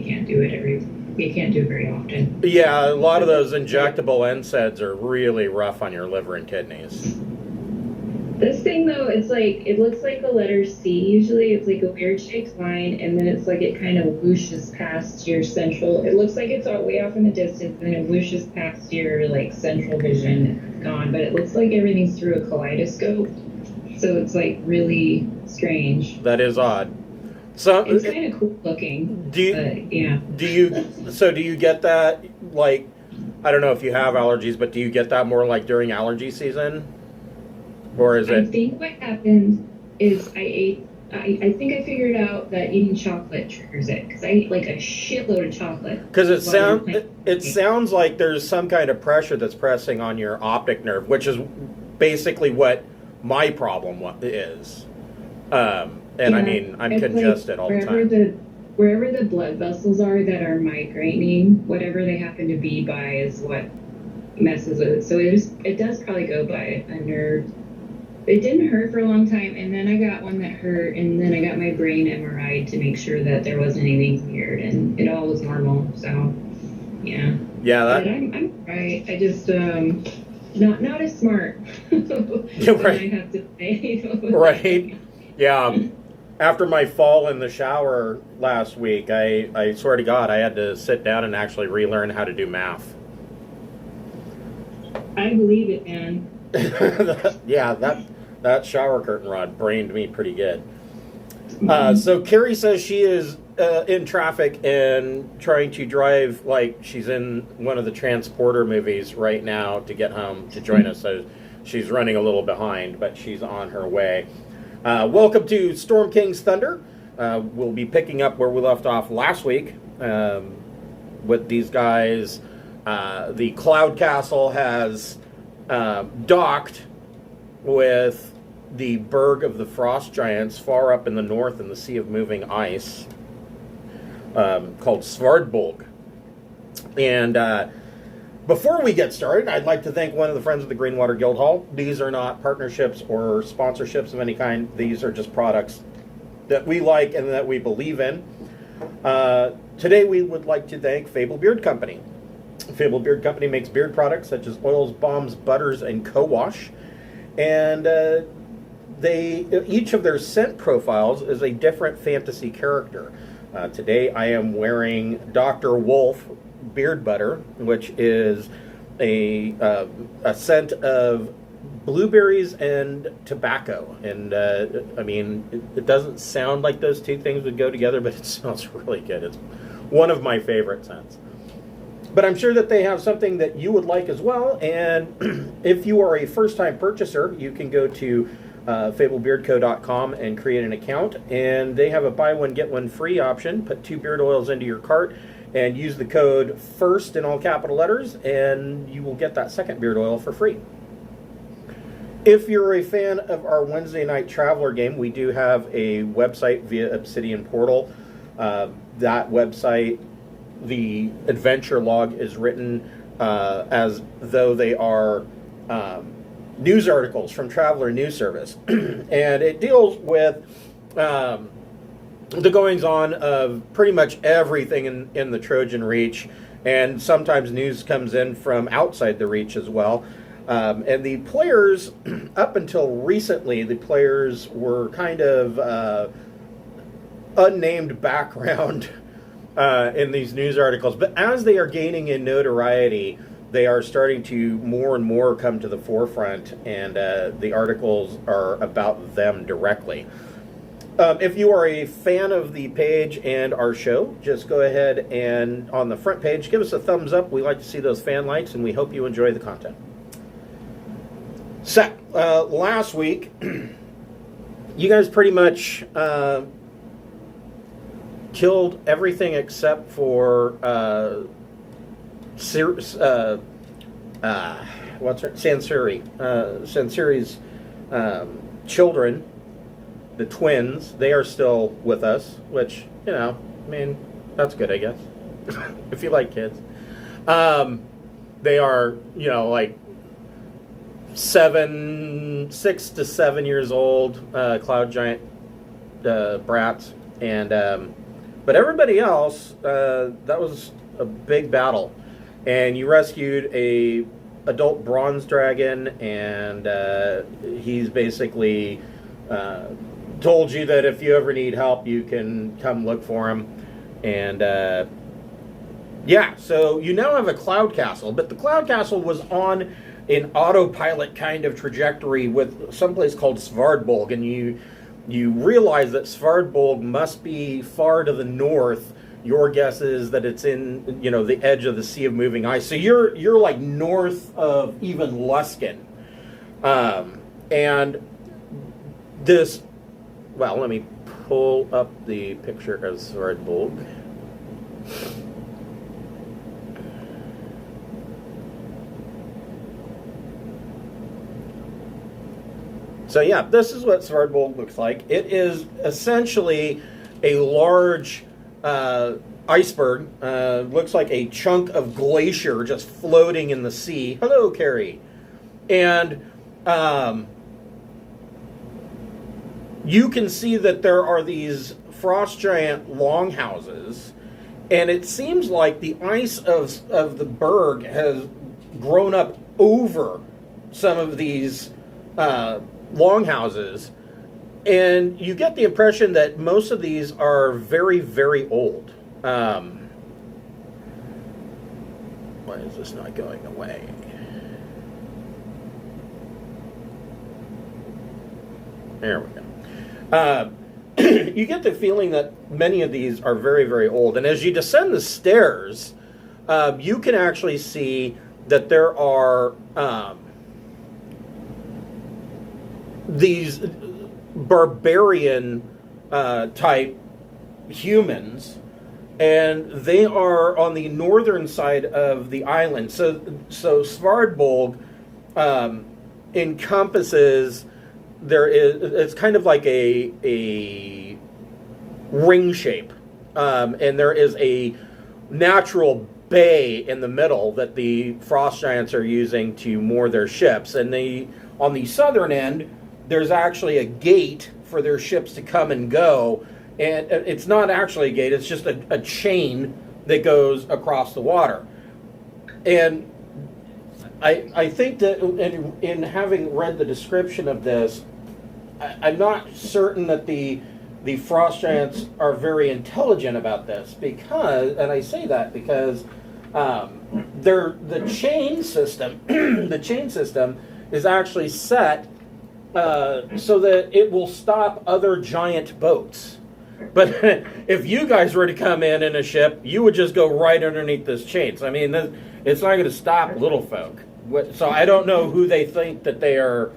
can't do it very often. Yeah, a lot of those injectable NSAIDs are really rough on your liver and kidneys. This thing though, it's like, it looks like the letter C usually. It's like a weird shaped line, and then it's like it kind of whooshes past your central. It looks like it's all way off in the distance, and then it whooshes past your like central vision. It's gone, but it looks like everything's through a kaleidoscope. So it's like really strange. That is odd. So it's kind of cool looking. Do you get that, like, I don't know if you have allergies, but do you get that more like during allergy season? Or is it? I think what happened is I think I figured out that eating chocolate triggers it, because I ate like a shitload of chocolate. Because it sounds like there's some kind of pressure that's pressing on your optic nerve, which is basically what my problem is. And I mean, I'm congested like all the time. Wherever the blood vessels are that are migraining, whatever they happen to be by is what messes with it. So it does probably go by a nerve. It didn't hurt for a long time, and then I got one that hurt, and then I got my brain MRI to make sure that there wasn't anything weird, and it all was normal. So, yeah. Yeah, but I'm right. I just not as smart. Right. I have to say. Right. Yeah. After my fall in the shower last week, I swear to God, I had to sit down and actually relearn how to do math. I believe it, man. Yeah, that shower curtain rod brained me pretty good. So Carrie says she is in traffic and trying to drive like she's in one of the Transporter movies right now to get home to join us. So she's running a little behind, but she's on her way. Welcome to Storm King's Thunder. We'll be picking up where we left off last week with these guys. The Cloud Castle has docked with the Berg of the Frost Giants far up in the north in the Sea of Moving Ice, called Svardborg. And before we get started, I'd like to thank one of the friends of the Greenwater Guildhall. These are not partnerships or sponsorships of any kind. These are just products that we like and that we believe in. Today we would like to thank Fable Beard Company. Fable Beard Company makes beard products such as oils, balms, butters, and co-wash. And each of their scent profiles is a different fantasy character. Today I am wearing Dr. Wolf Beard Butter, which is a scent of blueberries and tobacco. And I mean, it doesn't sound like those two things would go together, but it smells really good. It's one of my favorite scents. But I'm sure that they have something that you would like as well. And if you are a first-time purchaser, you can go to fablebeardco.com and create an account. And they have a buy one, get one free option. Put 2 beard oils into your cart and use the code FIRST in all capital letters, and you will get that second beard oil for free. If you're a fan of our Wednesday night Traveler game, we do have a website via Obsidian Portal. That website, the adventure log is written as though they are news articles from Traveler News Service. And it deals with the goings-on of pretty much everything in the Trojan Reach, and sometimes news comes in from outside the Reach as well. And the players, up until recently, the players were kind of unnamed background in these news articles, but as they are gaining in notoriety, they are starting to more and more come to the forefront, and the articles are about them directly. If you are a fan of the page and our show, just go ahead and on the front page, give us a thumbs up. We like to see those fan likes, and we hope you enjoy the content. So, last week, you guys pretty much killed everything except for Sansuri's children, the twins. They are still with us, which, you know, I mean, that's good, I guess, if you like kids. They are, you know, like 6 to 7 years old, cloud giant brats, and but But everybody else, that was a big battle. And you rescued a adult bronze dragon, and he's basically told you that if you ever need help, you can come look for him. And yeah, so you now have a cloud castle, but the cloud castle was on an autopilot kind of trajectory with someplace called Svardborg, and you realize that Svardborg must be far to the north. Your guess is that it's in, the edge of the Sea of Moving Ice. So you're like north of even Luskin. And this, well, let me pull up the picture of Svardborg. So yeah, this is what Svardborg looks like. It is essentially a large iceberg. Looks like a chunk of glacier just floating in the sea. Hello, Carrie. And you can see that there are these frost giant longhouses, and it seems like the ice of the berg has grown up over some of these longhouses, and you get the impression that most of these are very, very old. Why is this not going away? There we go. You get the feeling that many of these are very, very old. And as you descend the stairs, you can actually see that there are these barbarian type humans, and they are on the northern side of the island. So Svardborg encompasses, it's kind of like a ring shape, and there is a natural bay in the middle that the frost giants are using to moor their ships. And on the southern end, there's actually a gate for their ships to come and go. And it's not actually a gate, it's just a chain that goes across the water. And I think that in having read the description of this, I'm not certain that the frost giants are very intelligent about this, because, and I say that because the chain system, the chain system is actually set so that it will stop other giant boats. But if you guys were to come in a ship, you would just go right underneath this chain. So, I mean, it's not going to stop little folk. So I don't know who they think that they're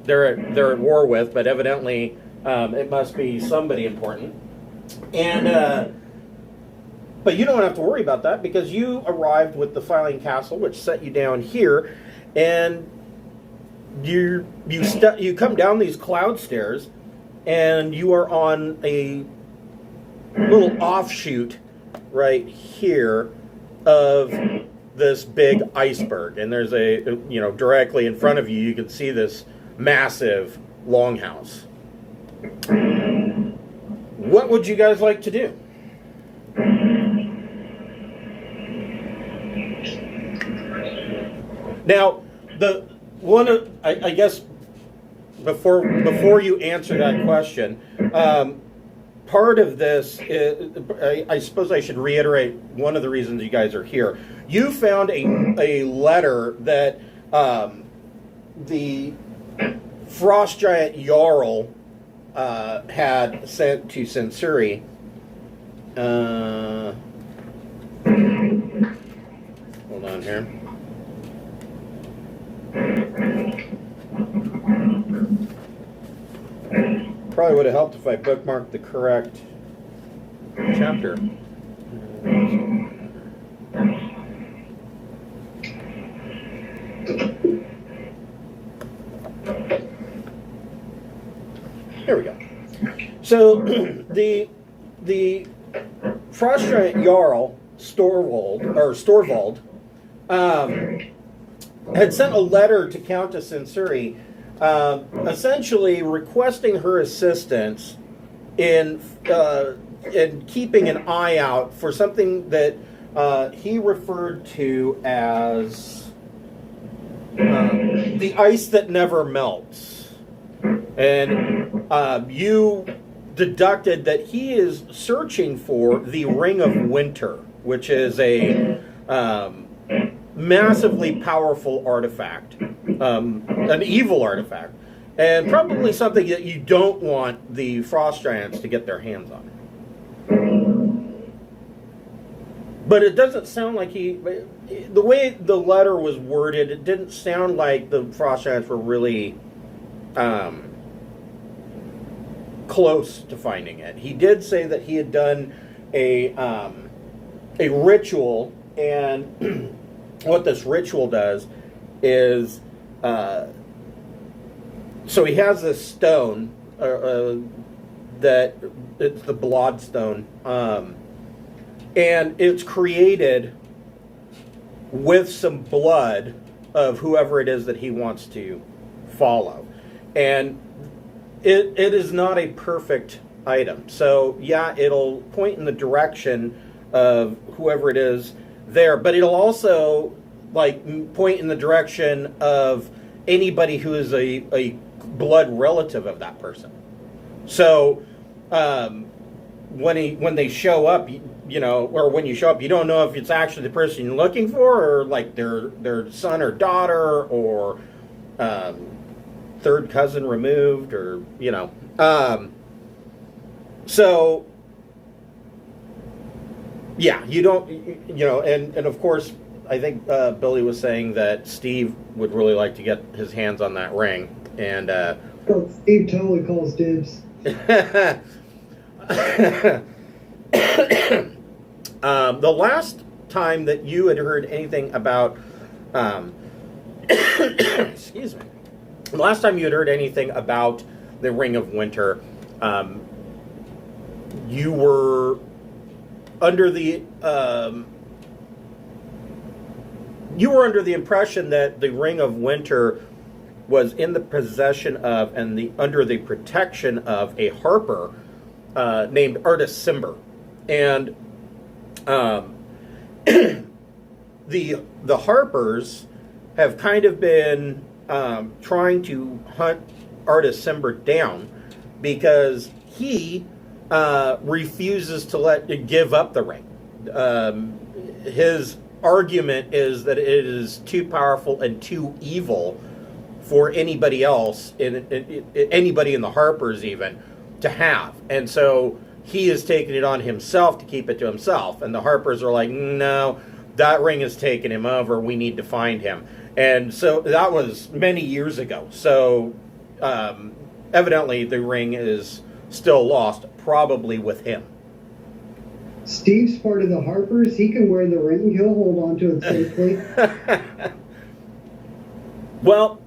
at war with, but evidently it must be somebody important. And but you don't have to worry about that, because you arrived with the Filing Castle, which set you down here, and you come down these cloud stairs, and you are on a little offshoot right here of this big iceberg. And there's directly in front of you, you can see this massive longhouse. What would you guys like to do? Now, I guess before you answer that question, part of this is, I suppose I should reiterate one of the reasons you guys are here. You found a letter that the frost giant Jarl had sent to Censuri. Hold on here. Probably would have helped if I bookmarked the correct chapter. Here we go. So the frost giant Jarl Storvald had sent a letter to Countess Censuri, essentially requesting her assistance in and keeping an eye out for something that he referred to as the ice that never melts. And you deducted that he is searching for the Ring of Winter, which is a massively powerful artifact, an evil artifact, and probably something that you don't want the Frost Giants to get their hands on. But it doesn't sound like the way the letter was worded, it didn't sound like the Frost Giants were really close to finding it. He did say that he had done a ritual, and what this ritual does is, so he has this stone that it's the blood stone, and it's created with some blood of whoever it is that he wants to follow, and it is not a perfect item. So yeah, it'll point in the direction of whoever it is there, but it'll also like point in the direction of anybody who is a blood relative of that person. So when they show up, you know, or when you show up, you don't know if it's actually the person you're looking for, or like their son or daughter, or third cousin removed, or you know. So yeah, you don't, you know, and of course, I think Billy was saying that Steve would really like to get his hands on that ring, and Steve totally calls dibs. The last time that you had heard anything about, excuse me, the last time you had heard anything about the Ring of Winter, you were under the impression that the Ring of Winter was in the possession of and under the protection of a harper named Artis Cimber. And the harpers have kind of been trying to hunt Artis Cimber down because he refuses to give up the ring. His argument is that it is too powerful and too evil for anybody else, anybody in the Harpers even, to have. And so he is taking it on himself to keep it to himself. And the Harpers are like, no, that ring has taken him over. We need to find him. And so that was many years ago. So evidently the ring is still lost, probably with him. Steve's part of the Harpers. He can wear the ring. He'll hold on to it safely. Well,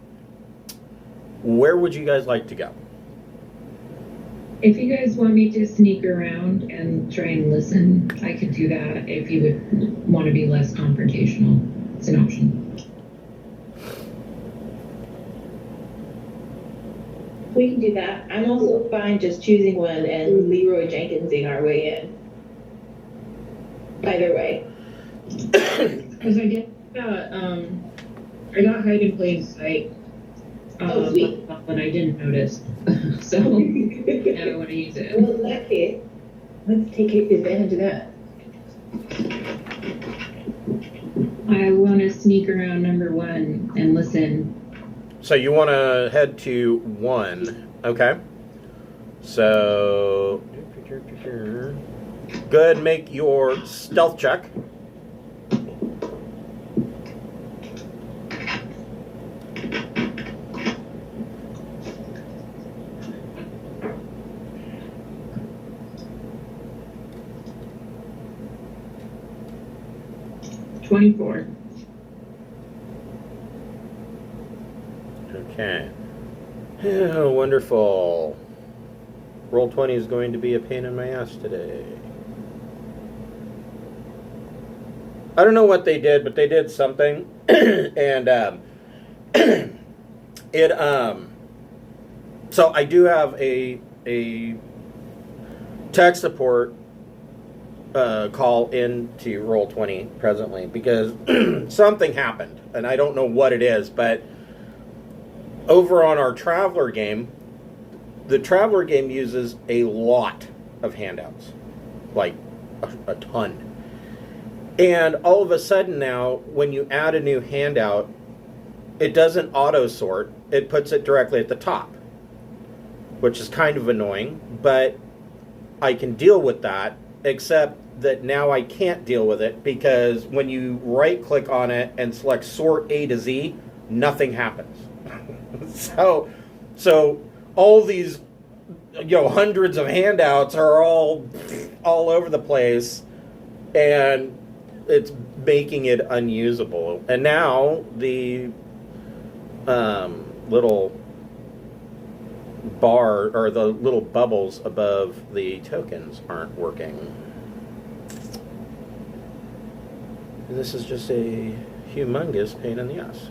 where would you guys like to go? If you guys want me to sneak around and try and listen, I could do that. If you would want to be less confrontational, it's an option. We can do that. I'm also fine just choosing one and Leroy Jenkinsing our way in. Either way. Because I got hide in plain sight. Oh, sweet. But I didn't notice. So now I want to use it. Well, in that case, let's take advantage of that. I want to sneak around number 1 and listen. So you want to head to 1, okay? So go ahead and make your stealth check. $24. Okay. Oh, wonderful. Roll 20 is going to be a pain in my ass today. I don't know what they did, but they did something. And so I do have a tech support call into Roll20 presently because something happened, and I don't know what it is, but over on our Traveler game, the Traveler game uses a lot of handouts, like a ton. And all of a sudden now, when you add a new handout, it doesn't auto-sort. It puts it directly at the top, which is kind of annoying, but I can deal with that, except that now I can't deal with it because when you right-click on it and select Sort A to Z, nothing happens. So all these, hundreds of handouts are all over the place, and it's making it unusable. And now the little bar or the little bubbles above the tokens aren't working. This is just a humongous pain in the ass.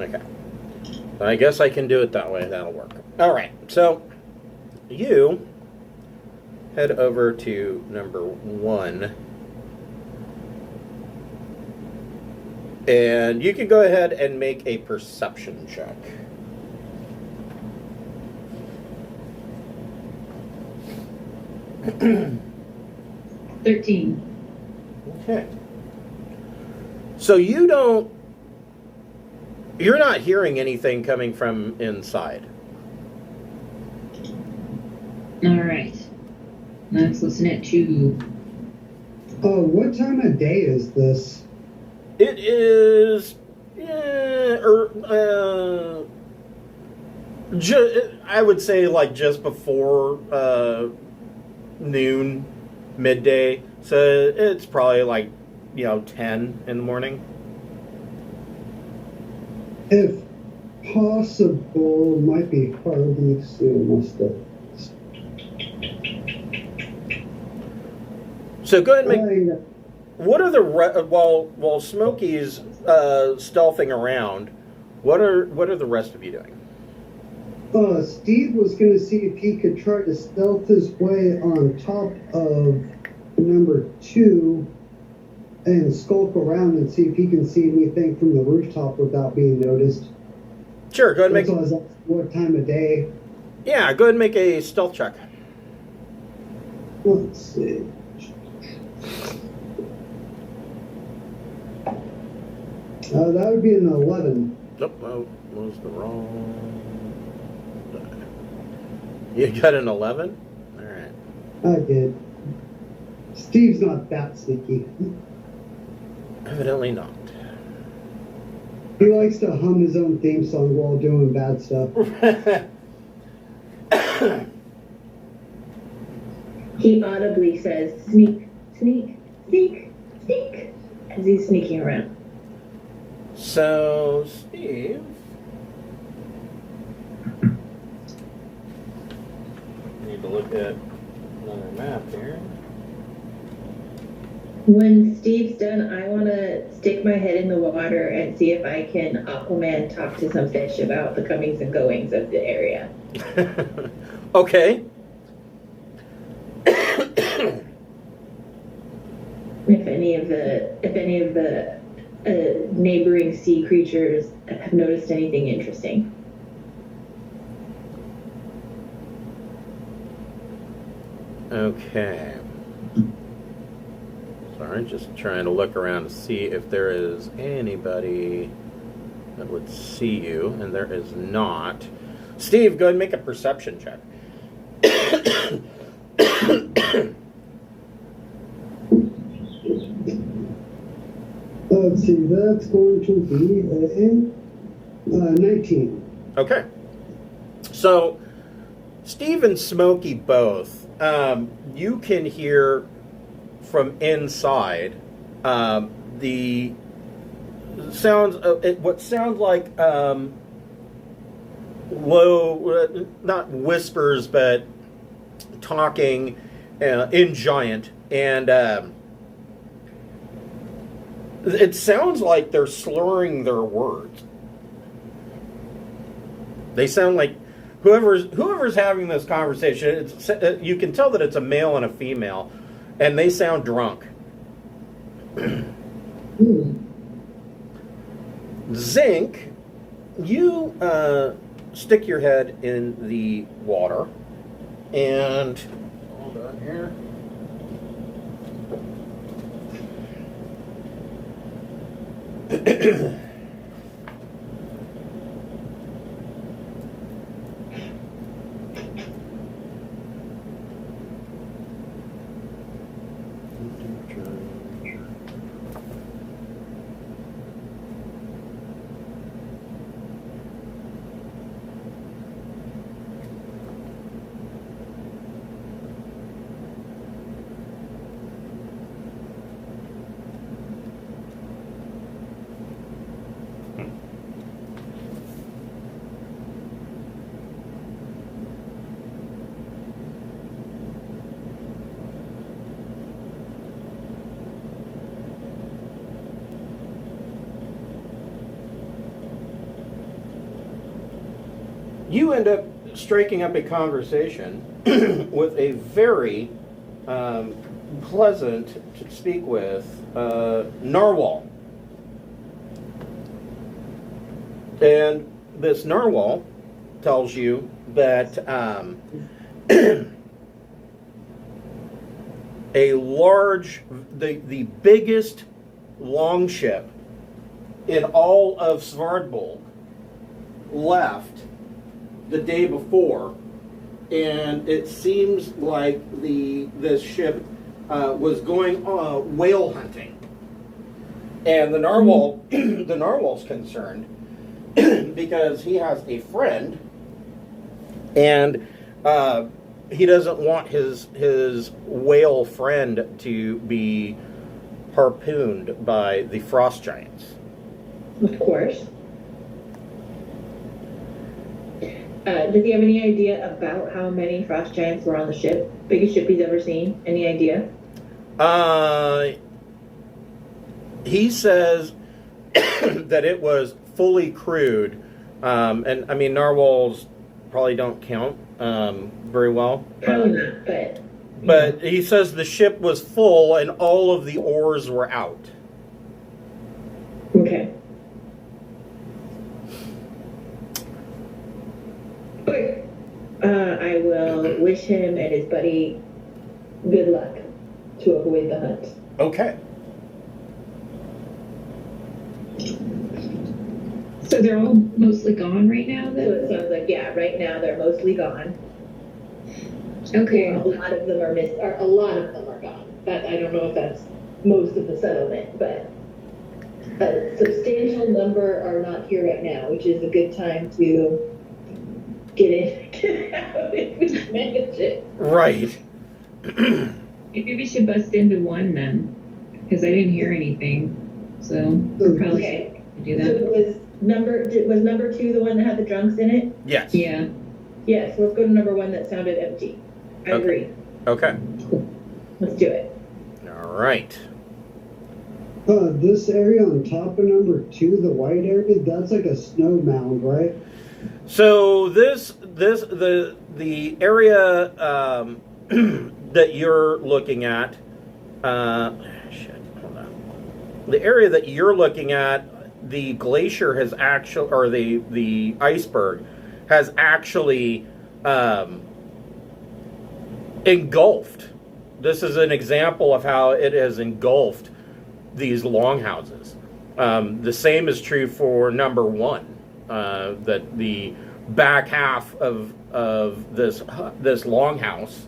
Okay. I guess I can do it that way. That'll work. All right. So you head over to number 1. And you can go ahead and make a perception check. $13. Okay. So you're not hearing anything coming from inside. All right. Let's listen at 2. What time of day is this? It is, I would say like just before noon, midday. So it's probably like, 10 in the morning. If possible, might be hard. Let me see my stuff. So go ahead and make. What are the while Smokey's stealthing around? What are the rest of you doing? Steve was going to see if he could try to stealth his way on top of number 2 and skulk around and see if he can see anything from the rooftop without being noticed. Sure, go ahead and make. What time of day? Yeah, go ahead and make a stealth check. Let's see. That would be an 11. Nope, that was the wrong die. You got an 11? All right. I did. Steve's not that sneaky. Evidently not. He likes to hum his own theme song while doing bad stuff. He audibly says, "Sneak, sneak, sneak, sneak," as he's sneaking around. So, Steve, need to look at another map here. When Steve's done, I want to stick my head in the water and see if I can Aquaman talk to some fish about the comings and goings of the area. Okay. If any of the neighboring sea creatures have noticed anything interesting. Okay. Sorry, just trying to look around to see if there is anybody that would see you, and there is not. Steve, go ahead and make a perception check. Let's see, that's going to be 19. Okay. So, Steve and Smokey both, you can hear from inside the sounds of what sounds like low, not whispers, but talking in Giant, and it sounds like they're slurring their words. They sound like whoever's having this conversation, you can tell that it's a male and a female, and they sound drunk. Zinc, you stick your head in the water, and hold on here. You end up striking up a conversation with a very pleasant to speak with narwhal. And this narwhal tells you that a large, the biggest longship in all of Svardborg left the day before, and it seems like this ship was going whale hunting, and the narwhal's concerned because he has a friend, and he doesn't want his whale friend to be harpooned by the frost giants. Of course. Does he have any idea about how many frost giants were on the ship? Biggest ship he's ever seen? Any idea? He says that it was fully crewed, and I mean narwhals probably don't count very well. Probably not, but he says the ship was full and all of the oars were out. Okay. I will wish him and his buddy good luck to avoid the hunt. Okay. So they're all mostly gone right now, So then? it sounds like, yeah, right now they're mostly gone. Okay. A lot of them are gone. But I don't know if that's most of the settlement, but a substantial number are not here right now, which is a good time to get in, get out if we can manage it. Right. Maybe we should bust into one then, because I didn't hear anything. So we'll probably Okay. do So that. it was number 2 the one that had the drunks in it? Yes. Yeah. Yes, let's go to number 1 that sounded empty. I Okay. agree. Okay. Let's do it. All right. This area on top of number 2, the white area, that's like a snow mound, right? So the area that you're looking at, hold on. The area that you're looking at, the glacier has actually, or the iceberg has actually engulfed. This is an example of how it has engulfed these longhouses. The same is true for number 1. That the back half of this longhouse,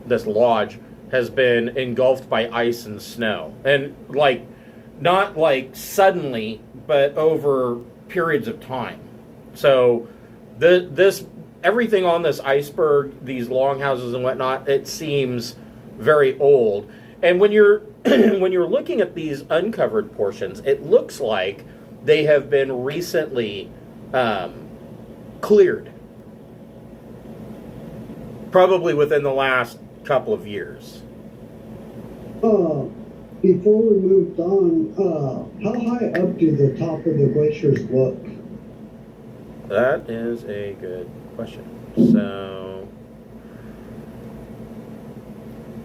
this lodge, has been engulfed by ice and snow, and not like suddenly, but over periods of time. So this everything on this iceberg, these longhouses and whatnot, it seems very old. And when you're when you're looking at these uncovered portions, it looks like they have been recently cleared, probably within the last couple of years. Before we moved on, how high up do the top of the glaciers look? That is a good question. So,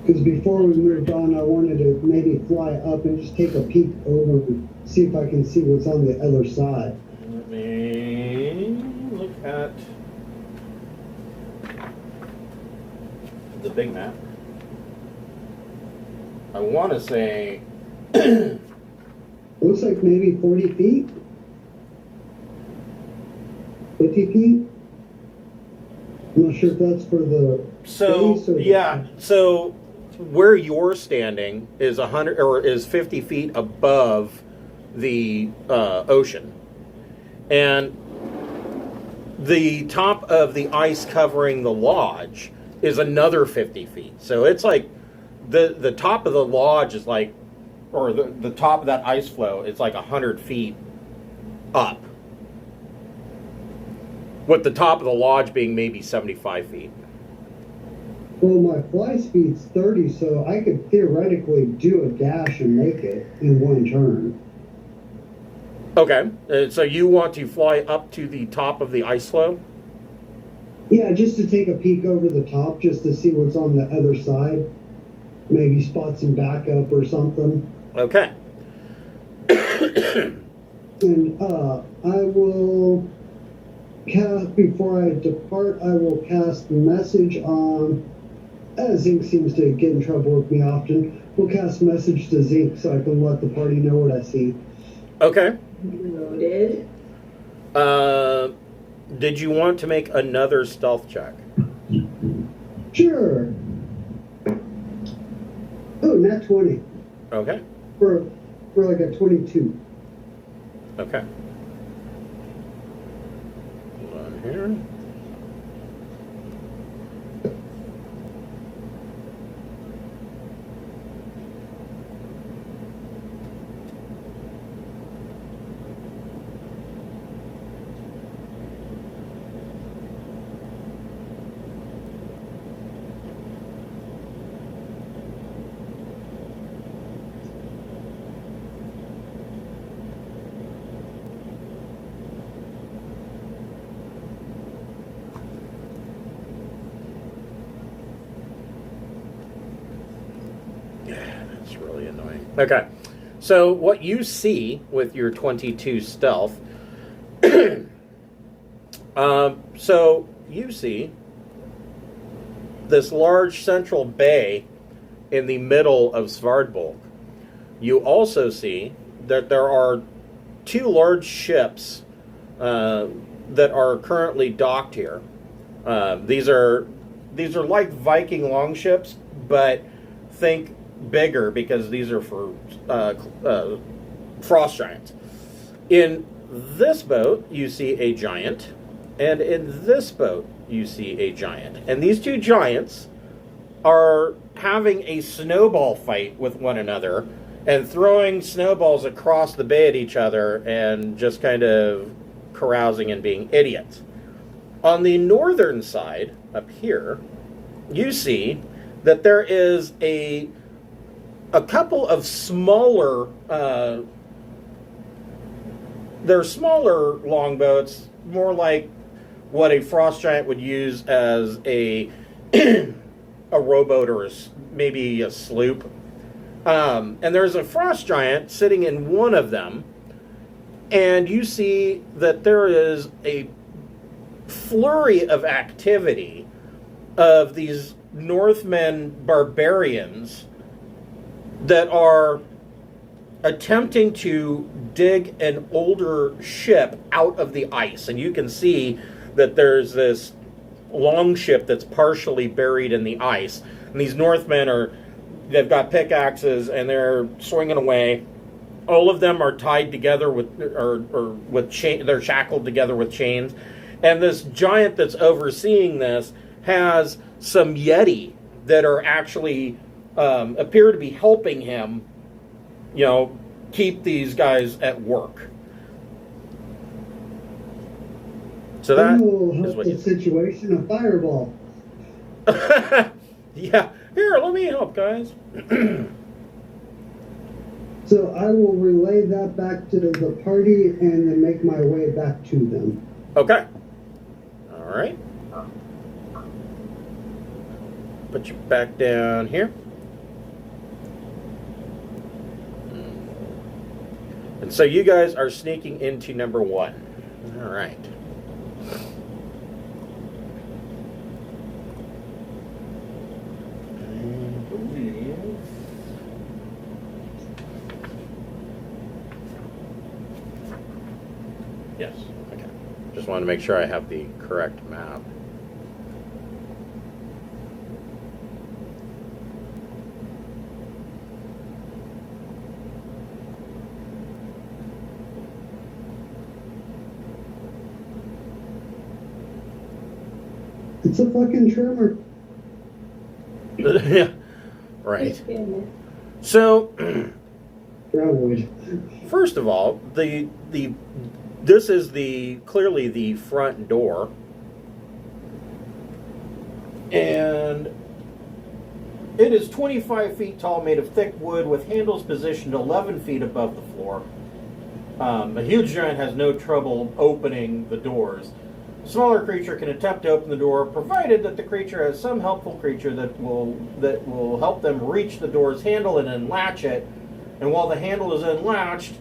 Because before we moved on, I wanted to maybe fly up and just take a peek over and see if I can see what's on the other side. let me look at the big map. I want to say Looks like maybe 40 feet? 50 feet? I'm not sure if that's for the so. base or Yeah, so where you're standing is 100 or is 50 feet above the ocean, and the top of the ice covering the lodge is another 50 feet. So it's like the top of the lodge is like, or the top of that ice flow is like 100 feet up, with the top of the lodge being maybe 75 feet. Well, my fly speed's 30, so I could theoretically do a dash and make it in one turn. Okay, so you want to fly up to the top of the ice floe? Yeah, just to take a peek over the top, just to see what's on the other side. Maybe spot some backup or something. Okay. And I will cast, before I depart, I will cast a message on, Zinc seems to get in trouble with me often. We'll cast a message to Zinc so I can let the party know what I see. Okay. Noted. Did you want to make another stealth check? Sure. Oh, nat 20. Okay. For like a 22. Okay. Hold on here. That's really annoying. Okay. So what you see with your 22 stealth, so you see this large central bay in the middle of Svardborg. You also see that there are two large ships that are currently docked here. These are like Viking longships, but think bigger because these are for frost giants. In this boat, you see a giant, and in this boat, you see a giant. And these two giants are having a snowball fight with one another and throwing snowballs across the bay at each other and just kind of carousing and being idiots. On the northern side, up here, you see that there is a couple of smaller, they're smaller longboats, more like what a frost giant would use as a a rowboat or maybe a sloop. And there's a frost giant sitting in one of them, and you see that there is a flurry of activity of these Northmen barbarians that are attempting to dig an older ship out of the ice. And you can see that there's this long ship that's partially buried in the ice. And these Northmen they've got pickaxes and they're swinging away. All of them are tied together with chain. They're shackled together with chains. And this giant that's overseeing this has some Yeti that are actually appear to be helping him, keep these guys at work. So that is what the situation, a fireball. Yeah, here, let me help, guys. So I will relay that back to the party and then make my way back to them. Okay. All right. put you back down here. And so you guys are sneaking into number 1. All right. Yes. Okay. Just wanted to make sure I have the correct map. It's a fucking trimmer. Yeah. Right. So, first of all, this is clearly the front door, and it is 25 feet tall, made of thick wood, with handles positioned 11 feet above the floor. A huge giant has no trouble opening the doors. A smaller creature can attempt to open the door, provided that the creature has some helpful creature that will help them reach the door's handle and unlatch it. And while the handle is unlatched,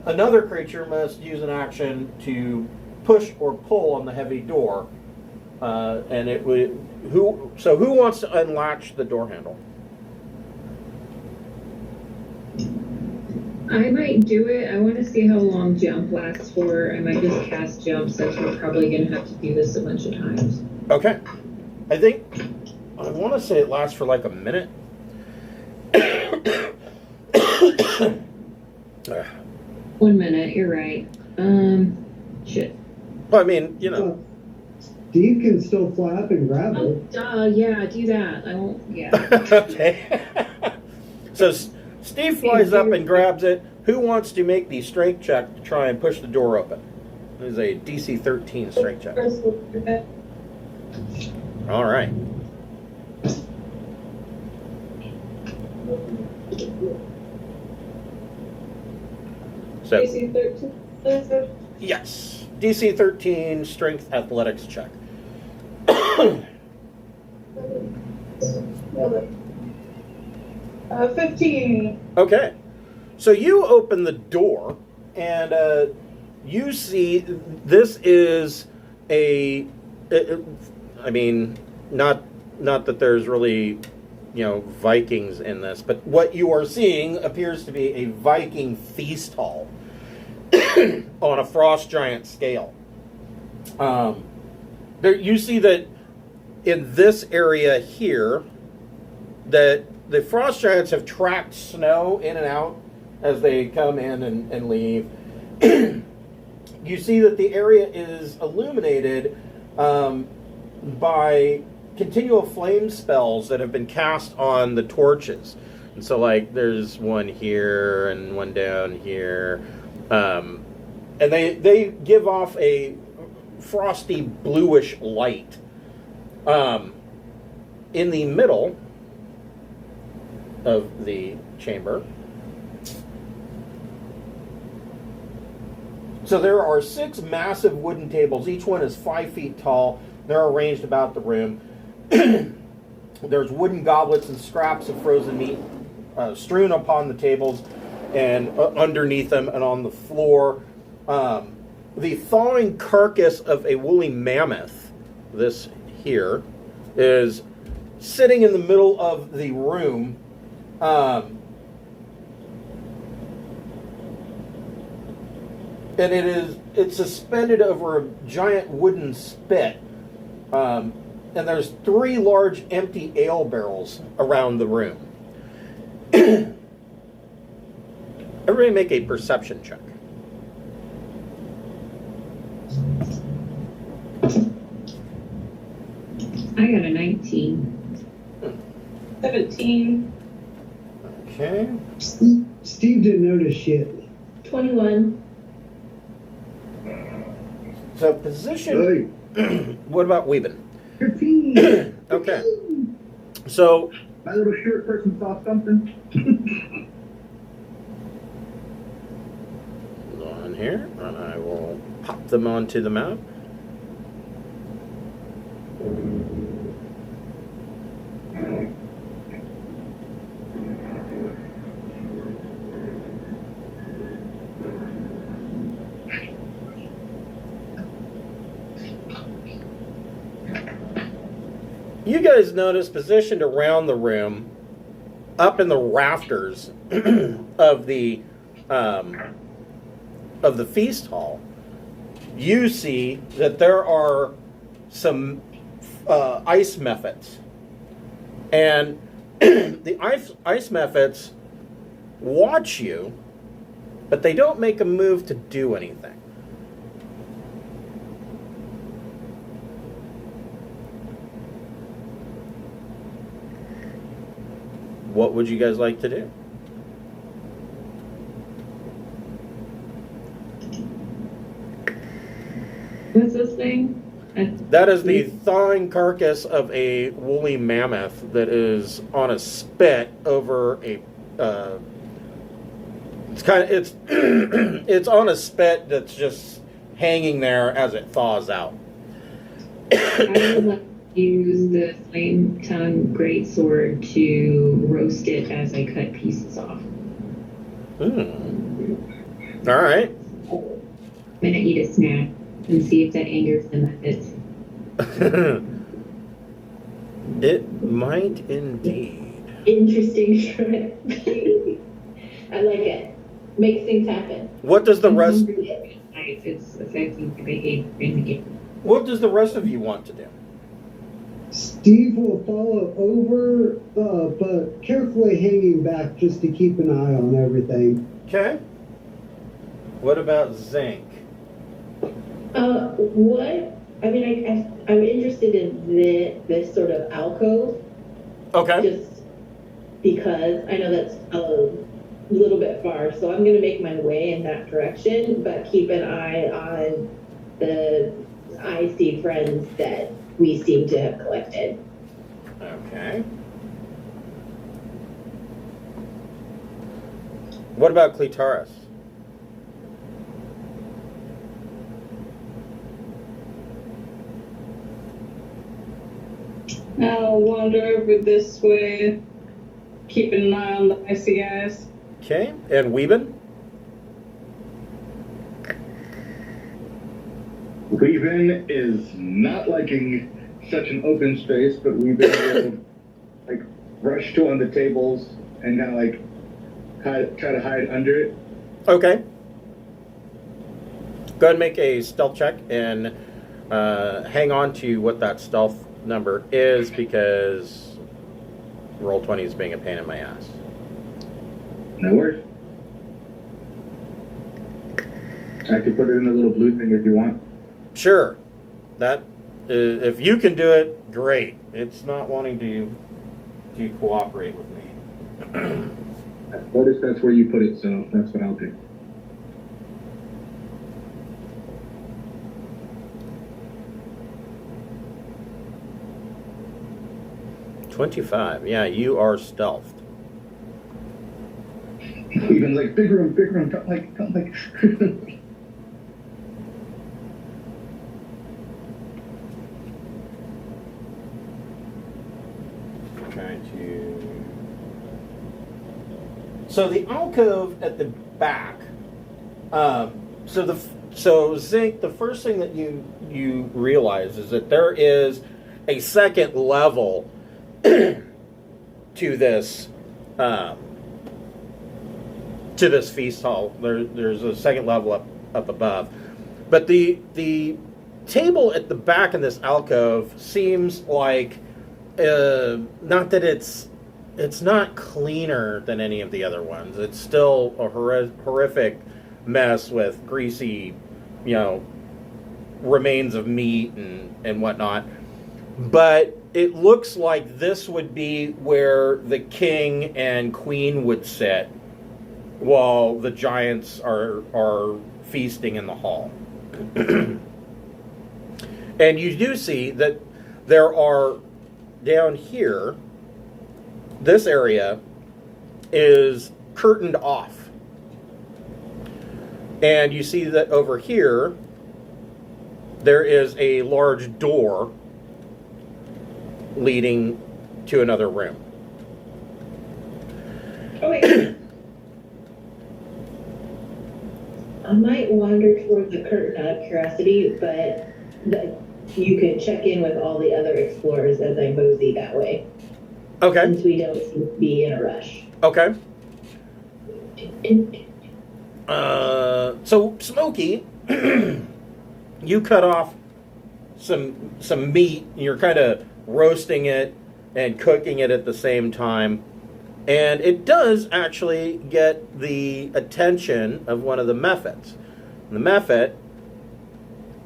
another creature must use an action to push or pull on the heavy door. And it would who wants to unlatch the door handle? I might do it. I want to see how long jump lasts for. I might just cast jump since we're probably going to have to do this a bunch of times. Okay. I want to say it lasts for like a minute. 1 minute, you're right. Shit. Well, I mean, you know. Steve can still fly up and grab Oh, it. yeah, do that. I won't, yeah. Okay. So Steve flies up and grabs it. Who wants to make the strength check to try and push the door open? It is a DC 13 strength check. All right. So, DC 13. yes. DC 13 strength athletics check. 15. Okay. So you open the door, and you see this is I mean, not that there's really, Vikings in this, but what you are seeing appears to be a Viking feast hall on a frost giant scale. You see that in this area here, that the frost giants have tracked snow in and out as they come in and leave. You see that the area is illuminated by continual flame spells that have been cast on the torches. And so, there's one here and one down here. And they give off a frosty bluish light. In the middle of the chamber, so there are 6 massive wooden tables. Each one is 5 feet tall. They're arranged about the room. There's wooden goblets and scraps of frozen meat strewn upon the tables and underneath them and on the floor. The thawing carcass of a woolly mammoth, this here, is sitting in the middle of the room. And it's suspended over a giant wooden spit. And there's 3 large empty ale barrels around the room. Everybody make a perception check. I got a 19. 17. Okay. Steve didn't notice shit. 21. So position. What about Weeben? 15. Okay. So My little short person saw something. on here, and I will pop them onto the map. You guys notice positioned around the room, up in the rafters of the feast hall, you see that there are some ice mephits. And the ice mephits watch you, but they don't make a move to do anything. What would you guys like to do? What's this thing? That is the thawing carcass of a woolly mammoth that is on a spit over a. It's on a spit that's just hanging there as it thaws out. I would like to use the flame tongue greatsword to roast it as I cut pieces off. All right. I'm gonna eat a snack and see if that angers the methods. It might indeed. Interesting shrimp. I like it. Makes things happen. What does the rest? It's affecting the behavior in the game. What does the rest of you want to do? Steve will follow over, but carefully hanging back just to keep an eye on everything. Okay. What about Zinc? What? I mean, I'm interested in this sort of alcove. Okay. Just because I know that's a little bit far, so I'm going to make my way in that direction, but keep an eye on the icy friends that we seem to have collected. Okay. What about Clitaris? I'll wander over this way, keeping an eye on the icy guys. Okay. And Weeben? We've is not liking such an open space, but we've been like rush to one of the tables and kind of like try to hide under it. Okay. Go ahead and make a stealth check and hang on to what that stealth number is, because Roll20 is being a pain in my ass. No worries. I could put it in the little blue thing if you want. Sure. That if you can do it, great. It's not wanting to cooperate with me. I noticed that's where you put it, so that's what I'll do. $25. Yeah, you are stealthed. Even like big room, don't like. Trying to. So the alcove at the back. So Zinc, the first thing that you realize is that there is a second level to this feast hall. There's a second level up above, but the table at the back in this alcove seems like not that it's not cleaner than any of the other ones. It's still a horrific mess with greasy, remains of meat and whatnot. But it looks like this would be where the king and queen would sit while the giants are feasting in the hall. And you do see that there are, down here, this area is curtained off. And you see that over here, there is a large door leading to another room. Okay. I might wander toward the curtain out of curiosity, but you can check in with all the other explorers as I mosey that way, Okay. since we don't seem to be in a rush. Okay. So Smokey, you cut off some meat. You're kind of roasting it and cooking it at the same time, and it does actually get the attention of one of the mephits. The mephit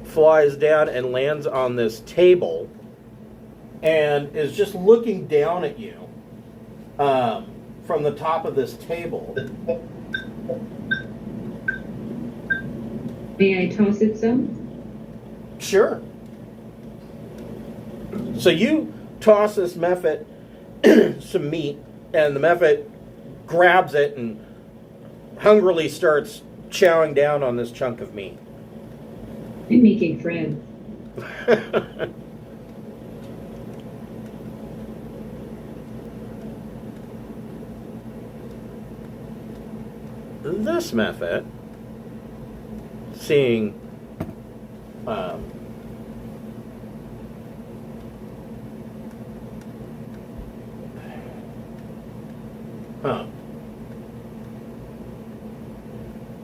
flies down and lands on this table and is just looking down at you from the top of this table. May I toss it some? Sure. So you toss this mephit some meat, and the mephit grabs it and hungrily starts chowing down on this chunk of meat. I'm making friends. This mephit, seeing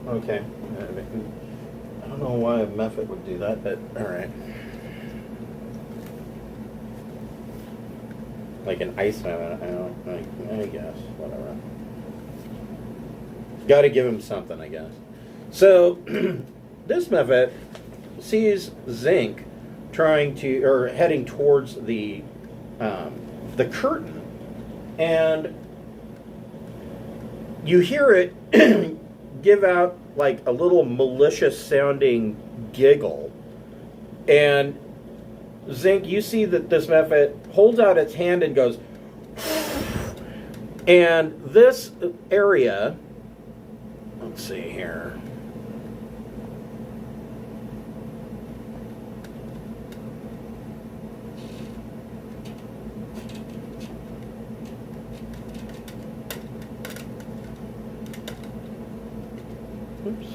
okay. I don't know why a mephit would do that, but all right. Like an ice mephit, I guess, whatever. Got to give him something, I guess. So this mephit sees Zinc heading towards the curtain, and you hear it give out like a little malicious sounding giggle, and Zinc, you see that this mephit holds out its hand and goes, and this area, let's see here. Oops.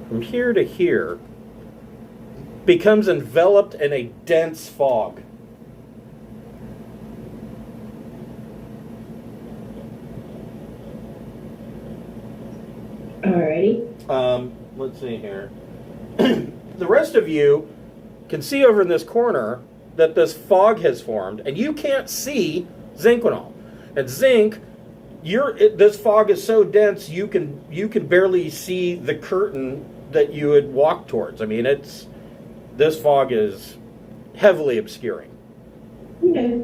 From here to here becomes enveloped in a dense fog. Alrighty. Let's see here. The rest of you can see over in this corner that this fog has formed, and you can't see Zinquinol. And Zinc, this fog is so dense you can barely see the curtain that you had walked towards. I mean, this fog is heavily obscuring. Okay.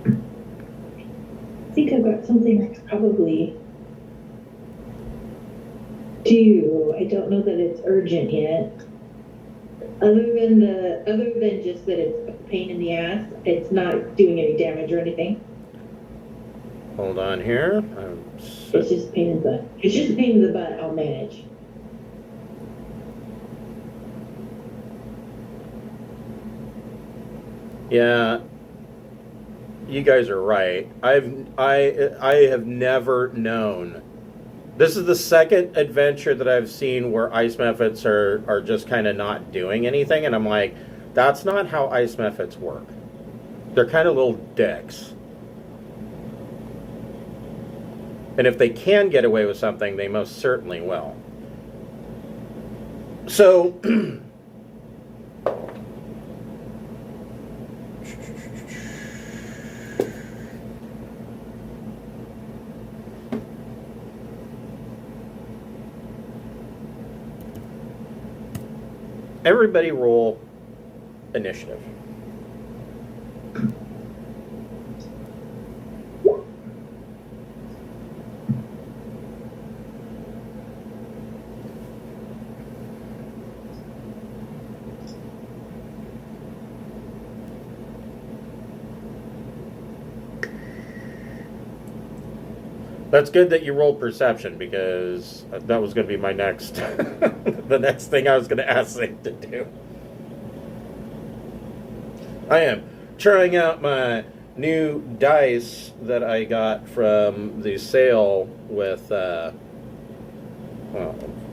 I think I've got something I could probably do. I don't know that it's urgent yet. Other than just that it's a pain in the ass, it's not doing any damage or anything. Hold on here. It's just a pain in the butt. It's just a pain in the butt. I'll manage. Yeah, you guys are right. I have never known. This is the second adventure that I've seen where ice mephits are just kind of not doing anything, and I'm like, that's not how ice mephits work. They're kind of little dicks. And if they can get away with something, they most certainly will. So everybody roll initiative. That's good that you rolled perception, because that was going to be my next, the next thing I was going to ask Zink to do. I am trying out my new dice that I got from the sale with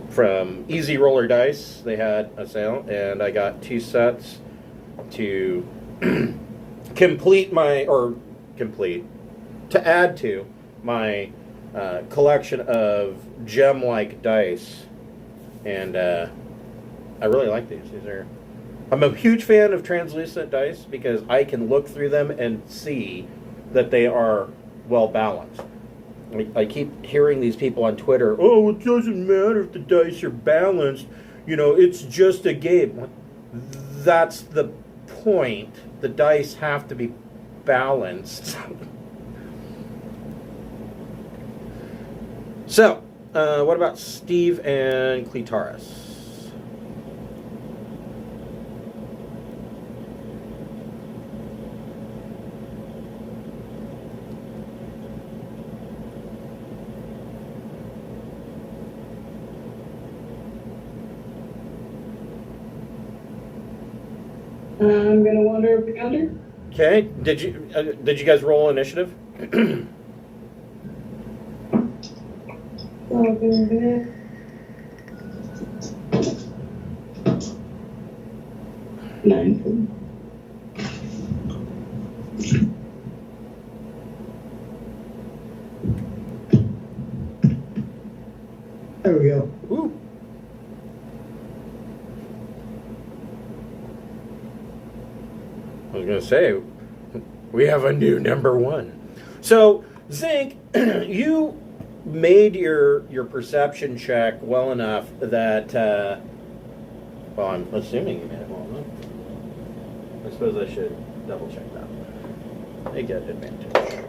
from Easy Roller Dice. They had a sale, and I got 2 sets to to add to my collection of gem-like dice, and I really like these. I'm a huge fan of translucent dice because I can look through them and see that they are well balanced. I keep hearing these people on Twitter, oh, it doesn't matter if the dice are balanced, it's just a game. That's the point. The dice have to be balanced. So, what about Steve and Clitaris? I'm gonna wander over yonder. Okay. Did you guys roll initiative? Over there. Nine. There we go. Ooh. I was going to say, we have a new number 1. So, Zink, you made your perception check well enough that, well, I'm assuming you made it well enough. I suppose I should double check that. They get advantage.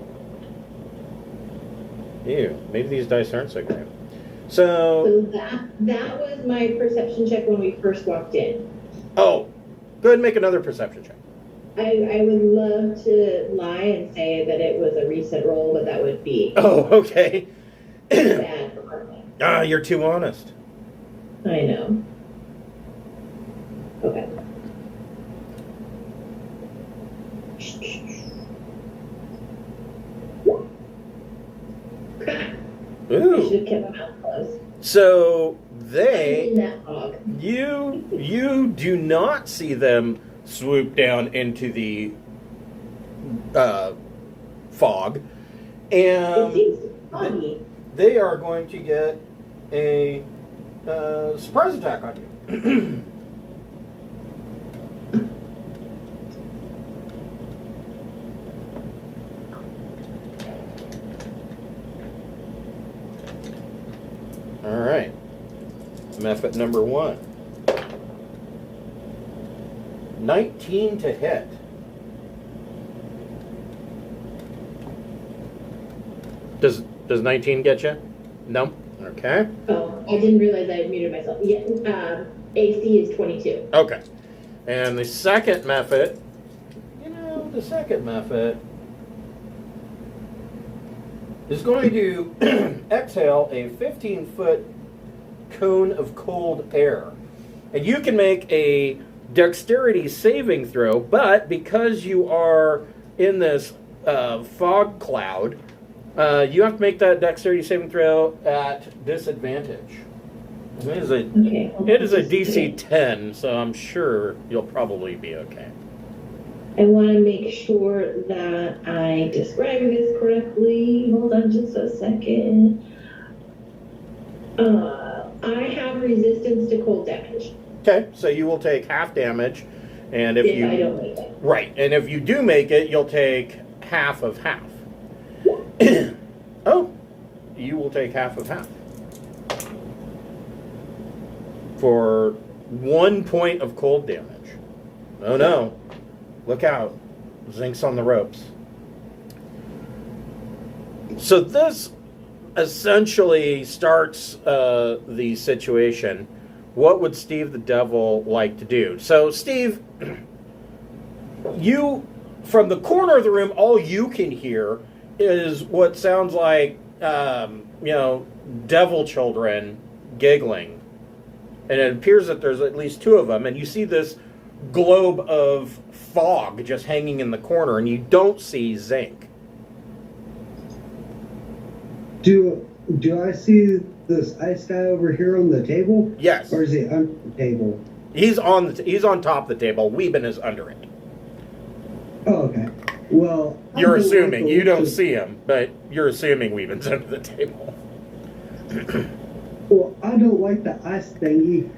Ew, maybe these dice aren't so great. So that was my perception check when we first walked in. Oh, go ahead and make another perception check. I would love to lie and say that it was a recent roll, but that would be Oh, okay. bad for me. You're too honest. I know. Okay. I Ooh. should have kept my mouth closed. So In they, that fog. you do not see them swoop down into the fog, It and seems foggy. they are going to get a surprise attack on you. All right. Method number 1. 19 to hit. Does 19 get you? No? Okay. Oh, I didn't realize I had muted myself. Yeah, AC is 22. Okay. And the second method, is going to exhale a 15-foot cone of cold air. And you can make a dexterity saving throw, but because you are in this fog cloud, you have to make that dexterity saving throw at disadvantage. It is a DC 10, so I'm sure you'll probably be okay. I want to make sure that I describe this correctly. Hold on just a second. I have resistance to cold damage. Okay, so you will take half damage, and if you I don't make it. right, and if you do make it, you'll take half of half. Oh, you will take half of half for 1 point of cold damage. Oh no! Look out! Zink's on the ropes. So this essentially starts the situation. What would Steve the Devil like to do? So, Steve, you, from the corner of the room, all you can hear is what sounds like, devil children giggling. And it appears that there's at least 2 of them. And you see this globe of fog just hanging in the corner, and you don't see Zinc. Do I see this ice guy over here on the table? Yes. Or is he under the table? He's on top of the table. Weeben is under it. Oh, okay. Well, You're assuming. You don't see him, but you're assuming Weeben's under the table. Well, I don't like the ice thing.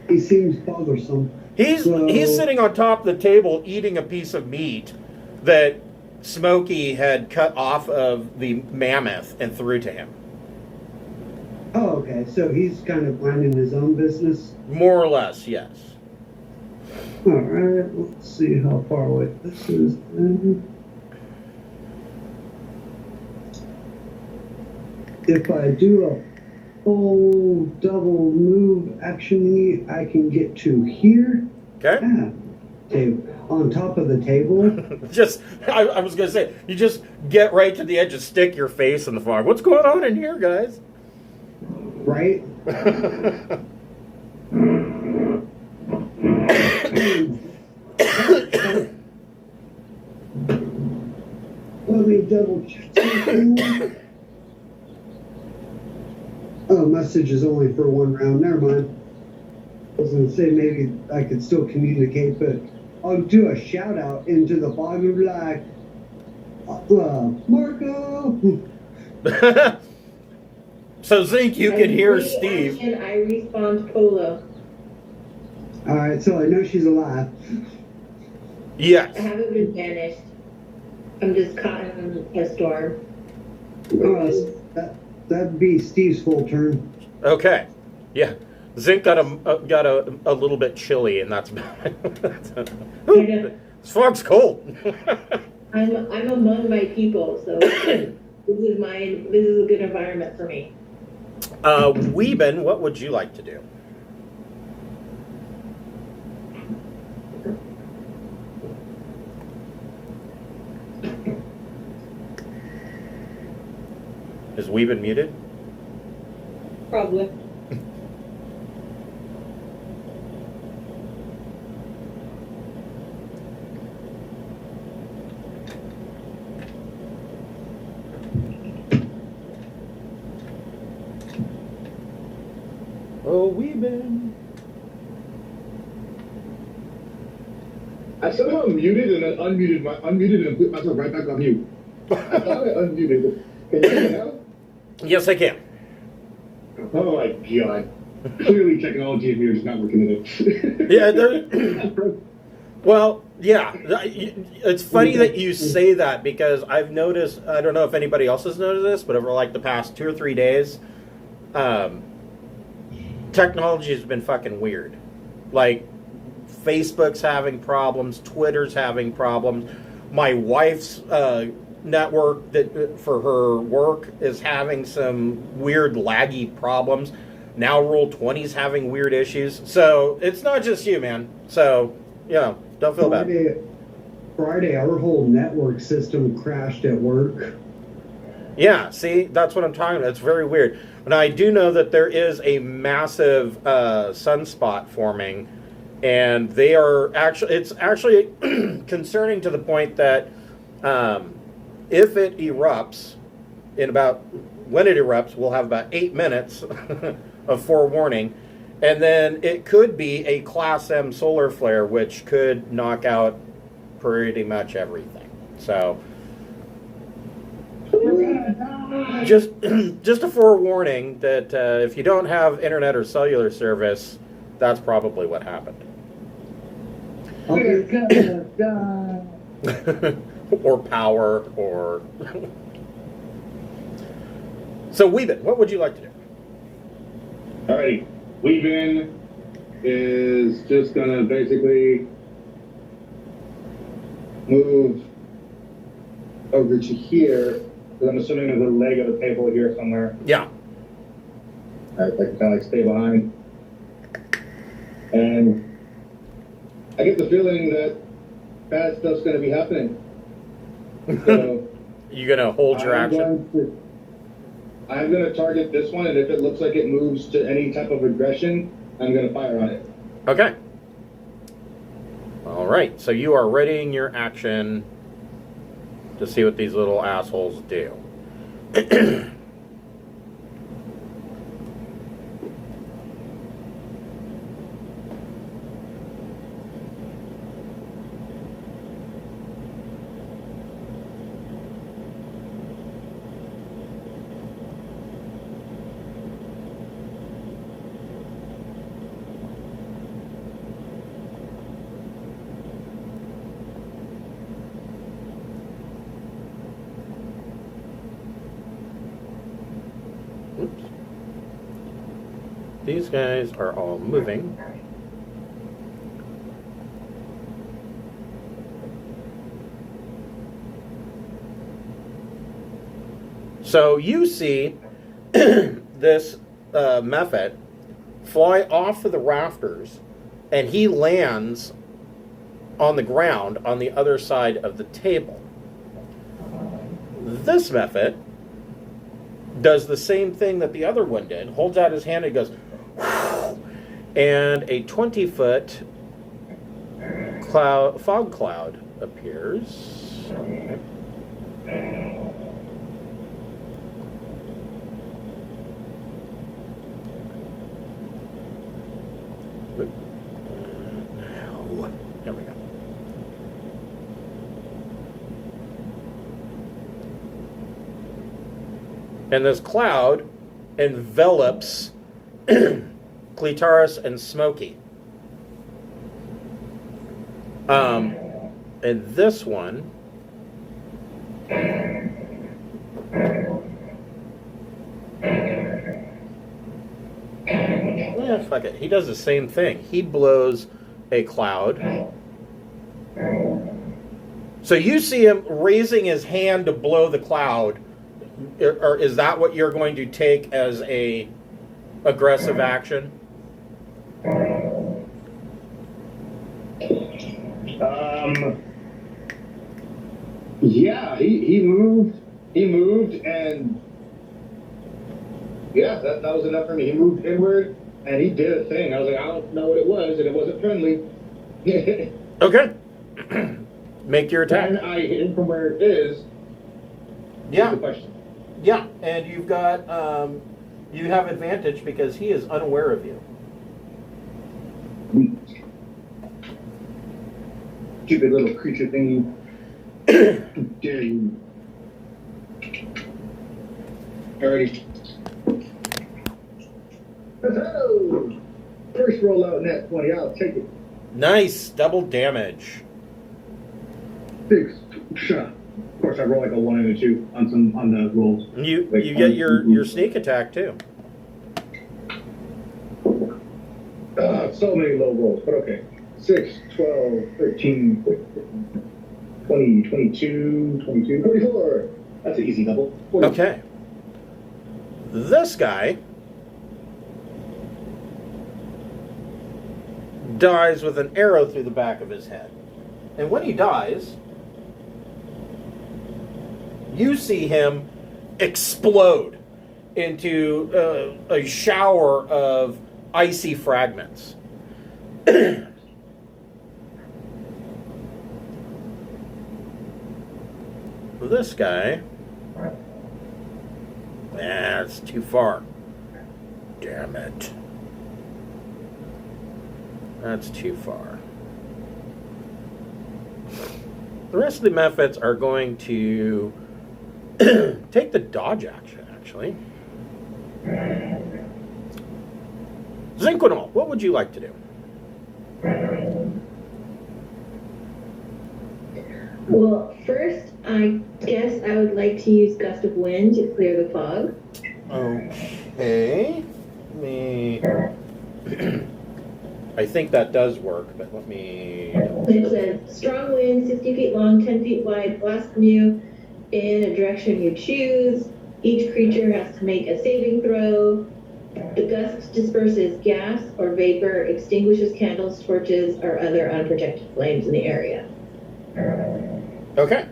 He seems bothersome. He's sitting on top of the table eating a piece of meat that Smokey had cut off of the mammoth and threw to him. Oh, okay. So he's kind of minding his own business? More or less, yes. All right. Let's see how far away this is. If I do a full double move action, I can get to here. Okay. Okay, on top of the table. I was going to say, you just get right to the edge and stick your face in the fog. What's going on in here, guys? Right? Let me double check something. Oh, message is only for one round. Never mind. I was going to say maybe I could still communicate, but I'll do a shout out into the fog and be like, Marco! So, Zink, you can hear Steve. And I respond Polo. Alright, so I know she's alive. Yes. I haven't been banished. I'm just caught in a storm. That'd be Steve's full turn. Okay. Yeah. Zinc got a little bit chilly, and that's this fog's cold. I'm among my people, so this is a good environment for me. Weeben, what would you like to do? Is Weeben muted? Probably. Oh, Weeben. I somehow muted and then unmuted and put myself right back on mute. I thought I unmuted. Can you hear me now? Yes, I can. Oh my god. Clearly technology in here is not working in it. Yeah, well, yeah. It's funny that you say that because I've noticed, I don't know if anybody else has noticed this, but over like the past 2 or 3 days, technology has been fucking weird. Like, Facebook's having problems, Twitter's having problems. My wife's network that for her work is having some weird laggy problems. Now Roll20's having weird issues. So it's not just you, man. So, don't feel bad. Friday, our whole network system crashed at work. Yeah, see, that's what I'm talking about. It's very weird. But I do know that there is a massive sunspot forming, and it's actually concerning to the point that if it erupts, when it erupts, we'll have about 8 minutes of forewarning, and then it could be a Class M solar flare, which could knock out pretty much everything. So, just a forewarning that if you don't have internet or cellular service, that's probably what happened. We're gonna die. Or power, or... So, Weeben, what would you like to do? Alrighty. Weeben is just gonna basically move over to here, because I'm assuming there's a leg of the table here somewhere. Yeah. I can kind of stay behind. And I get the feeling that bad stuff's gonna be happening. So You gonna hold your action? I'm going to target this one, and if it looks like it moves to any type of aggression, I'm going to fire on it. Okay. right, so you are readying your action to see what these little assholes do. Oops. These guys are all moving. So you see this Mephit fly off of the rafters, and he lands on the ground on the other side of the table. This Mephit does the same thing that the other one did, holds out his hand and goes, and a 20-foot fog cloud appears. There we go. And this cloud envelops Clitaris and Smokey. And this one fuck it. He does the same thing. He blows a cloud. So you see him raising his hand to blow the cloud. Or is that what you're going to take as a aggressive action? Yeah, he moved, and yeah, that was enough for me. He moved inward, and he did a thing. I was like, I don't know what it was, and it wasn't friendly. Okay. Make your attack. And I hit him from where it is. Yeah. The question. Yeah, and you've got you have advantage because he is unaware of you. Stupid little creature thingy. Dare you? Alrighty. Oh, first roll out net 20. I'll take it. Nice, double damage. 6. Of course, I roll like a 1 and a 2 on the rolls. You Like get your sneak attack too. So many low rolls, but okay. 6, 12, 13, 20, 22, 44. That's an easy double. 40. Okay. This guy dies with an arrow through the back of his head. And when he dies, you see him explode into a shower of icy fragments. This guy, it's too far. Damn it. That's too far. The rest of the Mephits are going to take the dodge action, actually. Zinquinol, what would you like to do? Well, first, I guess I would like to use Gust of Wind to clear the fog. Okay. I think that does work, but let me... It says, strong wind, 60 feet long, 10 feet wide, blast from you in a direction you choose. Each creature has to make a saving throw. The gust disperses gas or vapor, extinguishes candles, torches, or other unprotected flames in the area. Okay.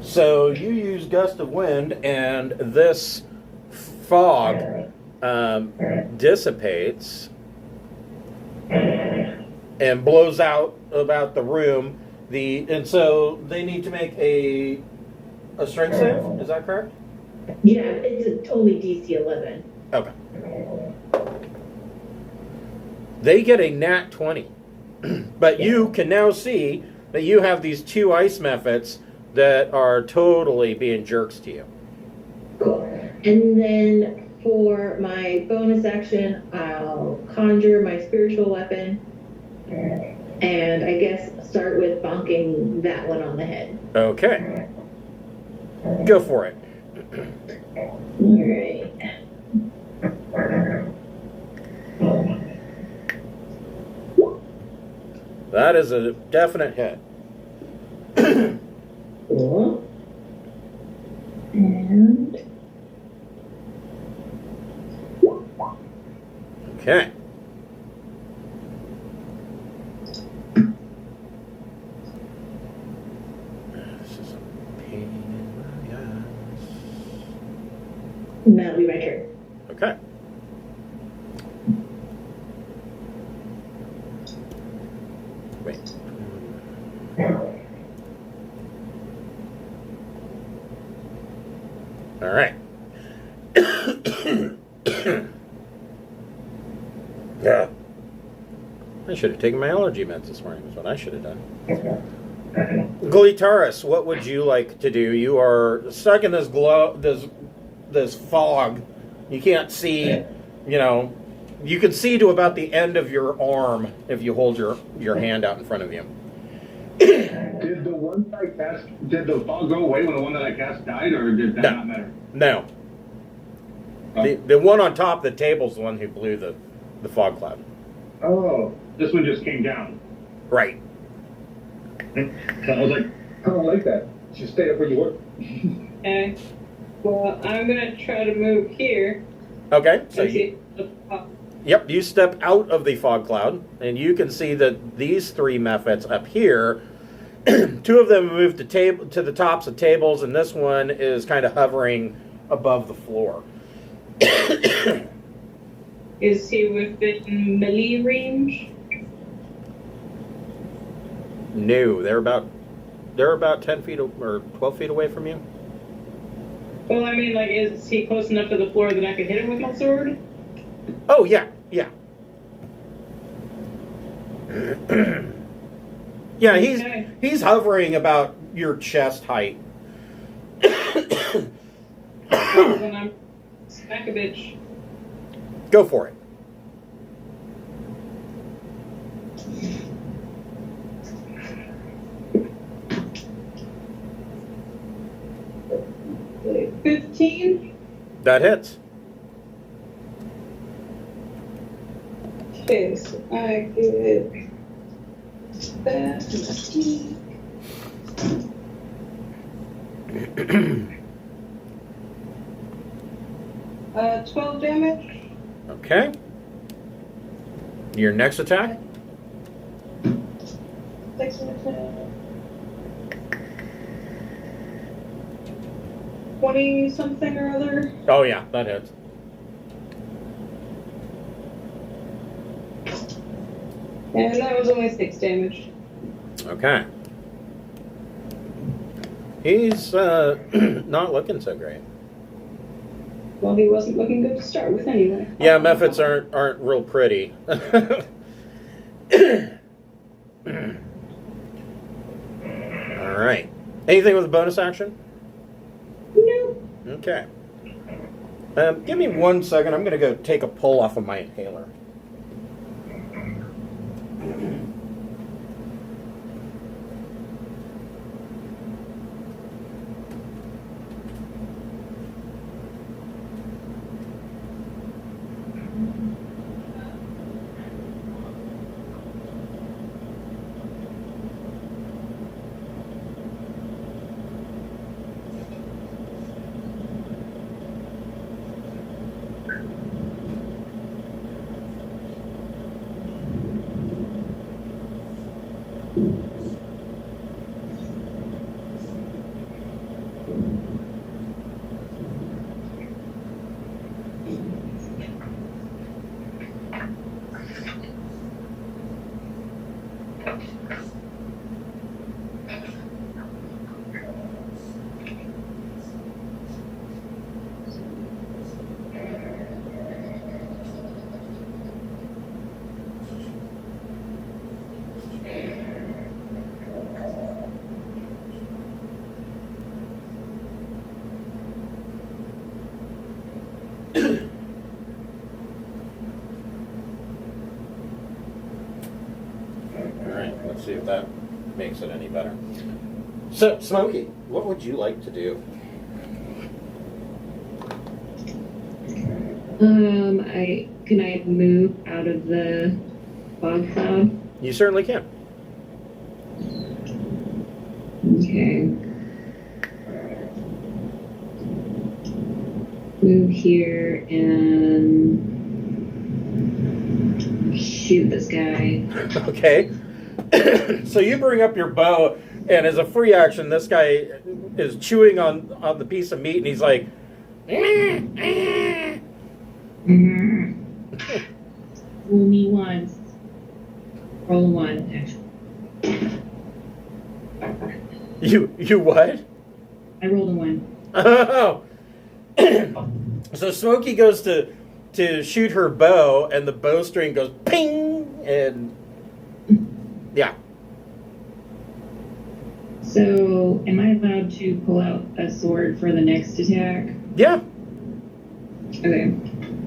So you use Gust of Wind, and this fog dissipates. and blows out about the room. And so they need to make a strength save. Is that correct? Yeah, it's only DC 11. Okay. They get a nat 20. But you can now see that you have these two ice mephits that are totally being jerks to you. Cool. And then for my bonus action, I'll conjure my spiritual weapon. And I guess start with bonking that one on the head. Okay. Go for it. Alright. That is a definite hit. Cool. And Okay. This is a pain in my ass. that'll be my turn. Okay. Wait. All right. Yeah. I should have taken my allergy meds this morning, is what I should have done. Glitaris, what would you like to do? You are stuck in this this fog. You can't see, you can see to about the end of your arm if you hold your hand out in front of you. Did the one that I cast, did the fog go away when the one that I cast died, or did that not matter? No. Oh. The one on top of the table is the one who blew the fog cloud. Oh, this one just came down. Right. So I was like, I don't like that. Just stay up where you were. Okay. Well, I'm gonna try to move here. Okay. So and see Yep, you step out of the fog cloud, and you can see that these three mephits up here, two of them moved to the tops of tables, and this one is kind of hovering above the floor. Is he within melee range? No, they're about 10 feet or 12 feet away from you. Well, I mean, like, is he close enough to the floor that I could hit him with my sword? Oh yeah. Yeah, Okay. he's hovering about your chest height. When I'm smack a bitch. Go for it. Like 15? That hits. Okay, so I get that. 12 damage. Okay. Your next attack? 6 and 10. 20 something or other. Oh yeah, that hits. And that was only 6 damage. Okay. He's not looking so great. Well, he wasn't looking good to start with anyway. Yeah, mephits aren't real pretty. All right. Anything with a bonus action? No. Okay. Give me 1 second. I'm going to go take a pull off of my inhaler. Let's see if that makes it any better. So, Smokey, what would you like to do? Can I move out of the fog cloud? You certainly can. Okay. Move here and shoot this guy. Okay. So you bring up your bow, and as a free action, this guy is chewing on the piece of meat, and he's like, Fool me once. Roll one, actually. You what? I rolled a one. Oh. So Smokey goes to shoot her bow, and the bowstring goes ping, and yeah. So, am I allowed to pull out a sword for the next attack? Yeah. Okay.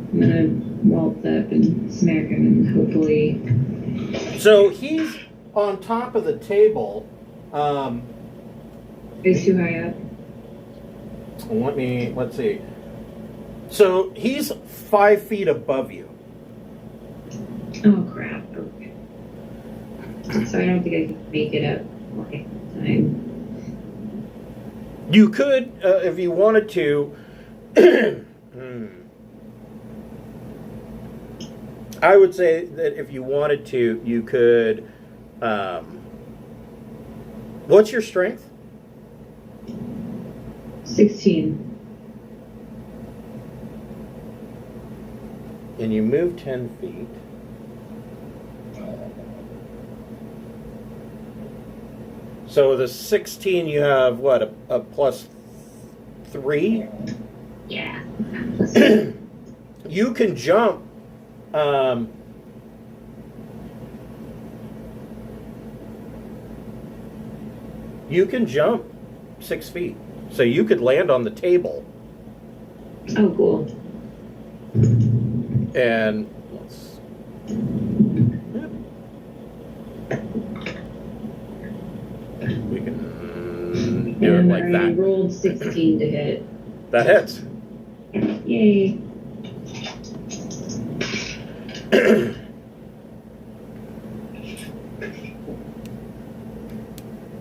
I'm gonna waltz up and smack him and hopefully... So he's on top of the table. He's too high up. Let's see. So he's 5 feet above you. Oh, crap. Okay. So I don't think I can make it up in time. You could, if you wanted to. I would say that if you wanted to, you could. What's your strength? 16. And you move 10 feet. So the 16, you have what, a plus 3? Yeah. You can jump. You can jump 6 feet. So you could land on the table. Oh, cool. And let's. We can do it And like I that. rolled 16 to hit. That hits. Yay.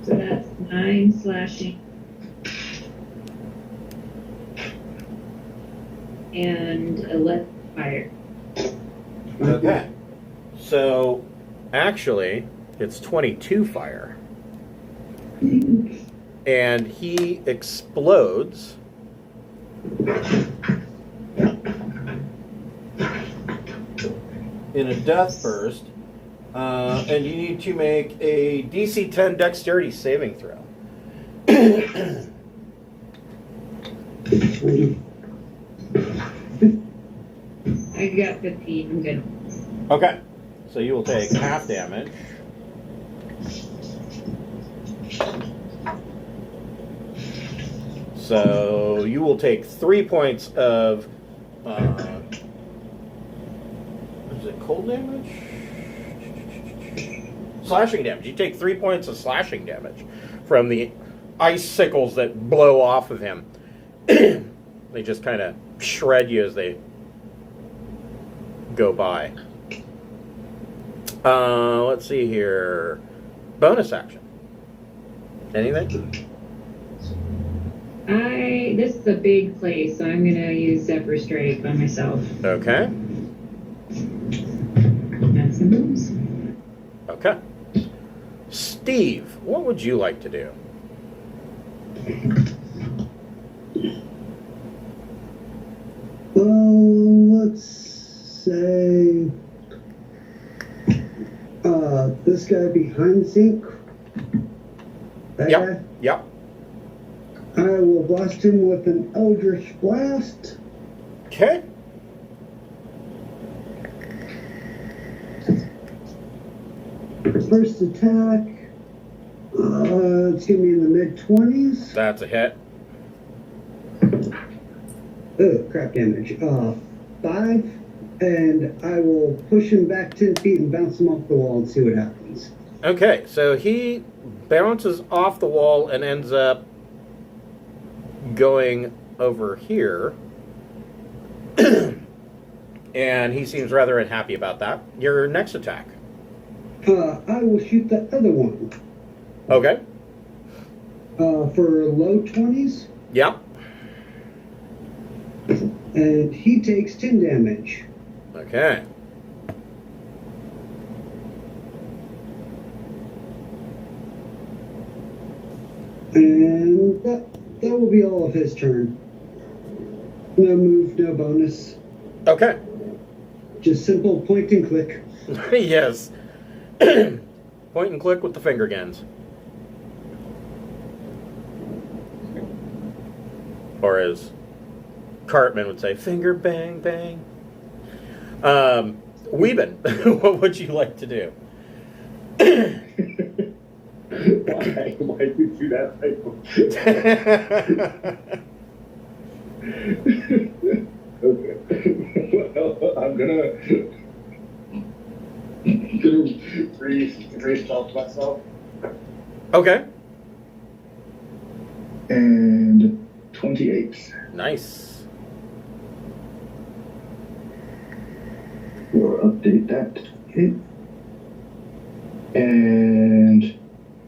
So that's 9 slashing. And 11 fire. Okay. So actually, it's 22 fire. And he explodes. In a death burst. And you need to make a DC 10 dexterity saving throw. I got 15. I'm good. Okay. So you will take half damage. So you will take 3 points of is it cold damage? Slashing damage. You take 3 points of slashing damage from the icicles that blow off of him. They just kind of shred you as they go by. Let's see here. Bonus action. Anything? This is a big place, so I'm gonna use Zephyr Strike by myself. Okay. That's some moves. Okay. Steve, what would you like to do? Well, let's say this guy behind the sink. That Yep. guy. Yep. I will blast him with an Eldritch Blast. Okay. First attack. It's gonna be in the mid-20s. That's a hit. Oh, crap damage. 5, and I will push him back 10 feet and bounce him off the wall and see what happens. Okay, so he bounces off the wall and ends up going over here. And he seems rather unhappy about that. Your next attack. I will shoot the other one. Okay. For low 20s. Yep. And he takes 10 damage. Okay. And that will be all of his turn. No move, no bonus. Okay. Just simple point and click. Yes. Point and click with the finger guns. Or as Cartman would say, finger bang bang. Weeben, what would you like to do? Why did you do that type Okay. Well, I'm gonna re-talk myself. Okay. And 28. Nice. We'll update that. Okay. And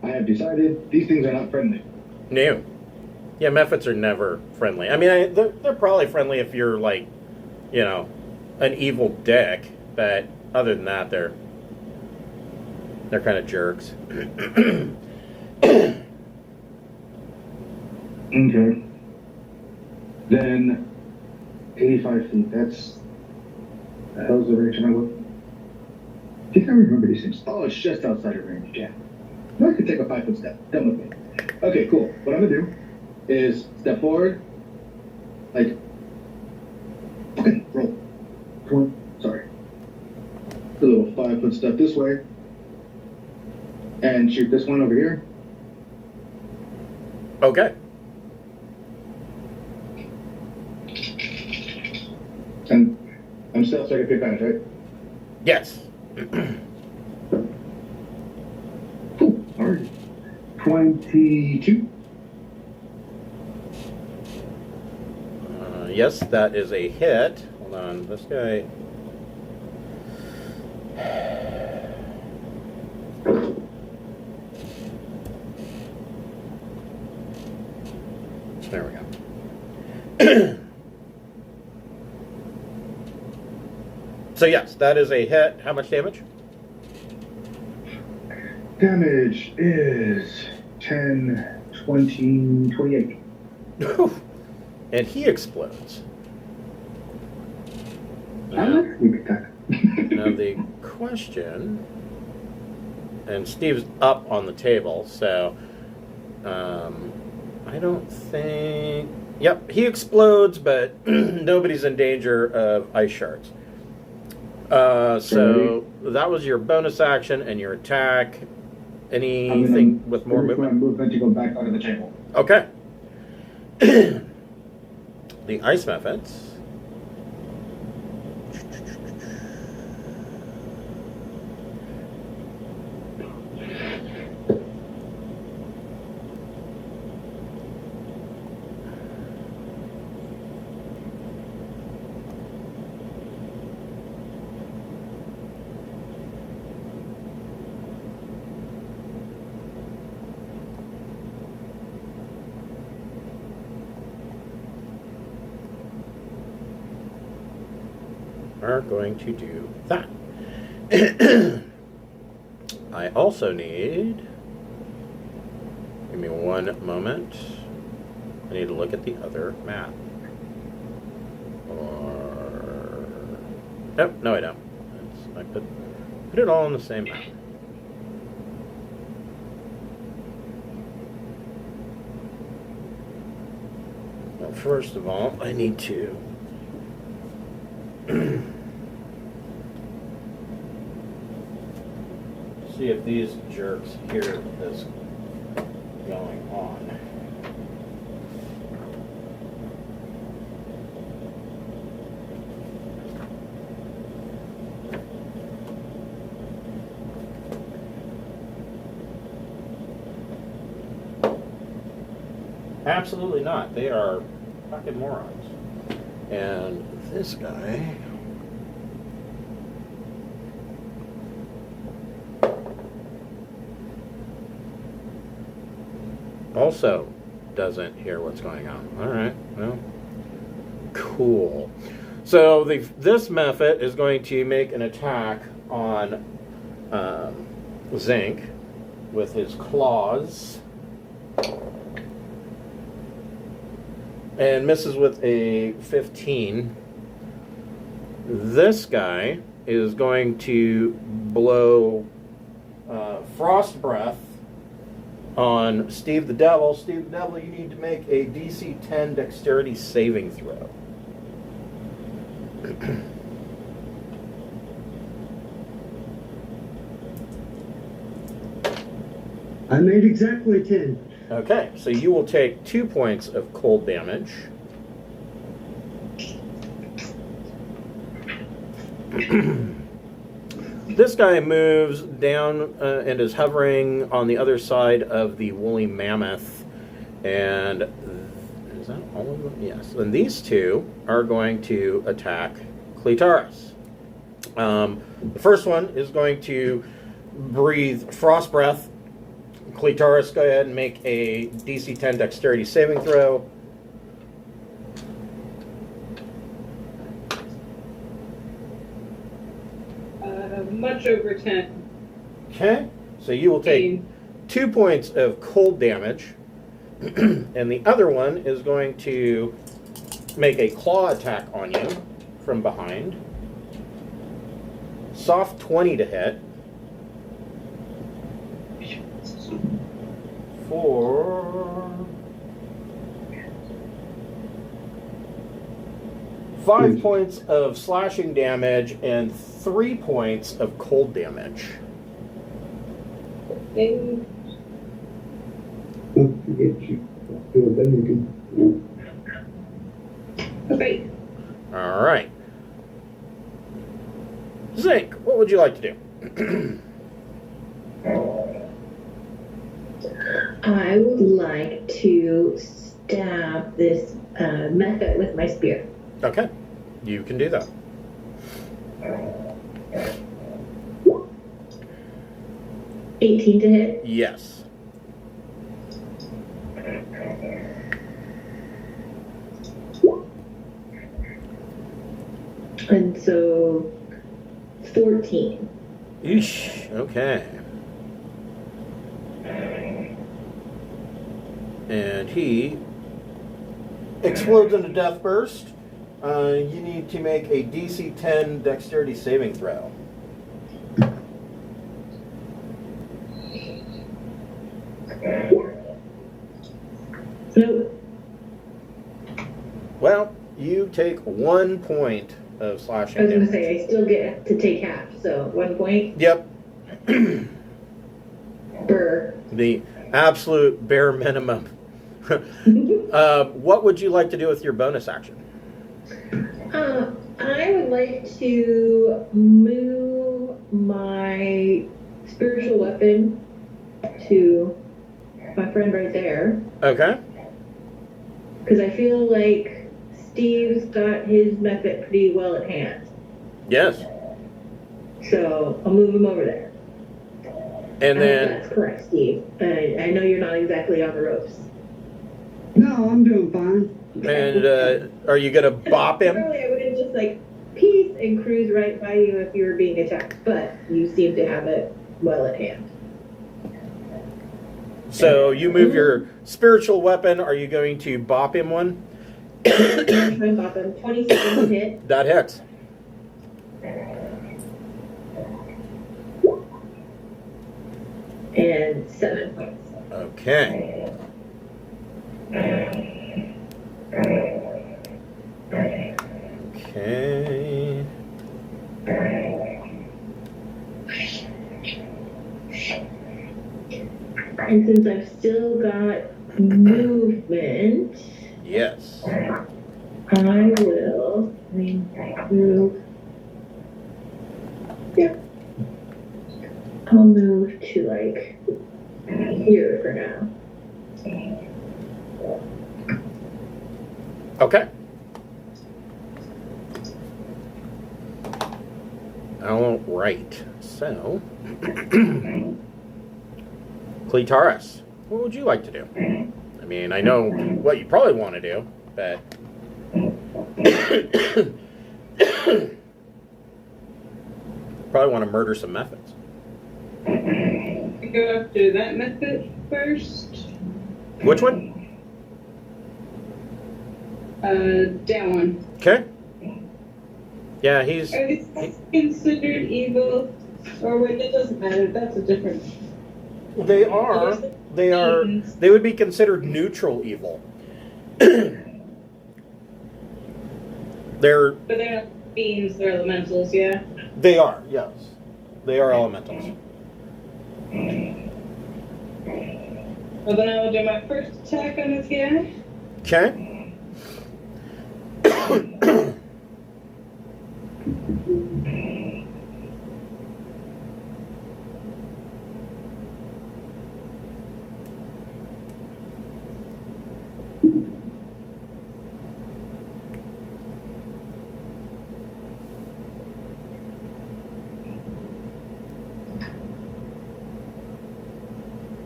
I have decided these things are not friendly. No. Yeah, mephits are never friendly. I mean, they're probably friendly if you're like, you know, an evil dick. But other than that, they're kind of jerks. Okay. Then 85 feet. That's the hell's the range am I with? I think I remember these things. Oh, it's just outside of range. Yeah. I could take a 5-foot step. Done with me. Okay, cool. What I'm gonna do is step forward, like, okay, roll. Come on. Sorry. A little 5-foot step this way, and shoot this one over here. Okay. And I'm still so I can pick advantage, right? Yes. Cool. All right. 22. Yes, that is a hit. Hold on, this guy. There we go. So yes, that is a hit. How much damage? Damage is 10, 20, 28. And he explodes. I like sneak attack. Now the question, and Steve's up on the table, so I don't think. Yep, he explodes, but nobody's in danger of ice shards. So that was your bonus action and your attack. Anything with more movement? Movement to go back onto the table. Okay. The ice methods. Are going to do that. I also need, give me one moment, I need to look at the other map. Or, nope, no I don't. I put it all on the same map. Well, first of all, I need to see if these jerks hear this going on. Absolutely not. They are fucking morons. And this guy... also doesn't hear what's going on. All right, well, cool. So this Mephit is going to make an attack on Zinc with his claws. And misses with a 15. This guy is going to blow Frost Breath on Steve the Devil. Steve the Devil, you need to make a DC 10 Dexterity saving throw. I made exactly 10. Okay, so you will take 2 points of cold damage. This guy moves down and is hovering on the other side of the woolly mammoth. And is that all of them? Yes. And these two are going to attack Cleitaris. The first one is going to breathe Frost Breath. Cleitaris, go ahead and make a DC 10 Dexterity saving throw. Much over 10. Okay, so you will take 2 points of cold damage, and the other one is going to make a claw attack on you from behind. Soft 20 to hit. For 5 points of slashing damage and 3 points of cold damage. Ding. Okay. All right. Zinc, what would you like to do? I would like to stab this Mephit with my spear. Okay, you can do that. $18 to hit. Yes. And so 14. Eesh, okay. And he explodes into Death Burst. You need to make a DC 10 Dexterity saving throw. Nope. Well, you take 1 point of slashing I was going to damage. say, I still get to take half, so 1 point. Yep. Burr. The absolute bare minimum. What would you like to do with your bonus action? I would like to move my spiritual weapon to my friend right there. Okay. Because I feel like Steve's got his method pretty well at hand. Yes. So I'll move him over there. And then... That's correct, Steve. I know you're not exactly on the ropes. No, I'm doing fine. And are you going to bop him? Normally I would have just like peace and cruise right by you if you were being attacked, but you seem to have it well at hand. So you move your spiritual weapon. Are you going to bop him one? Try and bop him. 27 hit. That hits. And 7 points. Okay. Okay. And since I've still got movement, Yes. I will move. Yep. I'll move to like here for now. Okay. All right. So, Cletaris, what would you like to do? I mean, I know what you probably want to do, but probably want to murder some methods. Go after that method first. Which one? That one. Okay. Yeah, he's... Are these considered evil? Or wait, it doesn't matter. That's a different... They are. They would be considered neutral evil. They're... But they're not fiends, they're elementals, yeah? They are, yes. They are elementals. Well, then I will do my first attack on this guy. Okay.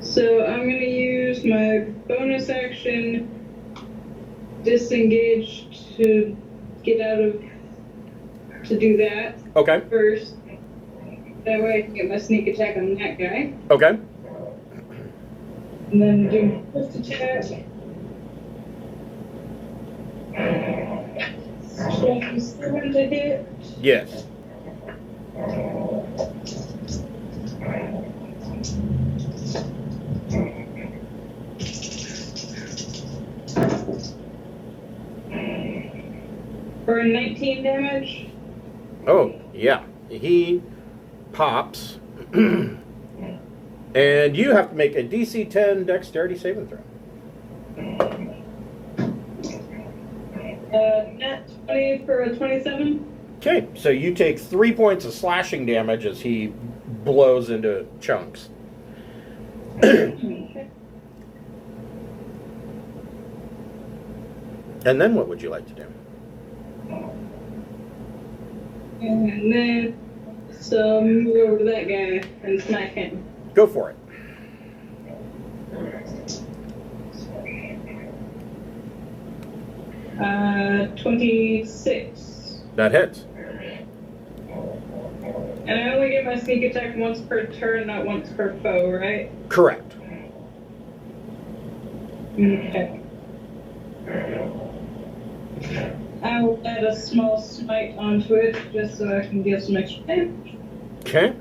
So I'm going to use my bonus action, disengage to get out of, to do that Okay. first. That way I can get my sneak attack on that guy. Okay. And then do my first attack. 27 to hit. Yes. For 19 damage. Oh, yeah. He pops. And you have to make a DC 10 dexterity saving throw. Nat 20 for a 27. Okay, so you take 3 points of slashing damage as he blows into chunks. Okay. And then what would you like to do? And then, so move over to that guy and smack him. Go for it. Uh, 26. That hits. And I only get my sneak attack once per turn, not once per foe, right? Correct. Okay. I will add a small smite onto it just so I can get some extra damage. Okay.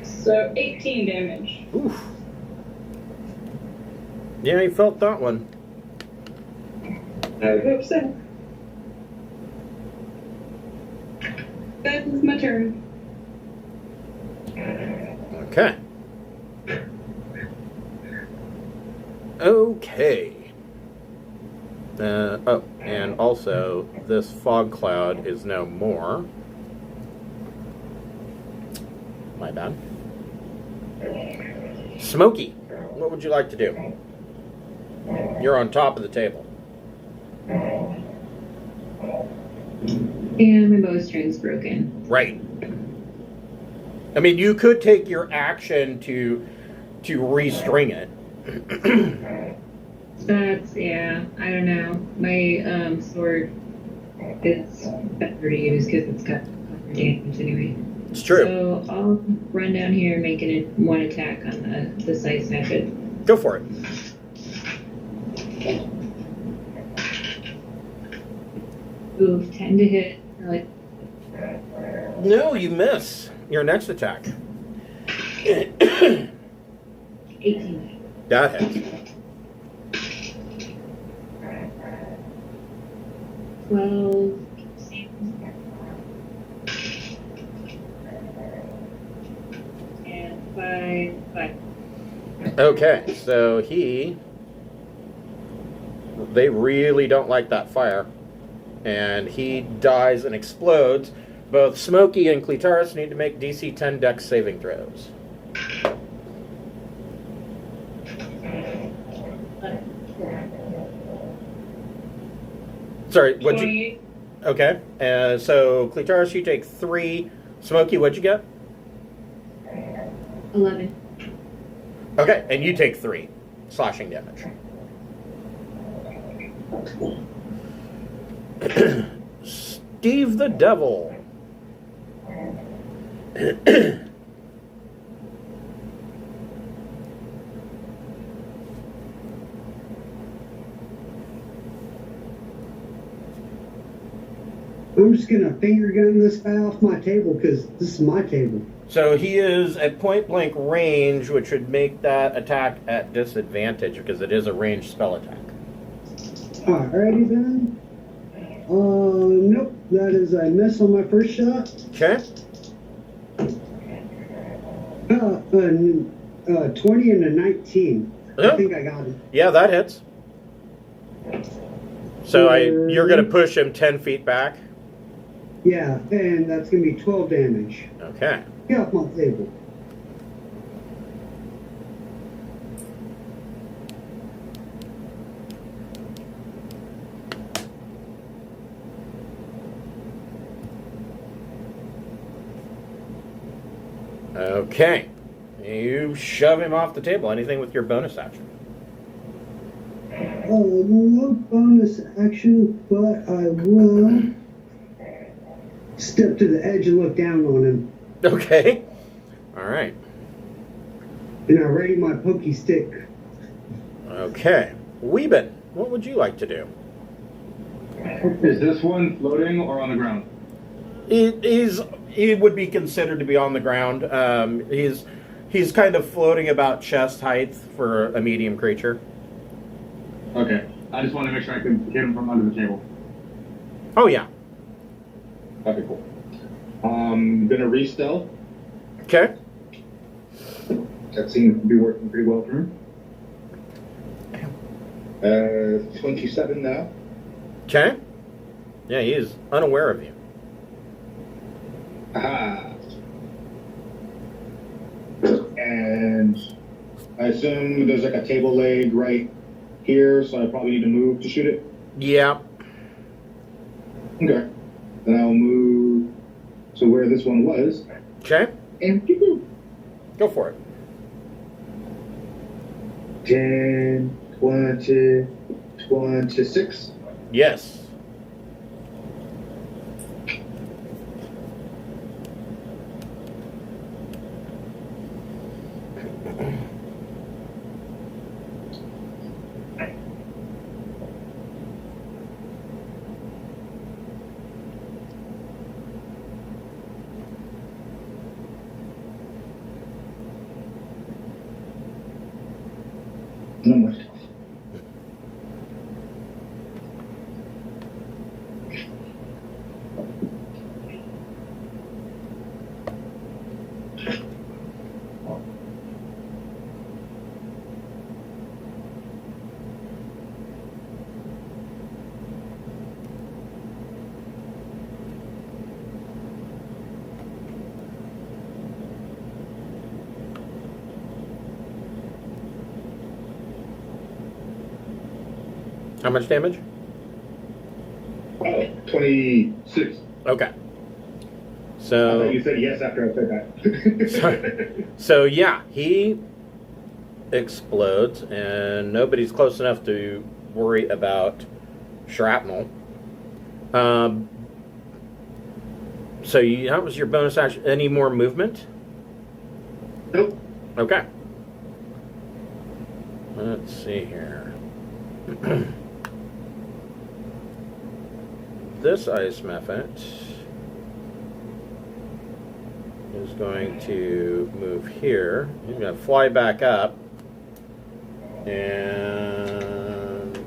So 18 damage. Oof. Yeah, you felt that one. I would hope so. That is my turn. Okay. Okay. Oh, and also, this fog cloud is no more. My bad. Smokey, what would you like to do? You're on top of the table. And my bowstring's broken. Right. I mean, you could take your action to restring it. That's, yeah, I don't know. My sword is better to use because it's got damage anyway. It's true. So I'll run down here and make one attack on the size method. Go for it. Ooh, 10 to hit. Like, No, you miss. Your next attack. 18. That hits. 12. And 5. Okay, so they really don't like that fire. And he dies and explodes Both Smokey and Clitaris need to make DC 10 Dex saving throws. Sorry, what'd you... 28. Okay, so Clitaris, you take 3. Smokey, what'd you get? 11. Okay, and you take 3 slashing damage. Steve the Devil. I'm just gonna finger gun this guy off my table because this is my table. So he is at point blank range, which would make that attack at disadvantage because it is a ranged spell attack. Alrighty then. Nope. That is a miss on my first shot. Okay. 20 and a 19. Yep. I think I got it. Yeah, that hits. So you're going to push him 10 feet back? Yeah, and that's going to be 12 damage. Okay. Get off my table. Okay. You shove him off the table. Anything with your bonus action? No bonus action, but I will step to the edge and look down on him. Okay. All right. And I ready my pokey stick. Okay. Weeben, what would you like to do? Is this one floating or on the ground? He would be considered to be on the ground. He's kind of floating about chest height for a medium creature. Okay. I just want to make sure I can hit him from under the table. Oh yeah. Okay, cool. Gonna re-stealth. Okay. That seems to be working pretty well for him. 27 now. Okay. Yeah, he is unaware of you. Aha. And I assume there's like a table leg right here, so I probably need to move to shoot it. Yeah. Okay. Then I'll move to where this one was. Okay. And pew-pew. Go for it. 10, 20, 26. Yes. No more. How much damage? 26. Okay. I So thought you said yes after I said that. Sorry. So yeah, he explodes, and nobody's close enough to worry about shrapnel. So that was your bonus action. Any more movement? Nope. Okay. Let's see here. This ice mephit is going to move here. He's going to fly back up, and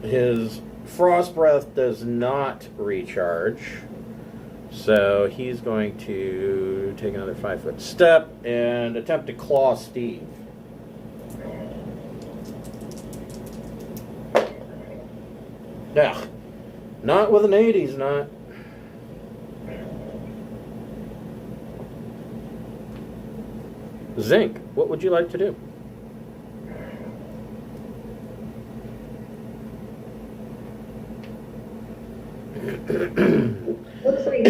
his frost breath does not recharge, so he's going to take another 5-foot step and attempt to claw Steve. Yeah, not with an 80s, not. Zinc, what would you like to do? Looks like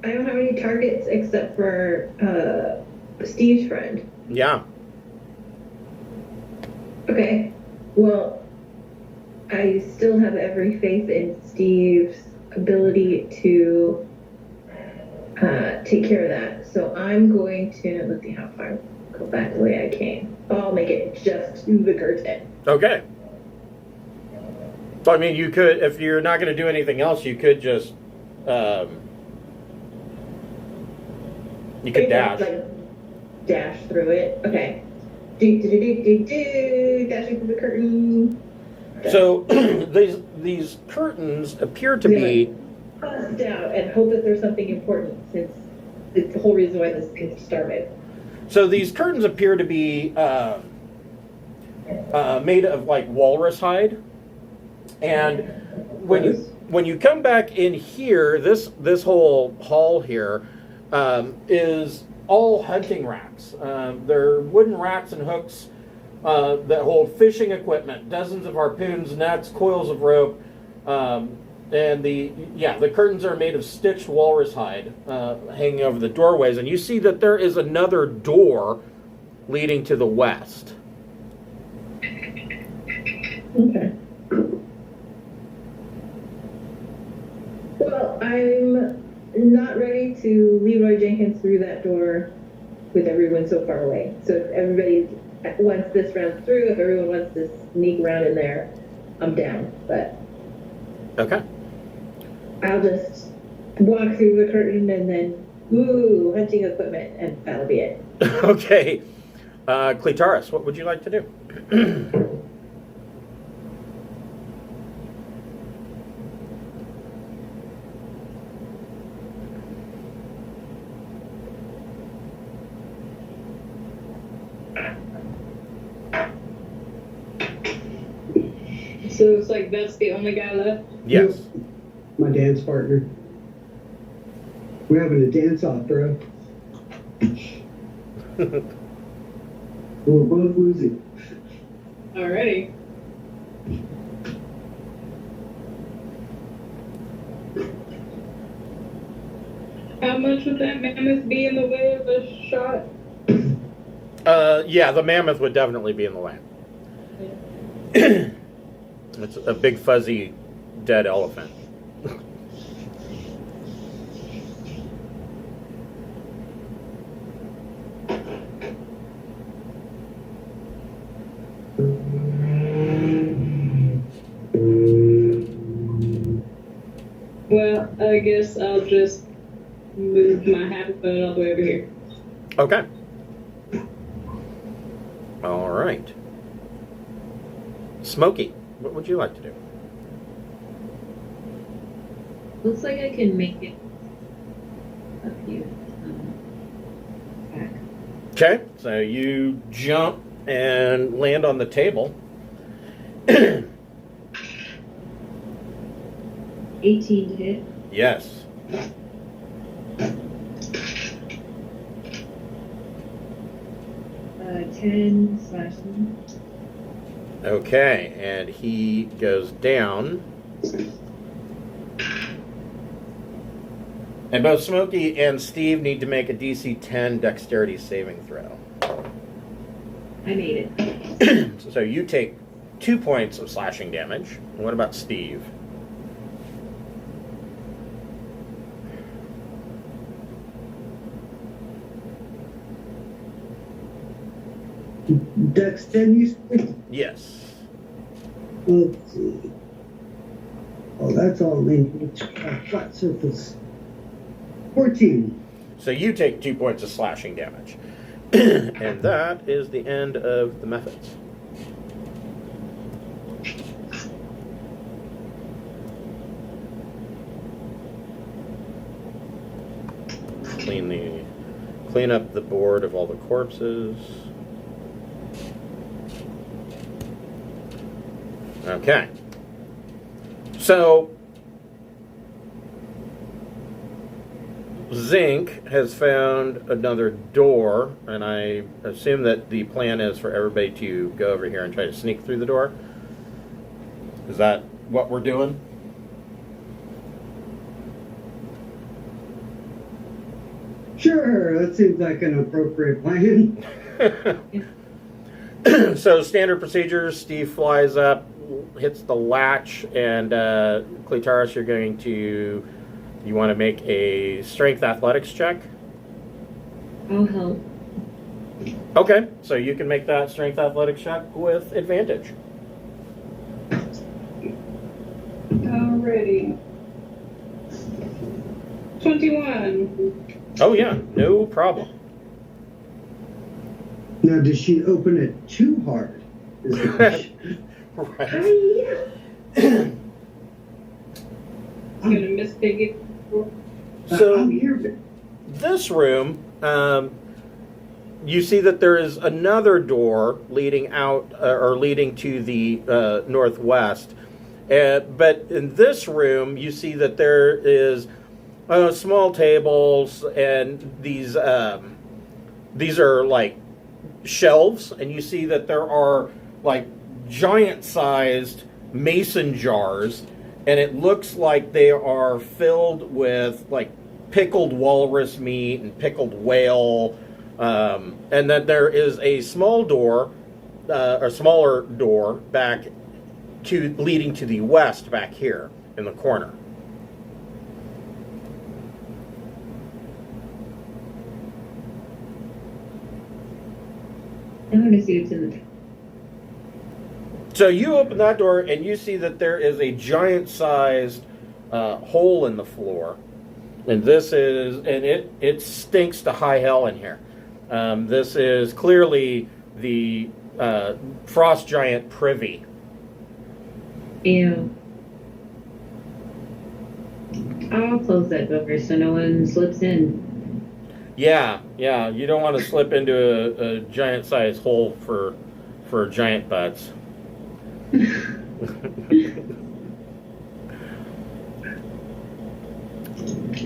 I don't have any targets except for Steve's friend. Yeah. Okay. Well, I still have every faith in Steve's ability to take care of that. So I'm going to, let's see how far, go back the way I came. I'll make it just to the curtain. Okay. So, I mean, you could, if you're not going to do anything else, you could just, you could dash. Like, dash through it. Okay. Dashing through the curtain. So these curtains appear to be. Bust out and hope that there's something important, since it's the whole reason why this thing started. So these curtains appear to be made of like walrus hide, and when you come back in here, this whole hall here is all hunting racks. They're wooden racks and hooks that hold fishing equipment, dozens of harpoons, nets, coils of rope, and the curtains are made of stitched walrus hide, hanging over the doorways. And you see that there is another door leading to the west. Okay. Well, I'm not ready to Leroy Jenkins through that door with everyone so far away. So if everybody wants this round through, if everyone wants to sneak around in there, I'm down. But Okay. I'll just walk through the curtain and then, hunting equipment, and that'll be it. Okay. Clitaris, what would you like to do? So it's like that's the only guy left? Yes. My dance partner. We're having a dance off, bro. We're both losing. Alrighty. How much would that mammoth be in the way of a shot? Yeah, the mammoth would definitely be in the way. It's a big fuzzy dead elephant. Well, I guess I'll just move my habitat all the way over here. Okay. All right. Smokey, what would you like to do? Looks like I can make it up here. Back. Okay, so you jump and land on the table. 18 to hit. Yes. Uh, 10 slashing. Okay, and he goes down. And both Smokey and Steve need to make a DC 10 dexterity saving throw. I made it. So you take 2 points of slashing damage. What about Steve? Dex 10, you said? Yes. Let's see. Oh, that's all in flat surface. 14. So you take 2 points of slashing damage. And that is the end of the methods. Clean up the board of all the corpses. Okay. Zinc has found another door, and I assume that the plan is for everybody to go over here and try to sneak through the door. Is that what we're doing? Sure, that seems like an appropriate plan. So standard procedures, Steve flies up, hits the latch, and Cletaris, you want to make a strength athletics check? I'll help. Okay, so you can make that strength athletics check with advantage. Alrighty. 21. Oh yeah, no problem. Now, does she open it too hard? Is the question. Right. I'm gonna miss Piggy. So I'm here. this room, you see that there is another door leading out or leading to the northwest. But in this room, you see that there is small tables, and these are like shelves, and you see that there are like giant-sized mason jars, and it looks like they are filled with like pickled walrus meat and pickled whale, and then there is a small door, a smaller door back to leading to the west back here in the corner. I want to see what's in the. So you open that door and you see that there is a giant-sized hole in the floor, and it stinks to high hell in here. This is clearly the frost giant privy. Ew. I'll close that door so no one slips in. Yeah, you don't want to slip into a giant-sized hole for giant butts.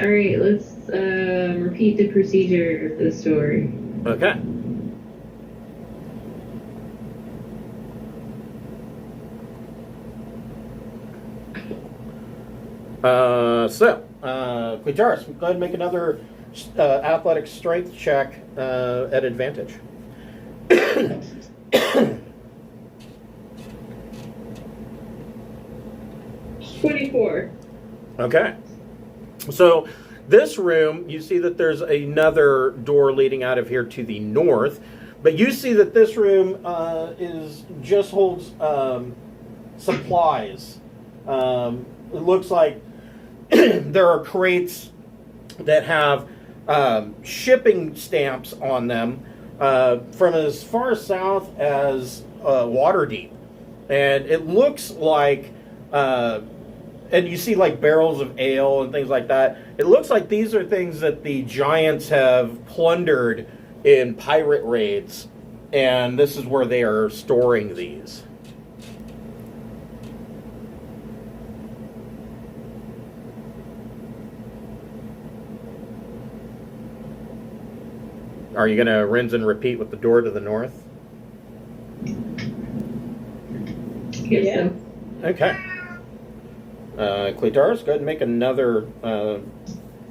All right, let's repeat the procedure for the story. Okay. Cletaris, go ahead and make another athletic strength check at advantage. 24. Okay. So this room, you see that there's another door leading out of here to the north, but you see that this room just holds supplies. It looks like there are crates that have shipping stamps on them from as far south as Waterdeep, and it looks like. And you see like barrels of ale and things like that. It looks like these are things that the giants have plundered in pirate raids, and this is where they are storing these. Are you going to rinse and repeat with the door to the north? Yeah. Okay. Cletaris, go ahead and make another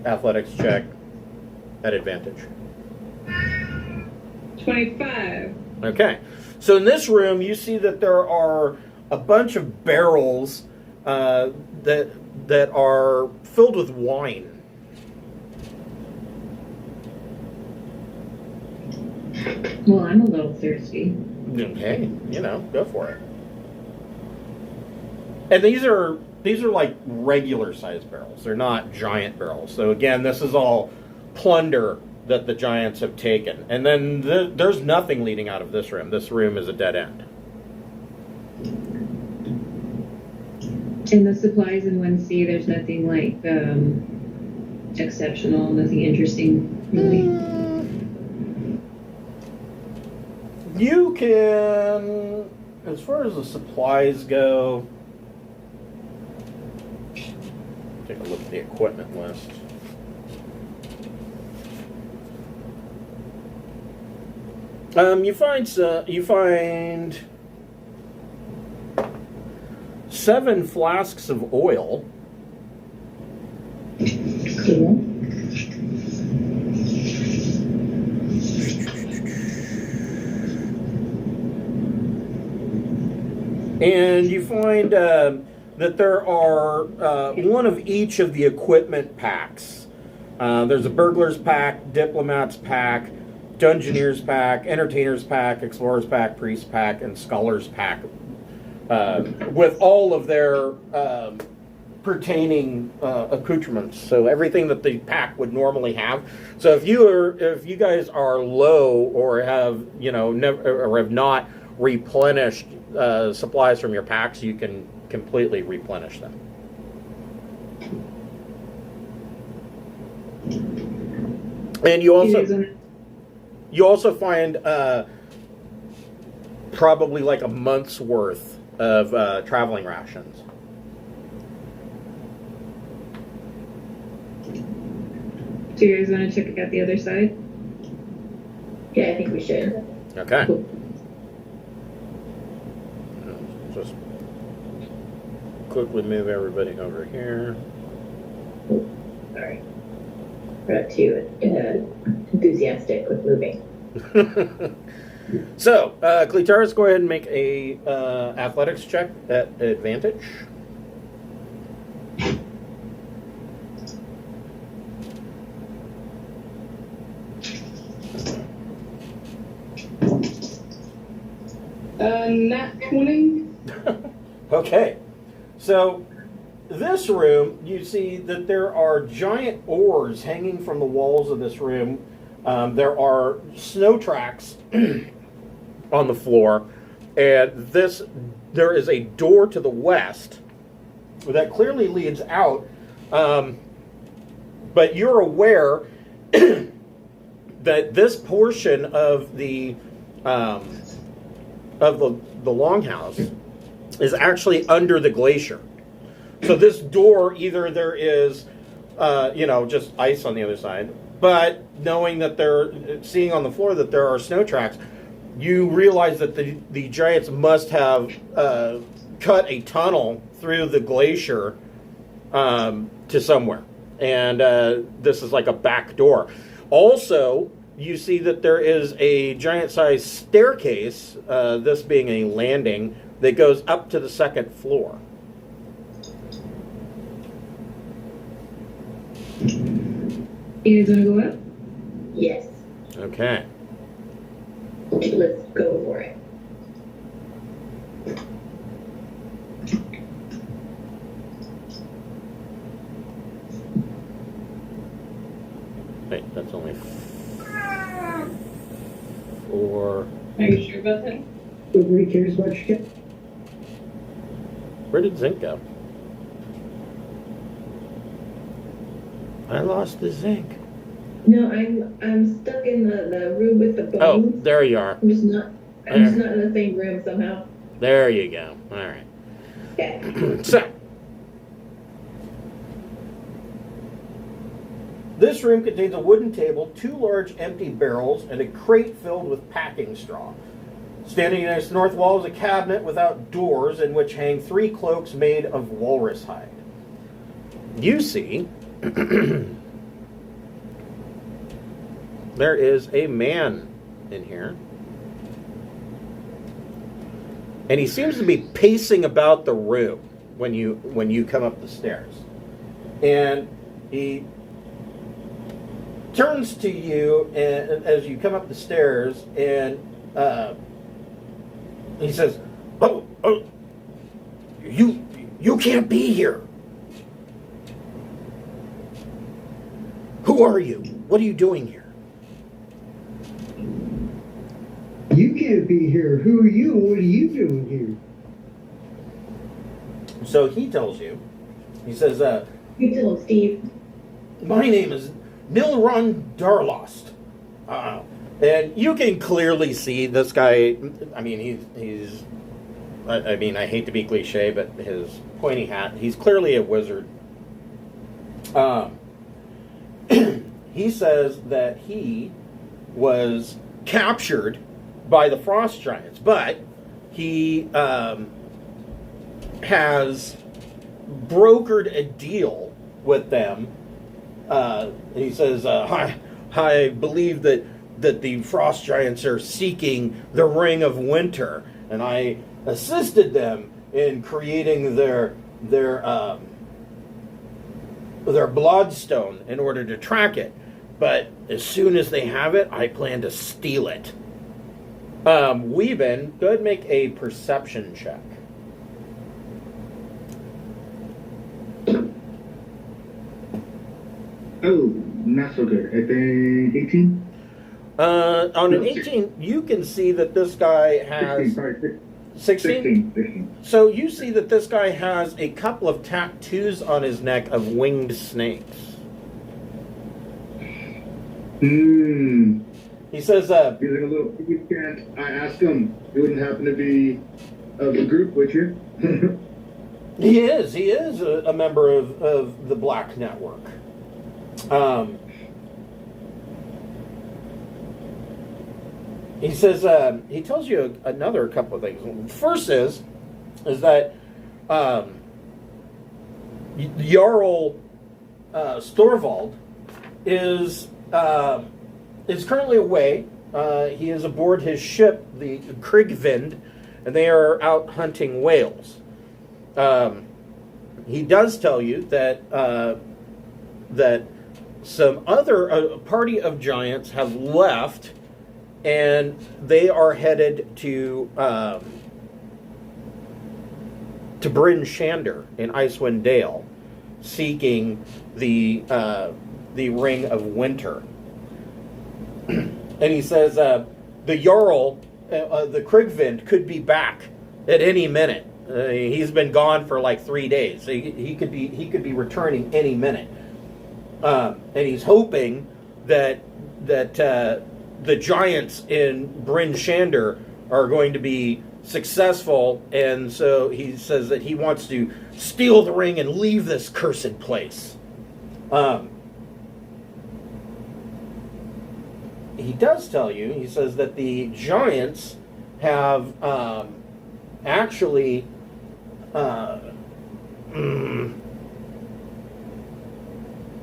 athletics check at advantage. 25. Okay. So in this room, you see that there are a bunch of barrels that are filled with wine. Well, I'm a little thirsty. Okay, go for it. And these are like regular sized barrels. They're not giant barrels. So again, this is all plunder that the giants have taken. And then there's nothing leading out of this room. This room is a dead end. And the supplies in 1C, there's nothing like exceptional, nothing interesting, really. You can, as far as the supplies go, take a look at the equipment list. You find 7 flasks of oil. Cool. And you find that there are one of each of the equipment packs. There's a burglar's pack, diplomat's pack, dungeoneer's pack, entertainer's pack, explorer's pack, priest pack, and scholar's pack, with all of their pertaining accoutrements. So everything that the pack would normally have. So if you guys are low or have never or have not replenished supplies from your packs, you can completely replenish them. And you also find probably like a month's worth of traveling rations. Do you guys want to check out the other side? Yeah, I think we should. Okay. Cool. Just quickly move everybody over here. Sorry. We're not too enthusiastic with moving. So, Cletaris, go ahead and make a athletics check at advantage. Nat 20. Okay. So, this room, you see that there are giant oars hanging from the walls of this room. There are snow tracks on the floor, and there is a door to the west that clearly leads out. But you're aware that this portion of the longhouse is actually under the glacier. So this door, either there is, just ice on the other side, but knowing that seeing on the floor that there are snow tracks, you realize that the giants must have cut a tunnel through the glacier to somewhere. And this is like a back door. Also, you see that there is a giant-sized staircase, this being a landing, that goes up to the second floor. You guys want to go up? Yes. Okay. Let's go for it. Wait, that's only 4. Are you sure about that? Nobody cares about your kid. Where did Zinc go? I lost the zinc. No, I'm stuck in the room with the Oh, bones. there you are. I'm just not in the same room somehow. There you go. All right. Okay. So, this room contains a wooden table, 2 large empty barrels, and a crate filled with packing straw. Standing against the north wall is a cabinet without doors in which hang 3 cloaks made of walrus hide. You see, there is a man in here. And he seems to be pacing about the room when you come up the stairs. And he turns to you as you come up the stairs, and he says, "Oh, you can't be here. Who are you? What are you doing here?" You can't be here. Who are you? What are you doing here? So he tells you. He says, You tell him, Steve. "My name is Milron Darlost." And you can clearly see this guy. I mean, he's. I mean, I hate to be cliche, but his pointy hat. He's clearly a wizard. He says that he was captured by the frost giants, but he has brokered a deal with them. He says, I believe that the frost giants are seeking the Ring of Winter, and I assisted them in creating their bloodstone in order to track it. But as soon as they have it, I plan to steal it. Weeben, go ahead and make a perception check. Oh, not so good. I think 18? On an 18, you can see that this guy has... 16, sorry. 16? 16. So you see that this guy has a couple of tattoos on his neck of winged snakes. He says, He's like a little can't. I asked him. He wouldn't happen to be of the group, would you? He is a member of the Black Network. He says, he tells you another couple of things. First is that Jarl Storvald is currently away. He is aboard his ship, the Krigvind, and they are out hunting whales. He does tell you that that some other party of giants have left, and they are headed to Bryn Shander in Icewind Dale, seeking the Ring of Winter. And he says the Jarl, the Krigvind, could be back at any minute. He's been gone for like 3 days. He could be returning any minute. And he's hoping that the giants in Bryn Shander are going to be successful, and so he says that he wants to steal the ring and leave this cursed place. He does tell you, he says that the giants have actually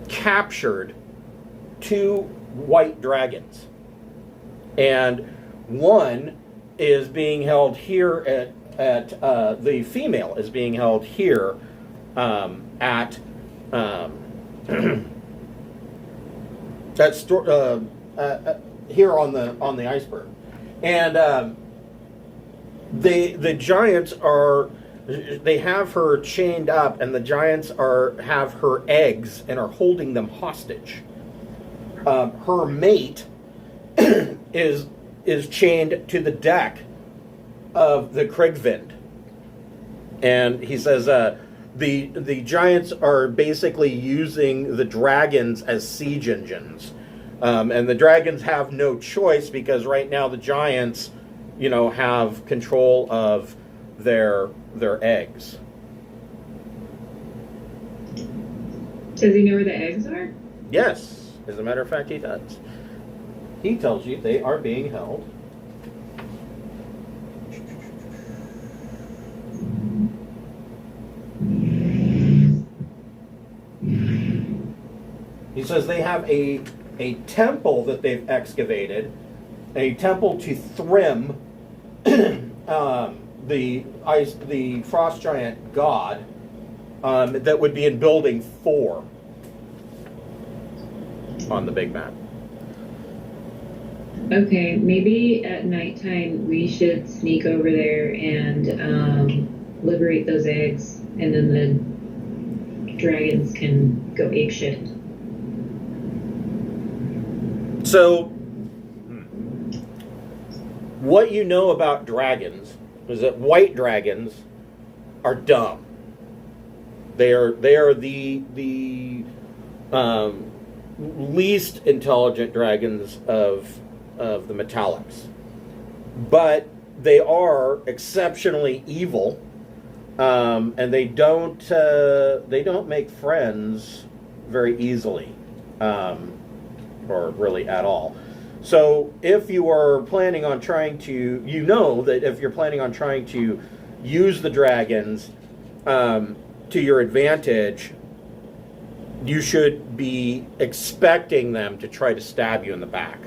captured 2 white dragons, and one is being held here at the female is being held here at here on the iceberg, and the giants they have her chained up, and the giants have her eggs and are holding them hostage. Her mate is chained to the deck of the Krigvind, and he says the giants are basically using the dragons as siege engines, and the dragons have no choice because right now the giants, have control of their eggs. Does he know where the eggs are? Yes, as a matter of fact, he does. He tells you they are being held. He says they have a temple that they've excavated, a temple to Thrym, the frost giant god, that would be in building 4 on the big map. Okay, maybe at nighttime we should sneak over there and liberate those eggs, and then the dragons can go apeshit. So, what you know about dragons is that white dragons are dumb. They are the least intelligent dragons of the metallics, but they are exceptionally evil, and they don't make friends very easily, or really at all. So if you are planning on trying to, you know that if you're planning on trying to use the dragons to your advantage, you should be expecting them to try to stab you in the back.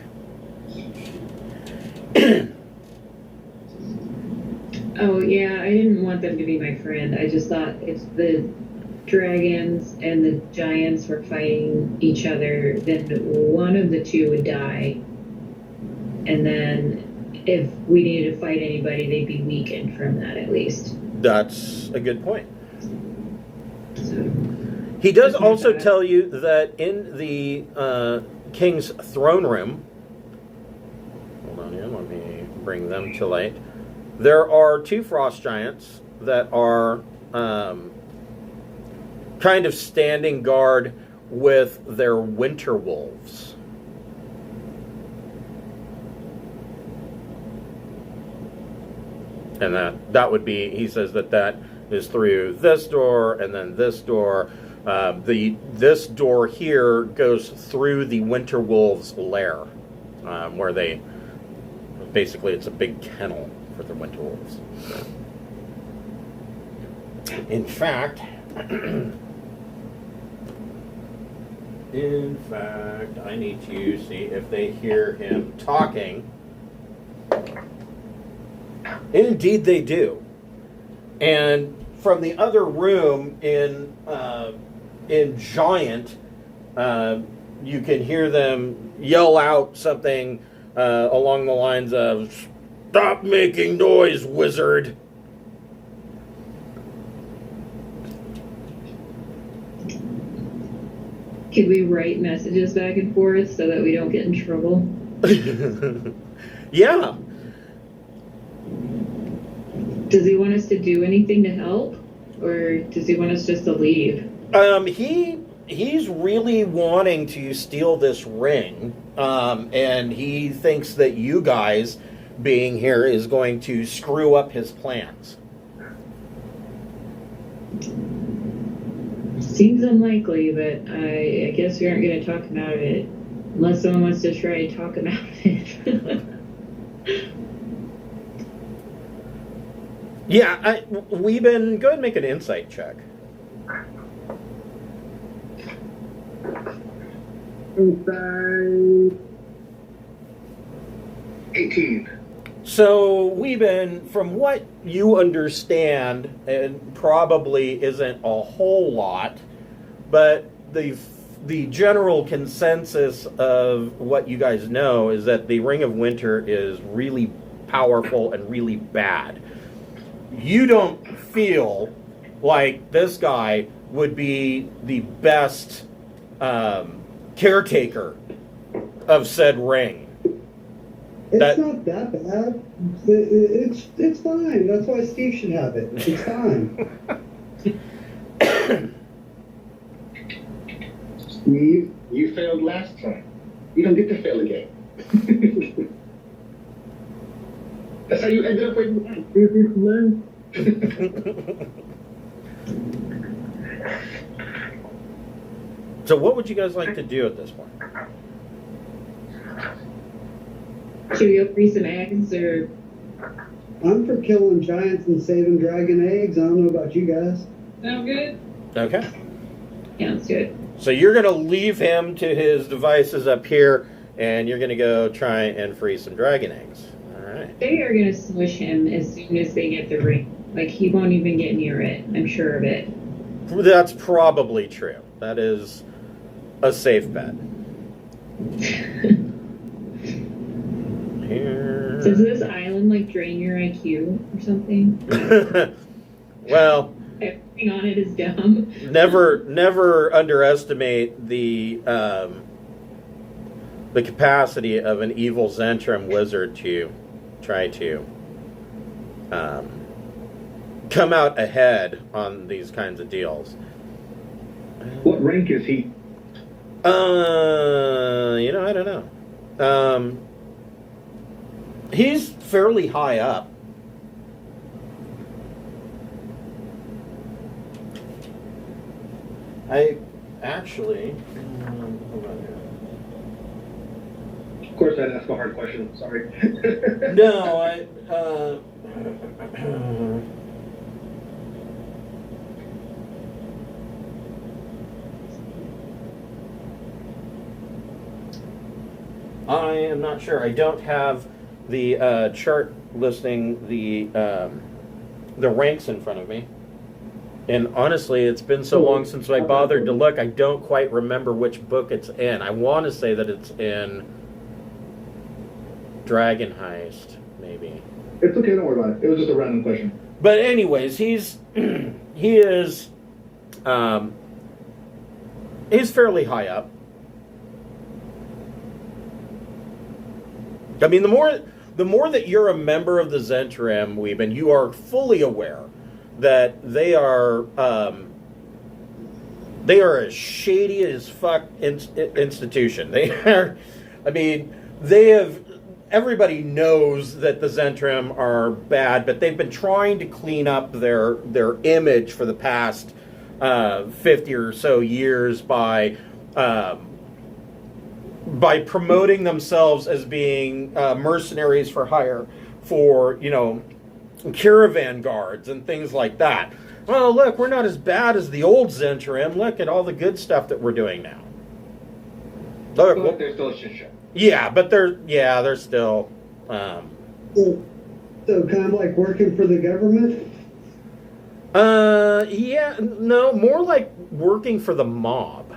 Oh, yeah, I didn't want them to be my friend. I just thought if the dragons and the giants were fighting each other, then one of the two would die. And then if we needed to fight anybody, they'd be weakened from that at least. That's a good point. So, He does that's my also thought. tell you that in the king's throne room, hold on here, let me bring them to light. There are 2 frost giants that are kind of standing guard with their winter wolves. And that would be, he says that is through this door and then this door. This door here goes through the winter wolves' lair, where they basically, it's a big kennel for the winter wolves. In fact, I need to see if they hear him talking. Indeed, they do. And from the other room in Giant, you can hear them yell out something along the lines of, "Stop making noise, wizard!" Could we write messages back and forth so that we don't get in trouble? Yeah. Does he want us to do anything to help? Or does he want us just to leave? He's really wanting to steal this ring, and he thinks that you guys being here is going to screw up his plans. Seems unlikely, but I guess we aren't going to talk him out of it. Unless someone wants to try to talk him out of it. Yeah, Weeben, go ahead and make an insight check. Inside 18. So, Weeben, from what you understand, and probably isn't a whole lot, but the general consensus of what you guys know is that the Ring of Winter is really powerful and really bad. You don't feel like this guy would be the best caretaker of said ring. It's not that bad. It's fine. That's why Steve should have it. It's fine. Steve, you failed last time. You don't get to fail again. That's how you ended up where you are. So what would you guys like to do at this point? Should we go free some eggs or? I'm for killing giants and saving dragon eggs. I don't know about you guys. Sound good? Okay. Yeah, let's do it. So you're going to leave him to his devices up here, and you're going to go try and free some dragon eggs. All right. They are going to smush him as soon as they get the ring. Like, he won't even get near it. I'm sure of it. That's probably true. That is a safe bet. Here. Does this island, like, drain your IQ or something? Well, Everything on it is dumb. never underestimate the capacity of an evil Zentrum wizard to try to come out ahead on these kinds of deals. What rank is he? I don't know. He's fairly high up. I actually, hold on here. Of course, I'd ask a hard question. Sorry. No, I am not sure. I don't have the chart listing the ranks in front of me. And honestly, it's been so long since I bothered to look, I don't quite remember which book it's in. I want to say that it's in Dragon Heist, maybe. It's okay, don't worry about it. It was just a random question. But anyways, he's he's fairly high up. I mean, the more that you're a member of the Zentrim, Weeben, you are fully aware that they are a shady as fuck institution. They are, I mean, they have. Everybody knows that the Zentrim are bad, but they've been trying to clean up their image for the past 50 or so years by promoting themselves as being mercenaries for hire for, caravan guards and things like that. Well, look, we're not as bad as the old Zentrim. Look at all the good stuff that we're doing now. Look, But there's still a shit show. yeah, but they're still. So kind of like working for the government? Yeah, no, more like working for the mob.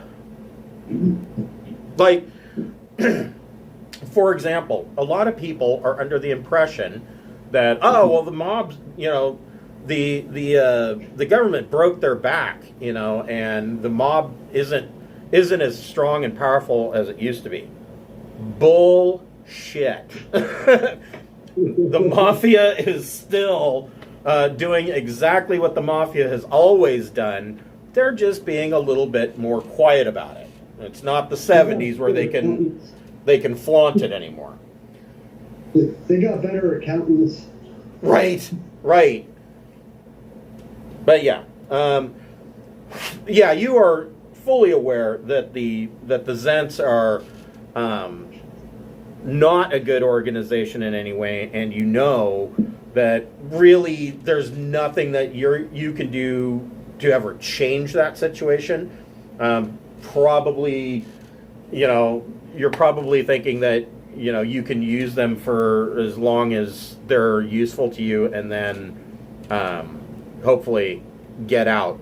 Like, for example, a lot of people are under the impression that, oh, well, the mobs, the government broke their back, and the mob isn't as strong and powerful as it used to be. Bullshit. The mafia is still doing exactly what the mafia has always done. They're just being a little bit more quiet about it. It's not the 70s where they can flaunt it anymore. They got better accountants. Right. But yeah, you are fully aware that the Zents are not a good organization in any way, and you know that really there's nothing that you can do to ever change that situation. Probably, you're probably thinking that you can use them for as long as they're useful to you, and then hopefully get out.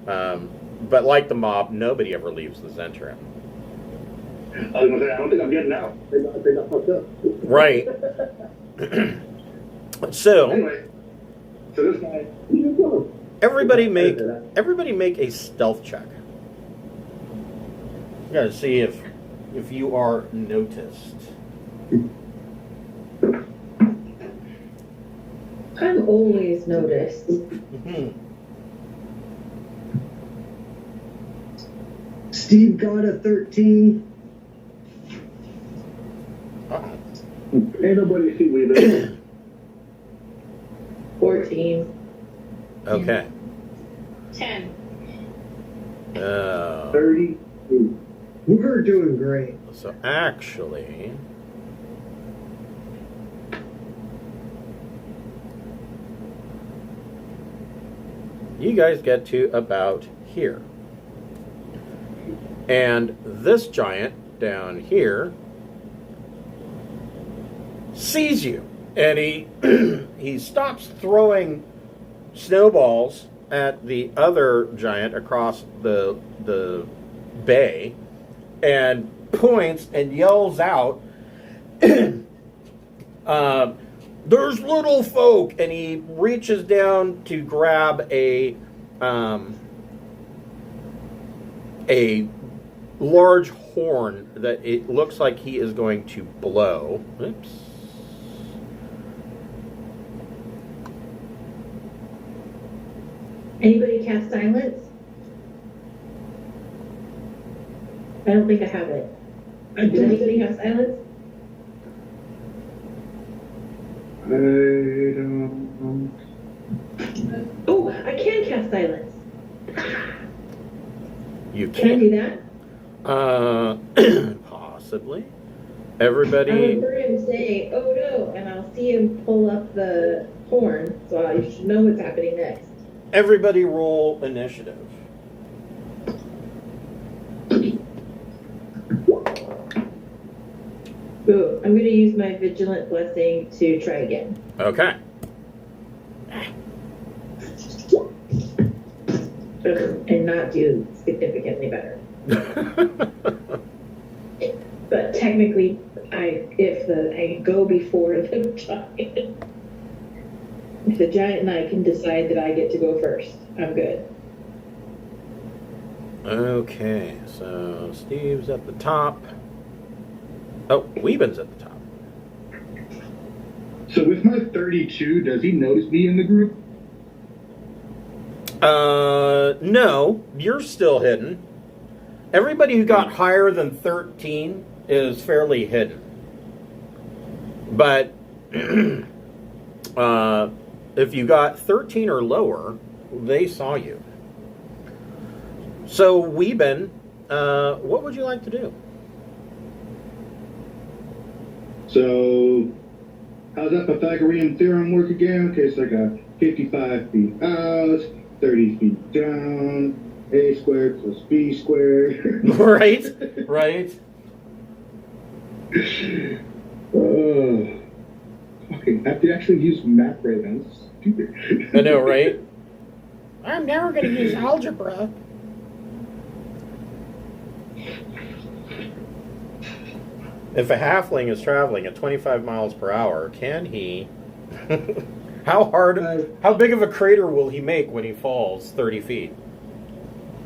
But like the mob, nobody ever leaves the Zentrim. I was gonna say, I don't think I'm getting out. They got fucked up. Right. So Anyway, so this guy. everybody make a stealth check. You gotta see if you are noticed. I'm always noticed. Mhm. Steve got a 13. Ain't nobody see Weeben. 14. Okay. 10. 32. We're doing great. So actually, you guys get to about here. And this giant down here sees you. And he he stops throwing snowballs at the other giant across the bay and points and yells out, there's little folk, and he reaches down to grab a large horn that it looks like he is going to blow. Oops. Anybody cast silence? I don't think I have it. Does anybody have silence? I don't. Oh, I can cast silence. You Can I can't. do that? Possibly. I Everybody, remember him saying, "Oh no," and I'll see him pull up the horn, so I should know what's happening next. everybody roll initiative. Ooh, I'm going to use my vigilant blessing to try again. Okay. And not do significantly better. But technically, I go before the giant. If the giant and I can decide that I get to go first, I'm good. Okay, so Steve's at the top. Oh, Weeben's at the top. So with my 32, does he notice me in the group? No, you're still hidden. Everybody who got higher than 13 is fairly hidden. But if you got 13 or lower, they saw you. So, Weeben, what would you like to do? So, how's that Pythagorean theorem work again? Okay, so I got 55 feet out, 30 feet down, a squared plus b squared. Right, right. Fucking have to actually use math right now. This is stupid. I know, right? I'm never going to use algebra. If a halfling is traveling at 25 miles per hour, can he... How big of a crater will he make when he falls 30 feet?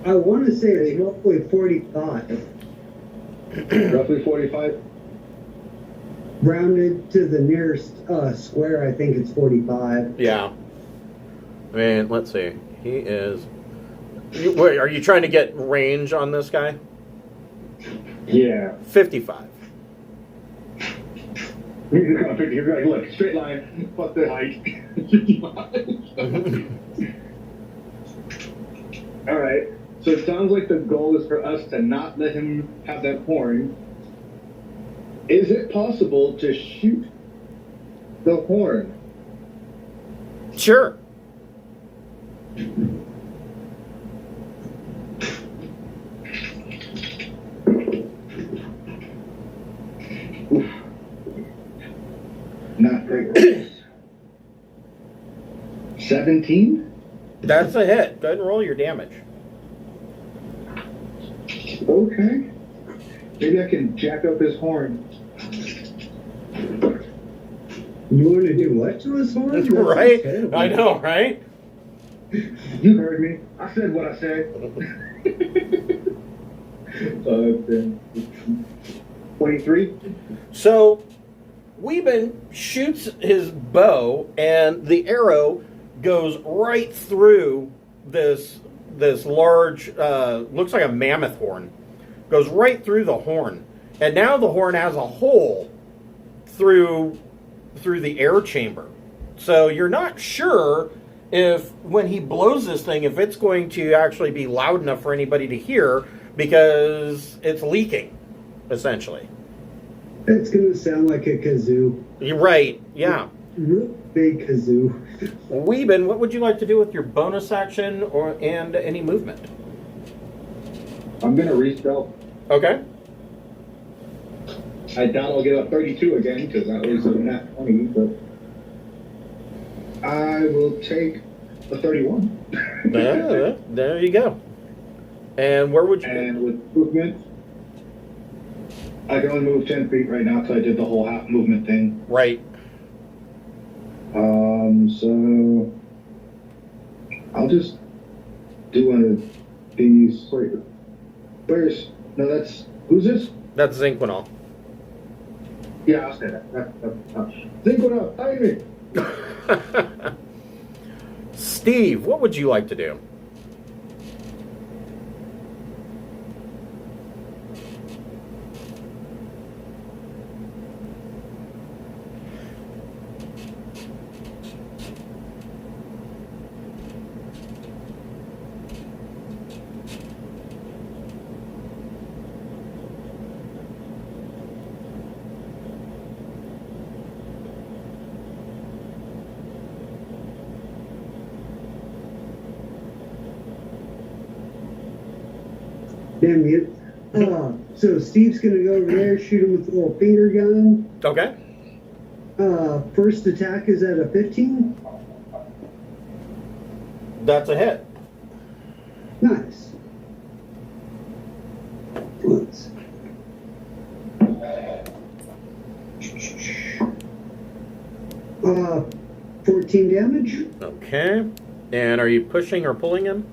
I want to say it's roughly 45. Roughly 45. Rounded to the nearest square, I think it's 45. Yeah. I mean, let's see. He is... Wait, are you trying to get range on this guy? Yeah. 55. You're like, look, straight line, fuck the height. 55. Alright, so it sounds like the goal is for us to not let him have that horn. Is it possible to shoot the horn? Sure. Not great. 17? That's a hit. Go ahead and roll your damage. Okay. Maybe I can jack up his horn. You want to do what to his horn? That's Right? terrible. I know, right? You heard me. I said what I said. 23? So, Weeben shoots his bow, and the arrow goes right through this large, looks like a mammoth horn. Goes right through the horn. And now the horn has a hole through the air chamber. So you're not sure if when he blows this thing, if it's going to actually be loud enough for anybody to hear, because it's leaking, essentially. It's going to sound like a kazoo. You're right, yeah. Real big kazoo. Weeben, what would you like to do with your bonus action and any movement? I'm gonna respell. Okay. I doubt I'll get up 32 again because that was a nat 20, but I will take a 31. There you go. And where would you And with movement, I can only move 10 feet right now because I did the whole half movement thing. Right. So I'll just do one of these. Wait, where's? No, that's who's this? That's Zinquinal. Yeah, I'll say that. Think what up, timing. Steve, what would you like to do? Damn mute. So Steve's gonna go over there, shoot him with a little finger gun. Okay. First attack is at a 15. That's a hit. Nice. Let's. 14 damage. Okay. And are you pushing or pulling him?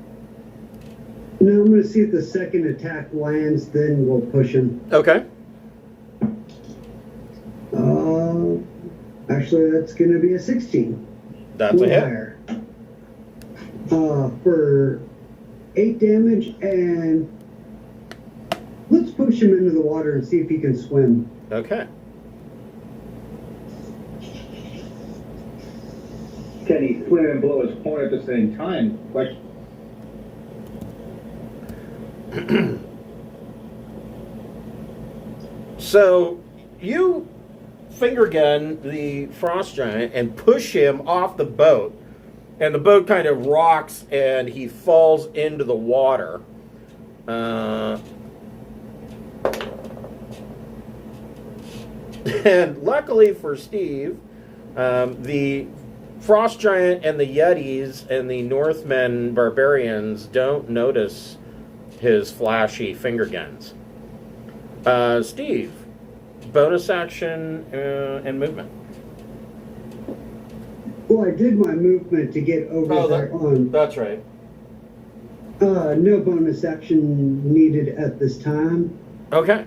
No, I'm going to see if the second attack lands, then we'll push him. Okay. Actually, that's going to be a 16. That's a hit. Higher. For 8 damage, and let's push him into the water and see if he can swim. Okay. Can he swim and blow his horn at the same time? Question. So you finger gun the frost giant and push him off the boat, and the boat kind of rocks and he falls into the water. And luckily for Steve, the frost giant and the Yetis and the Northmen barbarians don't notice his flashy finger guns. Steve, bonus action and movement. Well, I did my movement to get over there on. That's right. No bonus action needed at this time. Okay.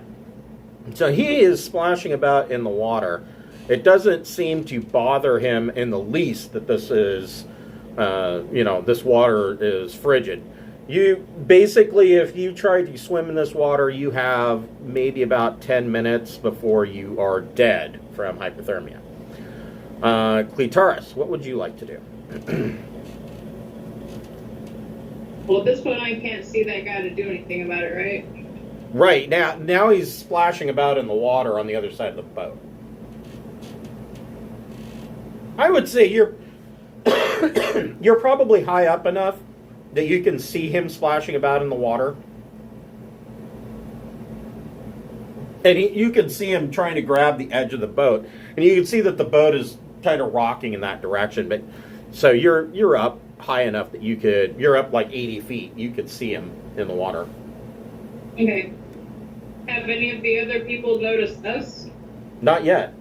So he is splashing about in the water. It doesn't seem to bother him in the least that this is, this water is frigid. You basically, if you try to swim in this water, you have maybe about 10 minutes before you are dead from hypothermia. Clitaris, what would you like to do? Well, at this point, I can't see that guy to do anything about it, right? Right, now he's splashing about in the water on the other side of the boat. I would say you're you're probably high up enough that you can see him splashing about in the water. And you can see him trying to grab the edge of the boat. And you can see that the boat is kind of rocking in that direction. But so you're up high enough that you're up like 80 feet. You could see him in the water. Okay. Have any of the other people noticed us? Not yet.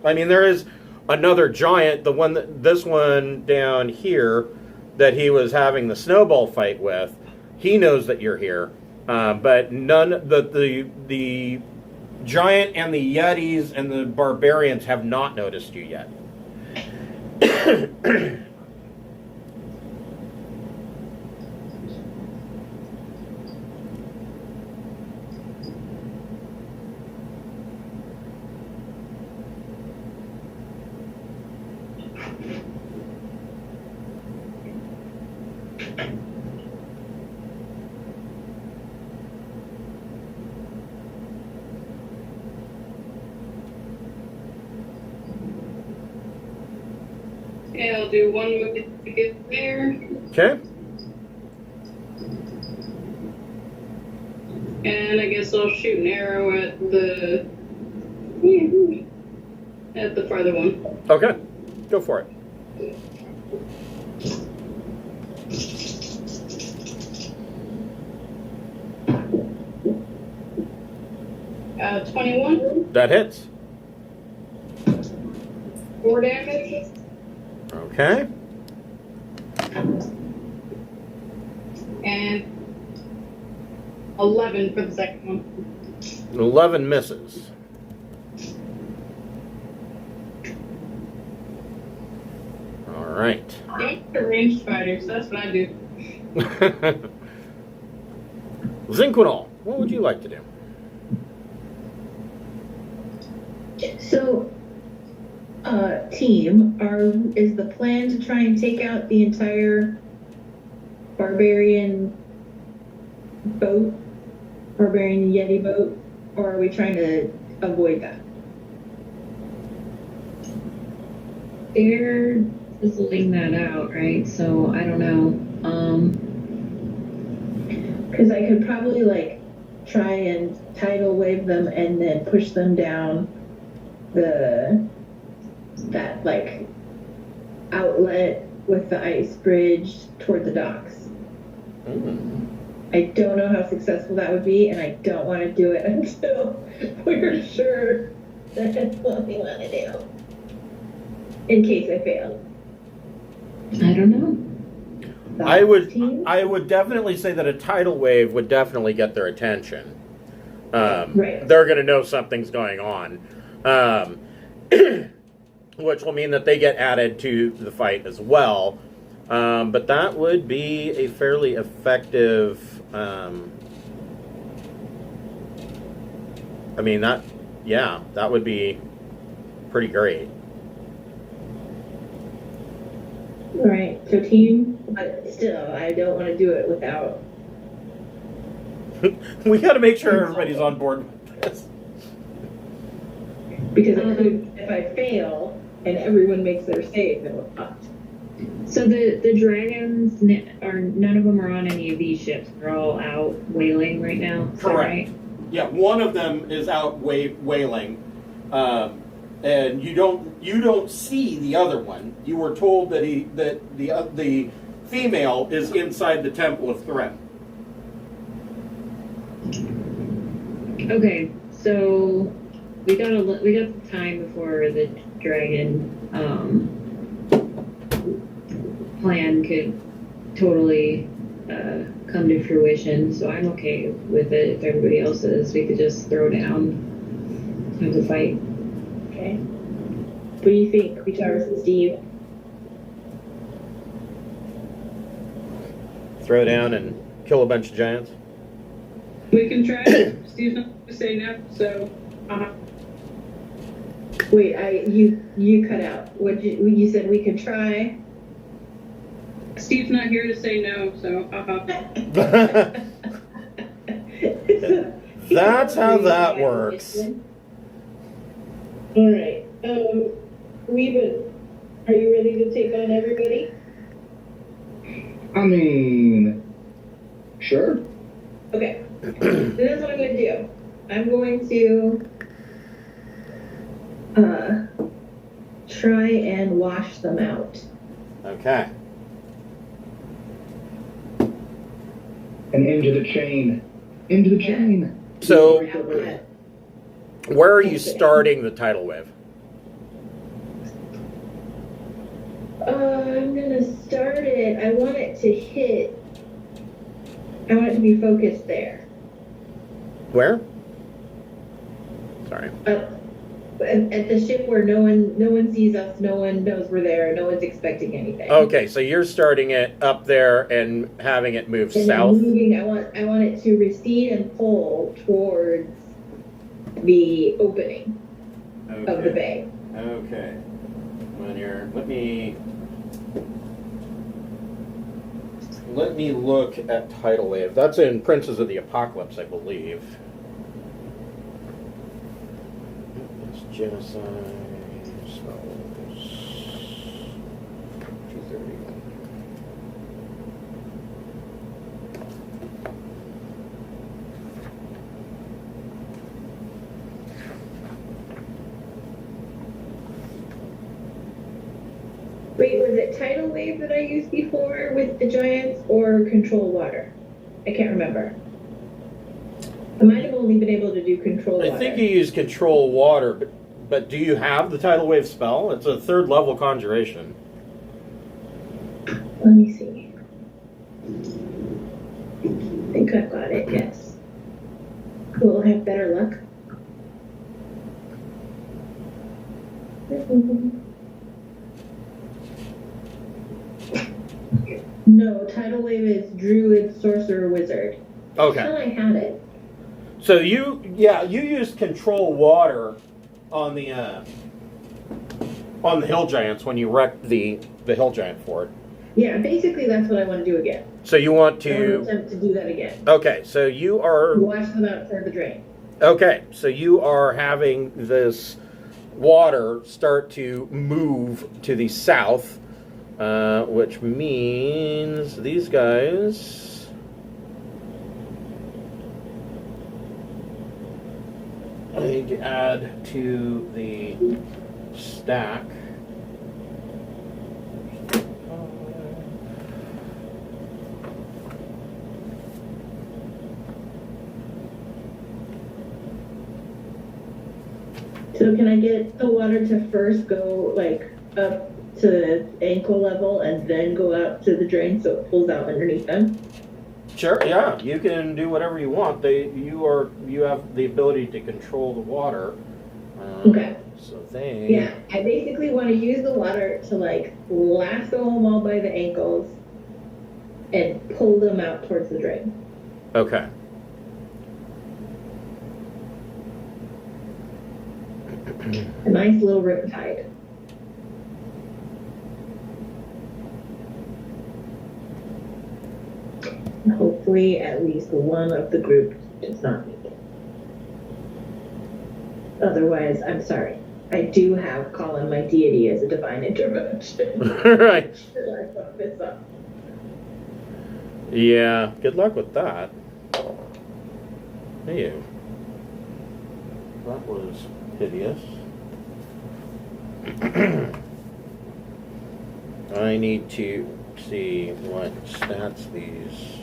I mean, there is another giant, this one down here that he was having the snowball fight with. He knows that you're here, but the giant and the Yetis and the barbarians have not noticed you yet. Okay, I'll do one move to get there. Okay. And I guess I'll shoot an arrow at the farther one. Okay. Go for it. 21. That hits. 4 damage. Okay. And 11 for the second one. 11 misses. All right. Yep, a ranged fighter, so that's what I do. Zinquinol, what would you like to do? So, team, is the plan to try and take out the entire barbarian Yeti boat, or are we trying to avoid that? They're fizzling that out, right? So I don't know. Because I could probably try and tidal wave them and then push them down that like outlet with the ice bridge toward the docks. I don't know how successful that would be, and I don't want to do it until we're sure that that's what we want to do. In case I fail. I don't know. I would definitely say that a tidal wave would definitely get their attention. Right. They're going to know something's going on, which will mean that they get added to the fight as well. But that would be a fairly effective. I mean that would be pretty great. All right, so team, but still, I don't want to do it without. We got to make sure everybody's on board with this. Because if I fail and everyone makes their save, then we're fucked. So the dragons none of them are on any of these ships. They're all out whaling right now. Is that Correct. right? Yeah, one of them is out whaling, and you don't see the other one. You were told that the female is inside the Temple of Thren. Okay, so we got the time before the dragon plan could totally come to fruition. So I'm okay with it. If everybody else is, we could just throw down, have the fight. Okay. What do you think, Guitars and Steve? Throw down and kill a bunch of giants. We can try. Steve's not going to say no, so. Wait, you cut out. What you said we could try? Steve's not here to say no, so. That's how that works. All right. Are you ready to take on everybody? I mean, sure. Okay. So this is what I'm going to do. I'm going to try and wash them out. Okay. And into the chain. Into the chain. So, where are you starting the tidal wave? I'm gonna start it. I want it to be focused there. Where? Sorry. At the ship where no one sees us, no one knows we're there, no one's expecting anything. Okay, so you're starting it up there and having it move and south. Moving, I want it to recede and pull towards the opening of the bay. Okay. Let me look at tidal wave. That's in Princes of the Apocalypse, I believe. It's genocide spells. 230. Wait, was it tidal wave that I used before with the giants or control water? I can't remember. I might have only been able to do control water. I think you use control water, but do you have the tidal wave spell? It's a 3rd level conjuration. Let me see. I think I've got it, yes. Cool, have better luck. No, tidal wave is druid, sorcerer, wizard. Okay. I thought I had it. So you used control water on the hill giants when you wrecked the hill giant fort. Yeah, basically that's what I want to do again. So you want I want to to attempt to do that again. Okay, so you are Wash them outside the drain. Okay, so you are having this water start to move to the south, which means these guys I need to add to the stack. So can I get the water to first go like up to ankle level and then go out to the drain so it pulls out underneath them? Sure, yeah, you can do whatever you want. You have the ability to control the water. Okay. So they. Yeah, I basically want to use the water to like lasso them all by the ankles and pull them out towards the drain. Okay. A nice little rip tide. Hopefully at least one of the group does not make it. Otherwise, I'm sorry. I do have call on my deity as a divine intervention. Right. Sure, I fuck this up. Yeah. Good luck with that. Hey, you. That was hideous. I need to see what stats these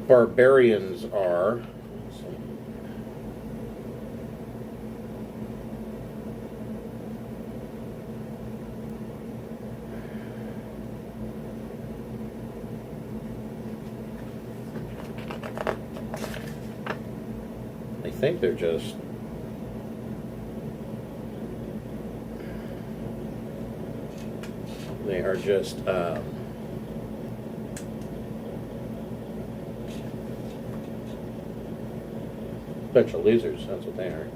barbarians are. Let's see. I think they're just they are just bunch of losers, that's what they are.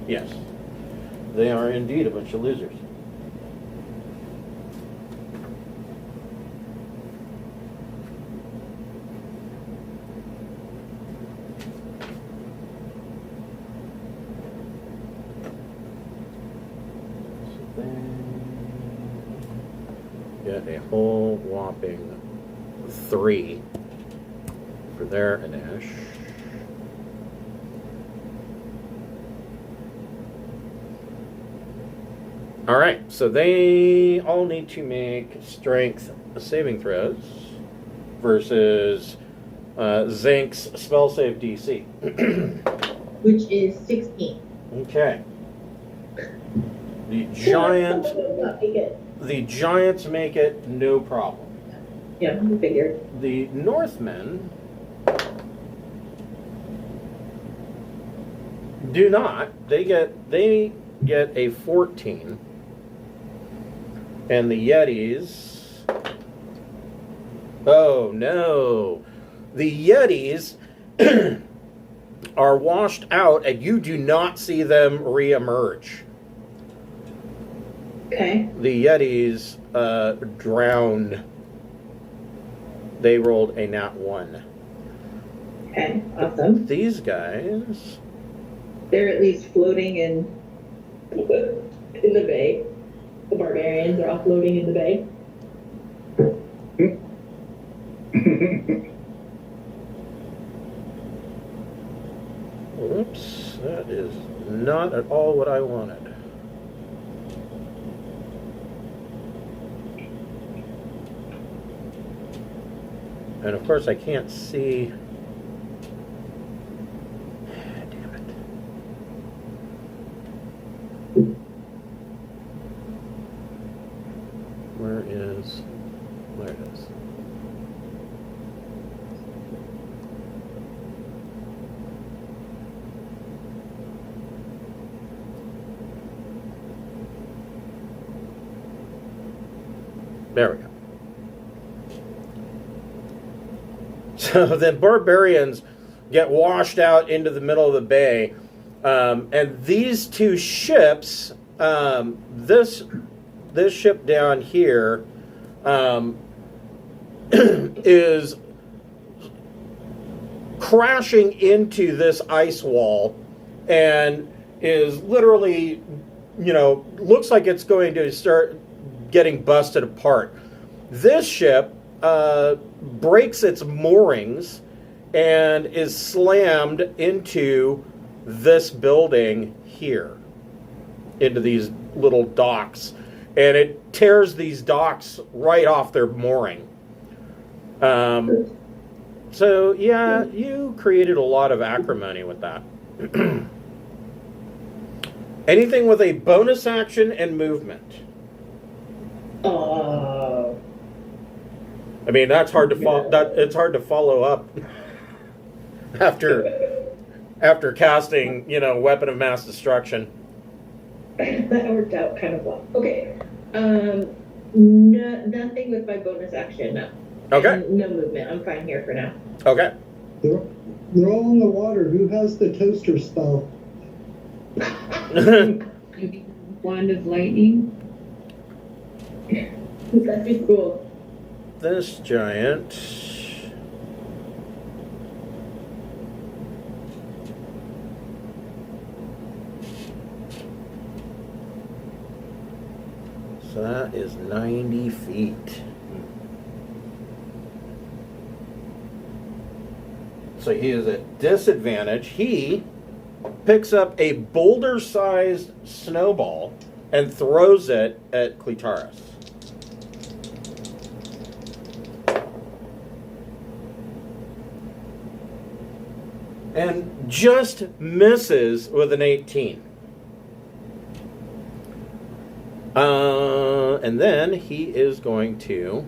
Yes, they are indeed a bunch of losers. Get a whole whopping 3 for their Anish. All right, so they all need to make strength saving throws versus Zink's spell save DC. Which is 16. Okay. The giant. The giants make it no problem. Yeah, I figured. The Northmen do not. They get a 14. And the Yetis. Oh no. The Yetis are washed out and you do not see them reemerge. Okay. The Yetis drowned. They rolled a nat 1. Okay, awesome. These guys. They're at least floating in the bay. The barbarians are all floating in the bay. Oops, that is not at all what I wanted. And of course I can't see. Damn it. There it is. There we go. So the barbarians get washed out into the middle of the bay. And these two ships, this ship down here is crashing into this ice wall and is literally, looks like it's going to start getting busted apart. This ship breaks its moorings and is slammed into this building here, into these little docks, and it tears these docks right off their mooring. So yeah, you created a lot of acrimony with that. Anything with a bonus action and movement. I mean, that's hard to it's hard to follow up after casting, weapon of mass destruction. That worked out kind of well. Okay. No, nothing with my bonus action, no. Okay. And no movement. I'm fine here for now. Okay. They're all in the water. Who has the toaster spell? Maybe wand of lightning. That'd be cool. This giant. So that is 90 feet. So he is at disadvantage. He picks up a boulder-sized snowball and throws it at Clitaris. And just misses with an 18. And then he is going to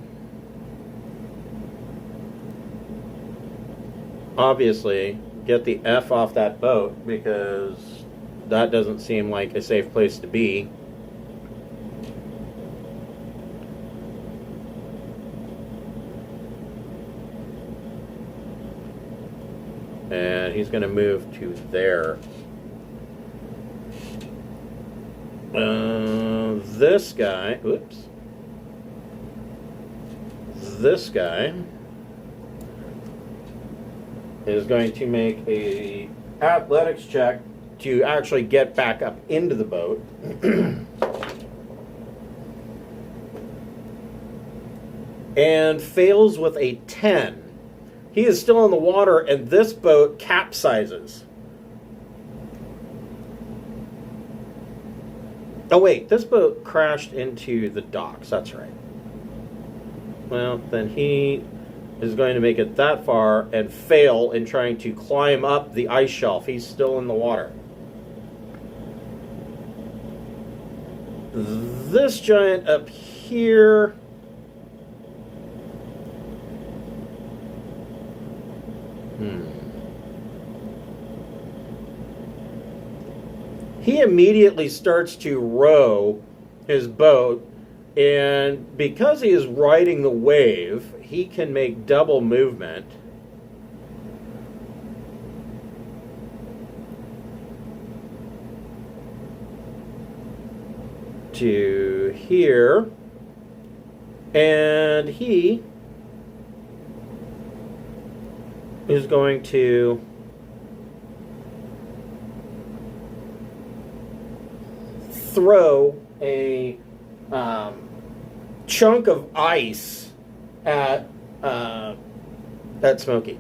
obviously get the F off that boat, because that doesn't seem like a safe place to be. And he's going to move to there. This guy, oops. This guy is going to make a athletics check to actually get back up into the boat. And fails with a 10. He is still in the water, and this boat capsizes. Oh, wait, this boat crashed into the docks. That's right. Well, then he is going to make it that far and fail in trying to climb up the ice shelf. He's still in the water. This giant up here... He immediately starts to row his boat, and because he is riding the wave, he can make double movement. To here, and he is going to throw a chunk of ice at Smokey.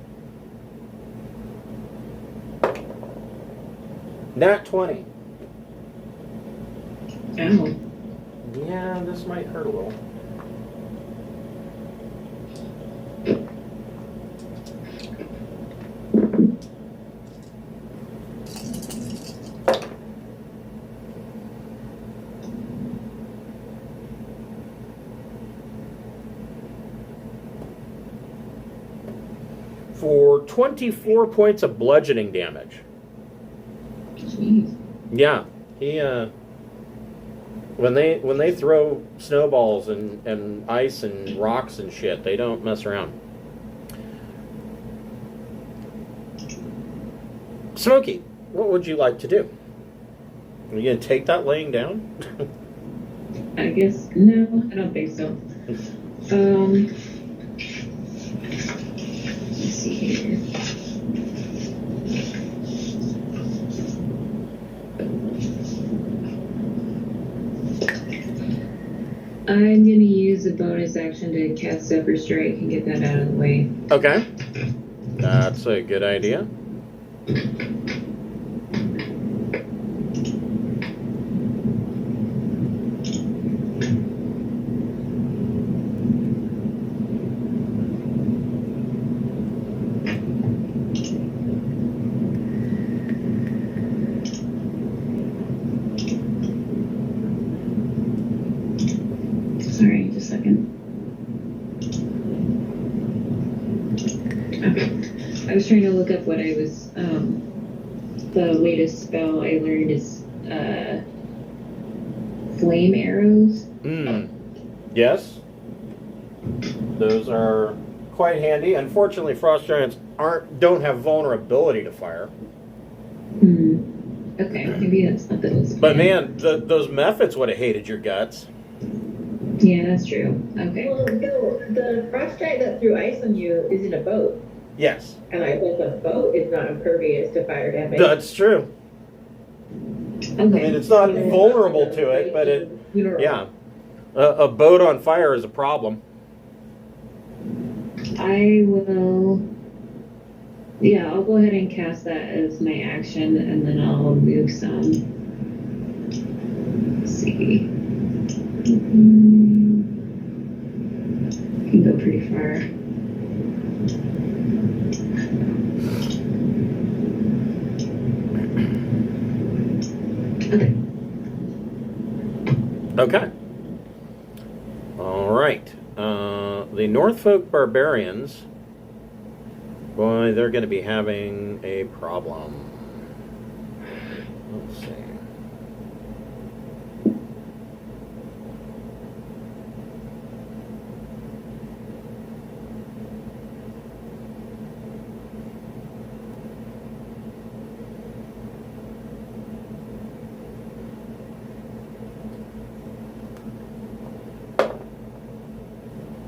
Nat 20. Ow. Yeah, this might hurt a little. For 24 points of bludgeoning damage. Jeez. Yeah, he when they throw snowballs and ice and rocks and shit, they don't mess around. Smokey, what would you like to do? Are you gonna take that laying down? I guess no, I don't think so. Let's see here. I'm gonna use a bonus action to cast Zephyr Strike and get that out of the way. Okay. That's a good idea. Sorry, just a second. Okay. I was trying to look up what I was, the latest spell I learned is, flame arrows. Yes. Those are quite handy. Unfortunately, frost giants don't have vulnerability to fire. Okay, maybe that's not the list. But man, those methods would have hated your guts. Yeah, that's true. Okay. Well, no, the frost giant that threw ice on you is in a boat, Yes, and I bet the boat is not impervious to fire damage. that's true. Okay. I mean, it's not vulnerable to it, but yeah. A boat on fire is a problem. I will. Yeah, I'll go ahead and cast that as my action, and then I'll move some. Let's see. Can go pretty far. Okay. Okay. All right. The Northfolk Barbarians, boy, they're going to be having a problem. Let's see.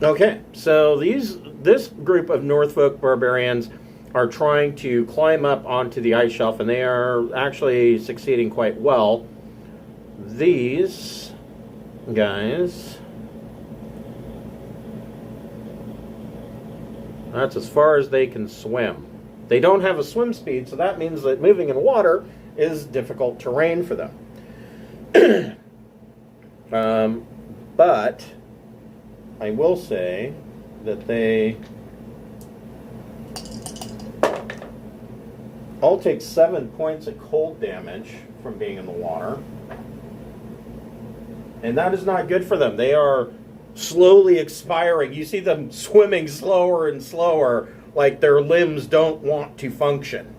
Okay, so this group of Northfolk barbarians are trying to climb up onto the ice shelf, and they are actually succeeding quite well. These guys, that's as far as they can swim. They don't have a swim speed, so that means that moving in water is difficult terrain for them. But I will say that they all take 7 points of cold damage from being in the water. And that is not good for them. They are slowly expiring. You see them swimming slower and slower, like their limbs don't want to function.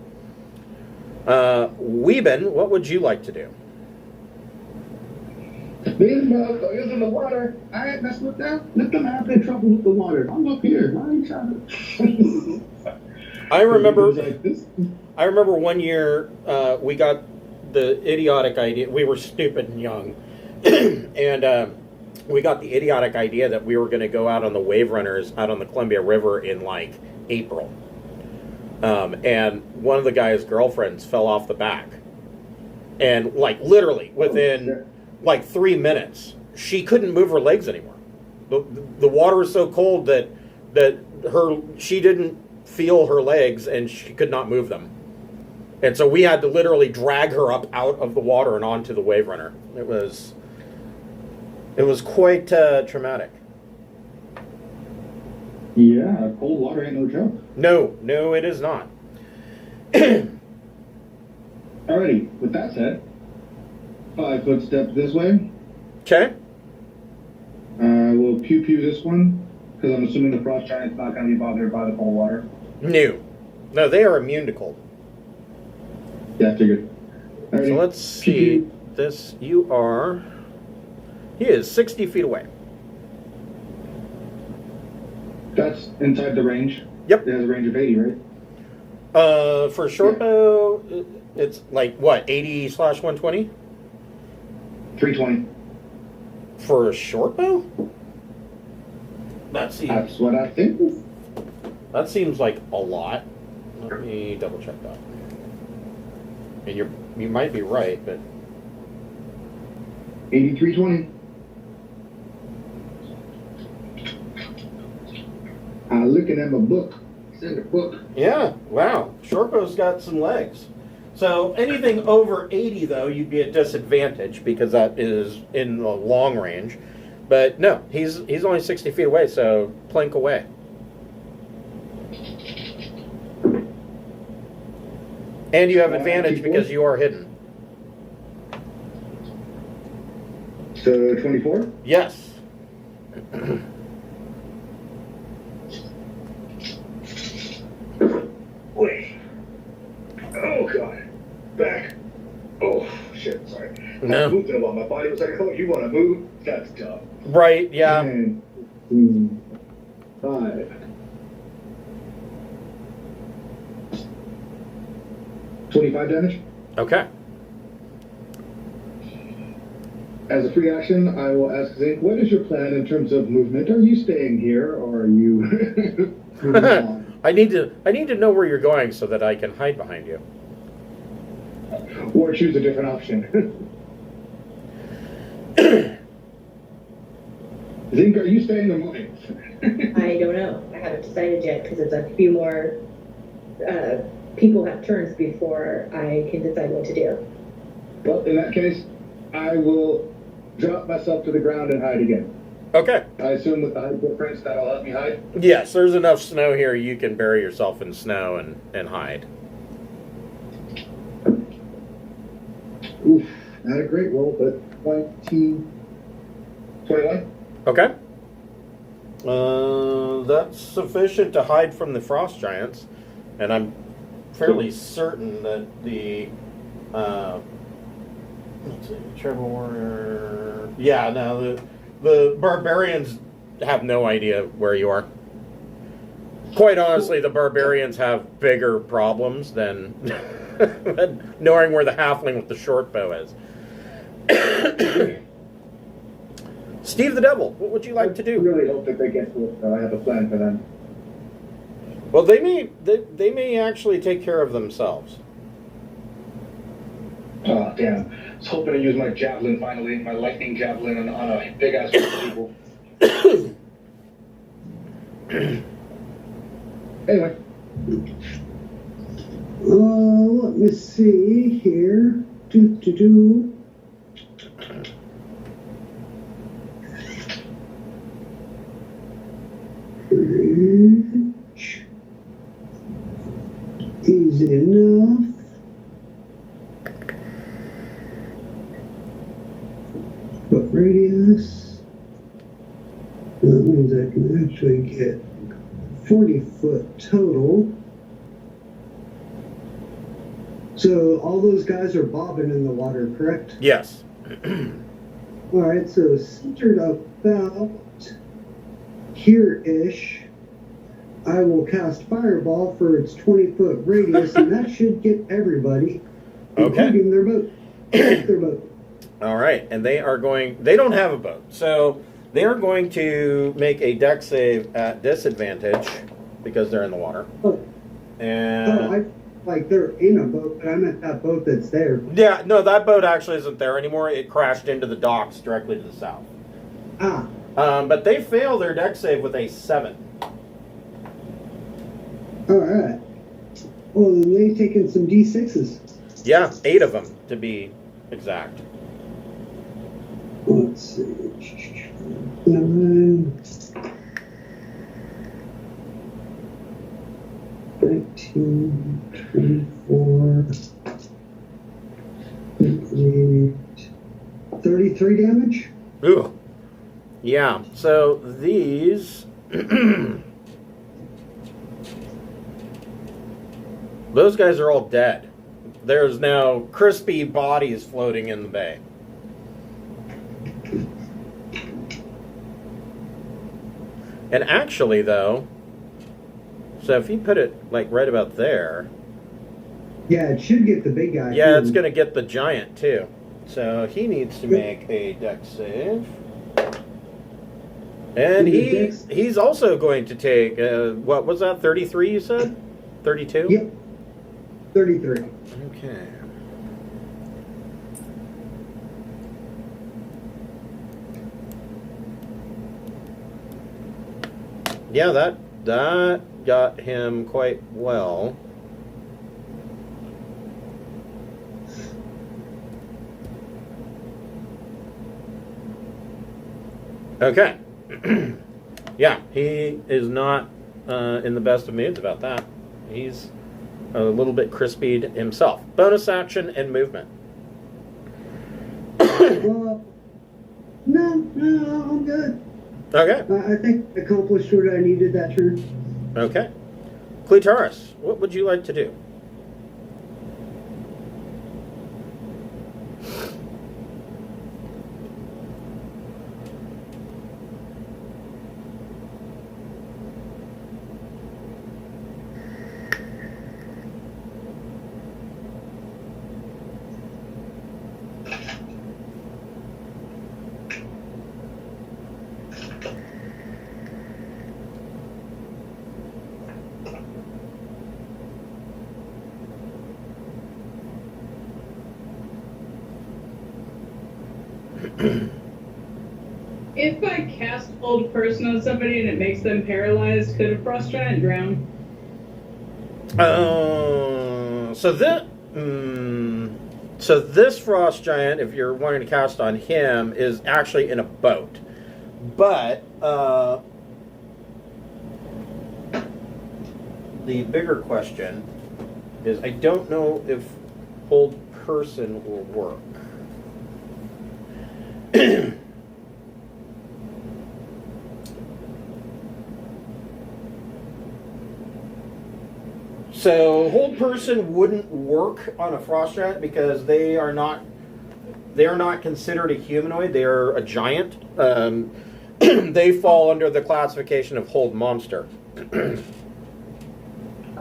Weeben, what would you like to do? These motherfuckers in the water. I ain't messing with them. Let them have their trouble with the water. I'm up here. I ain't trying to. I remember Like this. I remember one year we got the idiotic idea. We were stupid and young. And we got the idiotic idea that we were going to go out on the wave runners out on the Columbia River in like April. And one of the guy's girlfriends fell off the back. And like literally within like 3 minutes, she couldn't move her legs anymore. The water was so cold that she didn't feel her legs and she could not move them. And so we had to literally drag her up out of the water and onto the wave runner. It was quite traumatic. Yeah, cold water ain't no joke. No, it is not. Alrighty, with that said, 5 footsteps this way. Okay. We'll pew this one, because I'm assuming the frost giant's not going to be bothered by the cold water. No, they are immune to cold. Yeah, I figured. Alrighty. So let's see. This, he is 60 feet away. That's inside the range. Yep. It has a range of 80, right? For a short bow, it's like what, 80/120? 320. For a short bow? That's what I think. That seems like a lot. Let me double check that. And you might be right, but 8320. looking at my book. Send a book. Yeah, wow. Shortbow's got some legs. So anything over 80, though, you'd be at disadvantage because that is in the long range. But no, he's only 60 feet away, so plank away. And you have advantage because you are hidden. So 24? Yes. Wait. Oh, God. Back. Oh, shit, sorry. No. I moved in a while. My body was like, oh, you want to move? That's dumb. Right, yeah. 10, 5. 25 damage. Okay. As a free action, I will ask Zink, what is your plan in terms of movement? Are you staying here, or are you moving on? I need to know where you're going so that I can hide behind you. Or choose a different option. Zink, are you staying or moving? I don't know. I haven't decided yet because it's a few more people have turns before I can decide what to do. Well, in that case, I will drop myself to the ground and hide again. Okay. I assume with the hide footprints that'll help me hide? Yes, there's enough snow here you can bury yourself in snow and hide. Oof, not a great roll, but 21? Okay. That's sufficient to hide from the frost giants, and I'm fairly certain that the let's see, Trevor Warrior. Yeah, no, the barbarians have no idea where you are. Quite honestly, the barbarians have bigger problems than knowing where the halfling with the short bow is. Steve the Devil, what would you like to I do? really hope that they get to it, so I have a plan for them. Well, they may actually take care of themselves. Oh, damn. I was hoping to use my javelin finally, my lightning javelin on a big ass group of people. Anyway. Let me see here. Easy enough. But radius, that means I can actually get 40 foot total. So all those guys are bobbing in the water, correct? Yes. All right, so centered about here-ish, I will cast Fireball for its 20-foot radius, and that should get everybody, Okay. including their boat. Their boat. All right, and they don't have a boat, so they are going to make a deck save at disadvantage because they're in the water. Oh, And they're in a boat, but I meant that boat that's there. yeah, no, that boat actually isn't there anymore. It crashed into the docks directly to the south. Ah, But they fail their deck save with a 7. all right. Well, then they've taken some D6s. Yeah, 8 of them to be exact. Let's see. 9, 19, 24, 38, 33 damage? Ooh. Yeah, so these those guys are all dead. There's now crispy bodies floating in the bay. And actually, though, so if you put it like right about there, Yeah, it should get the big guy. yeah, too. it's going to get the giant too. So he needs to make a dex save. And he's also going to take, what was that, 33 you said? 32? Yep. 33. Okay. Yeah, That got him quite well. Okay. Yeah, he is not in the best of moods about that. He's a little bit crispied himself. Bonus action and movement. No, I'm good. Okay. I think I accomplished what I needed that turn. Okay. Clitoris, what would you like to do? If I cast Hold Person on somebody and it makes them paralyzed, could a Frost Giant drown? So this Frost Giant, if you're wanting to cast on him, is actually in a boat. But the bigger question is, I don't know if Hold Person will work. So Hold Person wouldn't work on a Frost Giant because they are not considered a humanoid. They are a giant. They fall under the classification of Hold Monster. Yeah,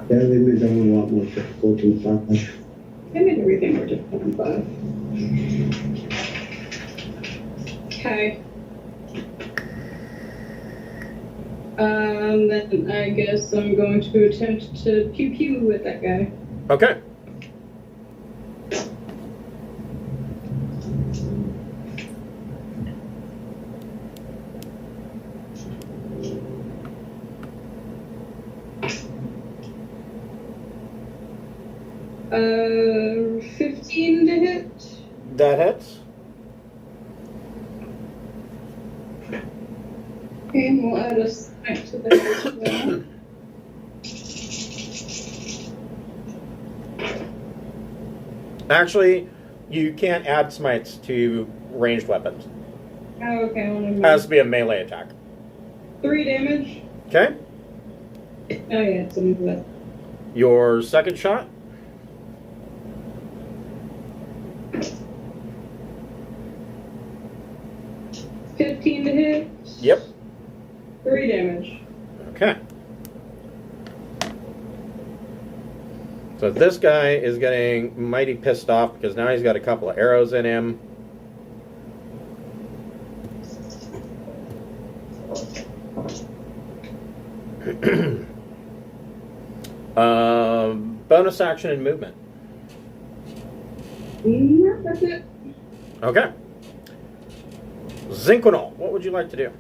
they made that one a lot more difficult than 5. They made everything more difficult than 5. Okay. Then I guess I'm going to attempt to pew pew with that guy. Okay. Uh, 15 to hit. That hits. Okay, and we'll add a smite to that as well. Actually, you can't add smites to ranged weapons. Oh, okay, well, never It mind. has to be a melee attack. 3 damage. Okay. Oh yeah, some of that. Your second shot. $15 to hit. Yep. 3 damage. Okay. So this guy is getting mighty pissed off because now he's got a couple of arrows in him. Bonus action and movement. Yeah, that's it. Okay. Zinquinol, what would you like to do?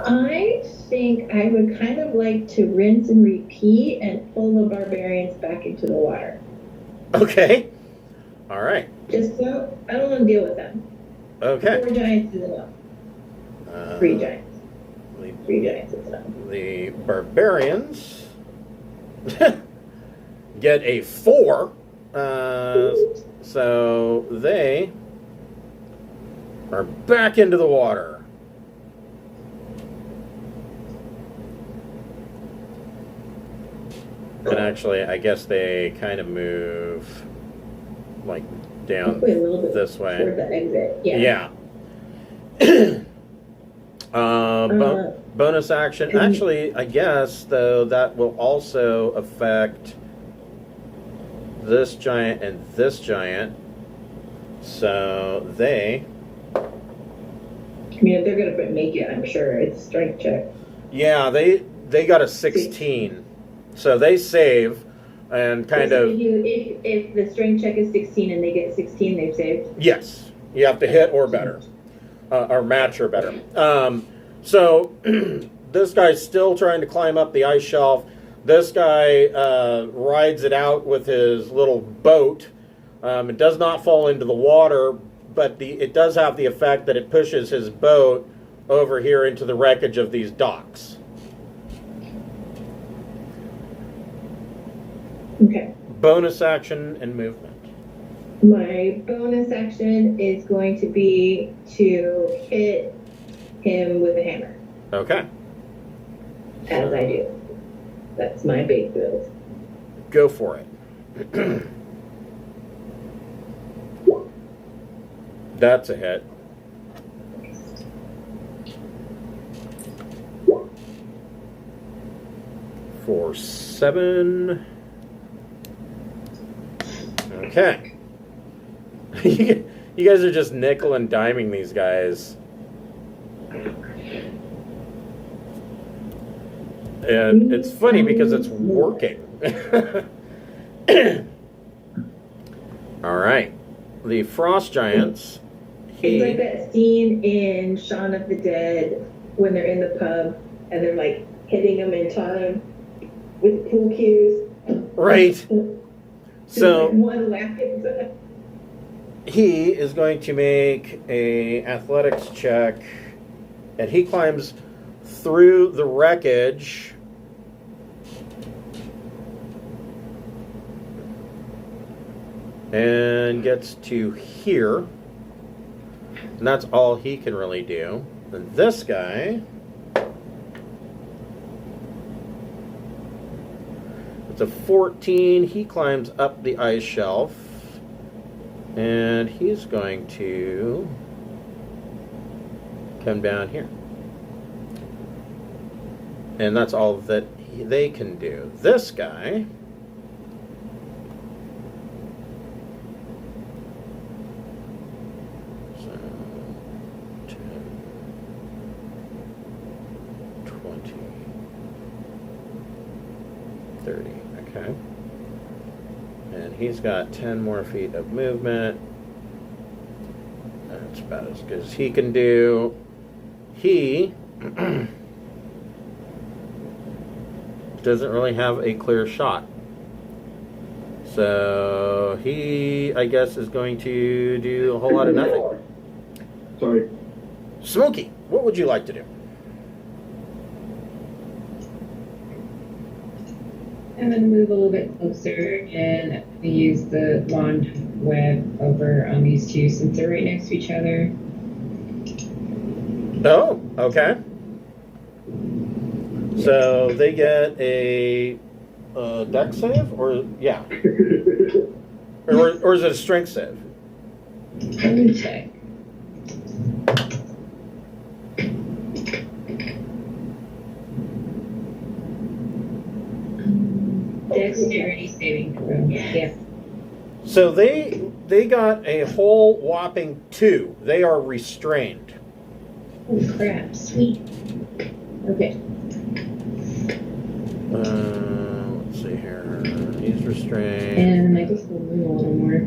I think I would kind of like to rinse and repeat and pull the barbarians back into the water. Okay. All right. Just so I don't want to deal with them. Okay. 4 giants is enough. 3 giants. The 3 giants is enough. The barbarians get a 4, so they are back into the water. And actually, I guess they kind of move like down Hopefully a little bit this way. toward the exit. Yeah. Yeah. Bonus action. Actually, I guess, though, that will also affect this giant and this giant. So they... I mean, if they're going to make it, I'm sure it's strength check. Yeah, they got a 16. So they save and kind So of... If the strength check is 16 and they get 16, they've saved. Yes. You have to hit or better. or match her better. So this guy's still trying to climb up the ice shelf. This guy rides it out with his little boat. It does not fall into the water, but it does have the effect that it pushes his boat over here into the wreckage of these docks. Okay. Bonus action and movement. My bonus action is going to be to hit him with a hammer, Okay. as I do. That's my big build. Go for it. That's a hit. For 7. Okay. You guys are just nickel and diming these guys. And it's funny because it's working. All right. The Frost Giants. It's like that scene in Shaun of the Dead when they're in the pub and they're like hitting them in time with pool cues. Right. So Like one laughing. he is going to make a athletics check, and he climbs through the wreckage. And gets to here. And that's all he can really do. And this guy, it's a 14. He climbs up the ice shelf. And he's going to come down here. And that's all that they can do. This guy, so 10, 20, 30, okay. And he's got 10 more feet of movement. That's about as good as he can do. He doesn't really have a clear shot. So he, I guess, is going to do a whole lot of nothing. Sorry. Smokey, what would you like to do? I'm going to move a little bit closer and use the wand web over on these two since they're right next to each other. Oh, okay. So they get a dex save, or yeah, or is it a strength save? Let me check. Dexterity saving throw. Yeah. So they got a whole whopping 2. They are restrained. Oh crap! Sweet. Okay. Let's see here. He's restrained. And I just will move a little more.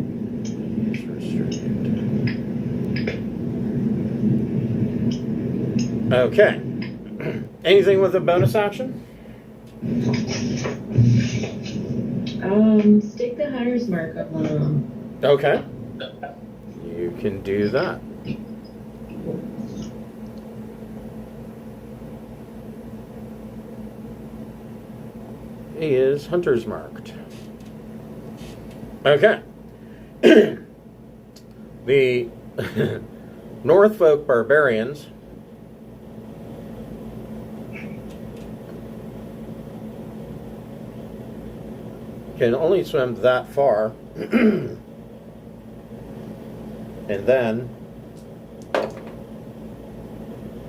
He's restrained. Okay. Anything with a bonus action? Stick the hunter's mark up on them. Okay. You can do that. He is hunter's marked. Okay. The Northfolk barbarians can only swim that far. And then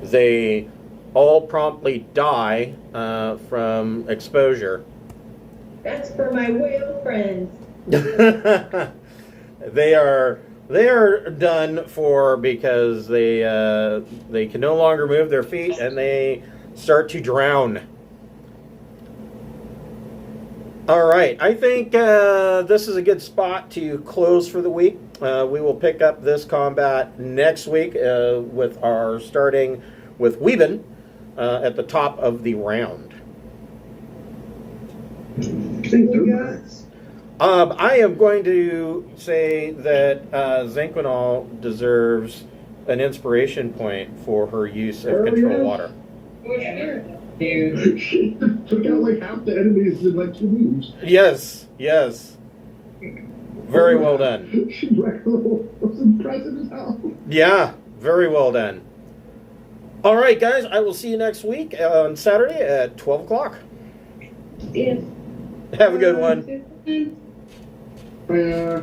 they all promptly die from exposure. That's for my whale friends. They are done for because they can no longer move their feet and they start to drown. All right, I think this is a good spot to close for the week. We will pick up this combat next week with our starting with Weeben at the top of the round. Thank you, guys. I am going to say that Zinquinol deserves an inspiration point for her use of control water. Oh, sure. Dude. She took out like half the enemies in like 2 moves. Yes, yes. Very well done. She wrecked them all. It was impressive as hell. Yeah, very well done. All right, guys, I will see you next week on Saturday at 12 o'clock. Yeah. Have a good one. Yeah.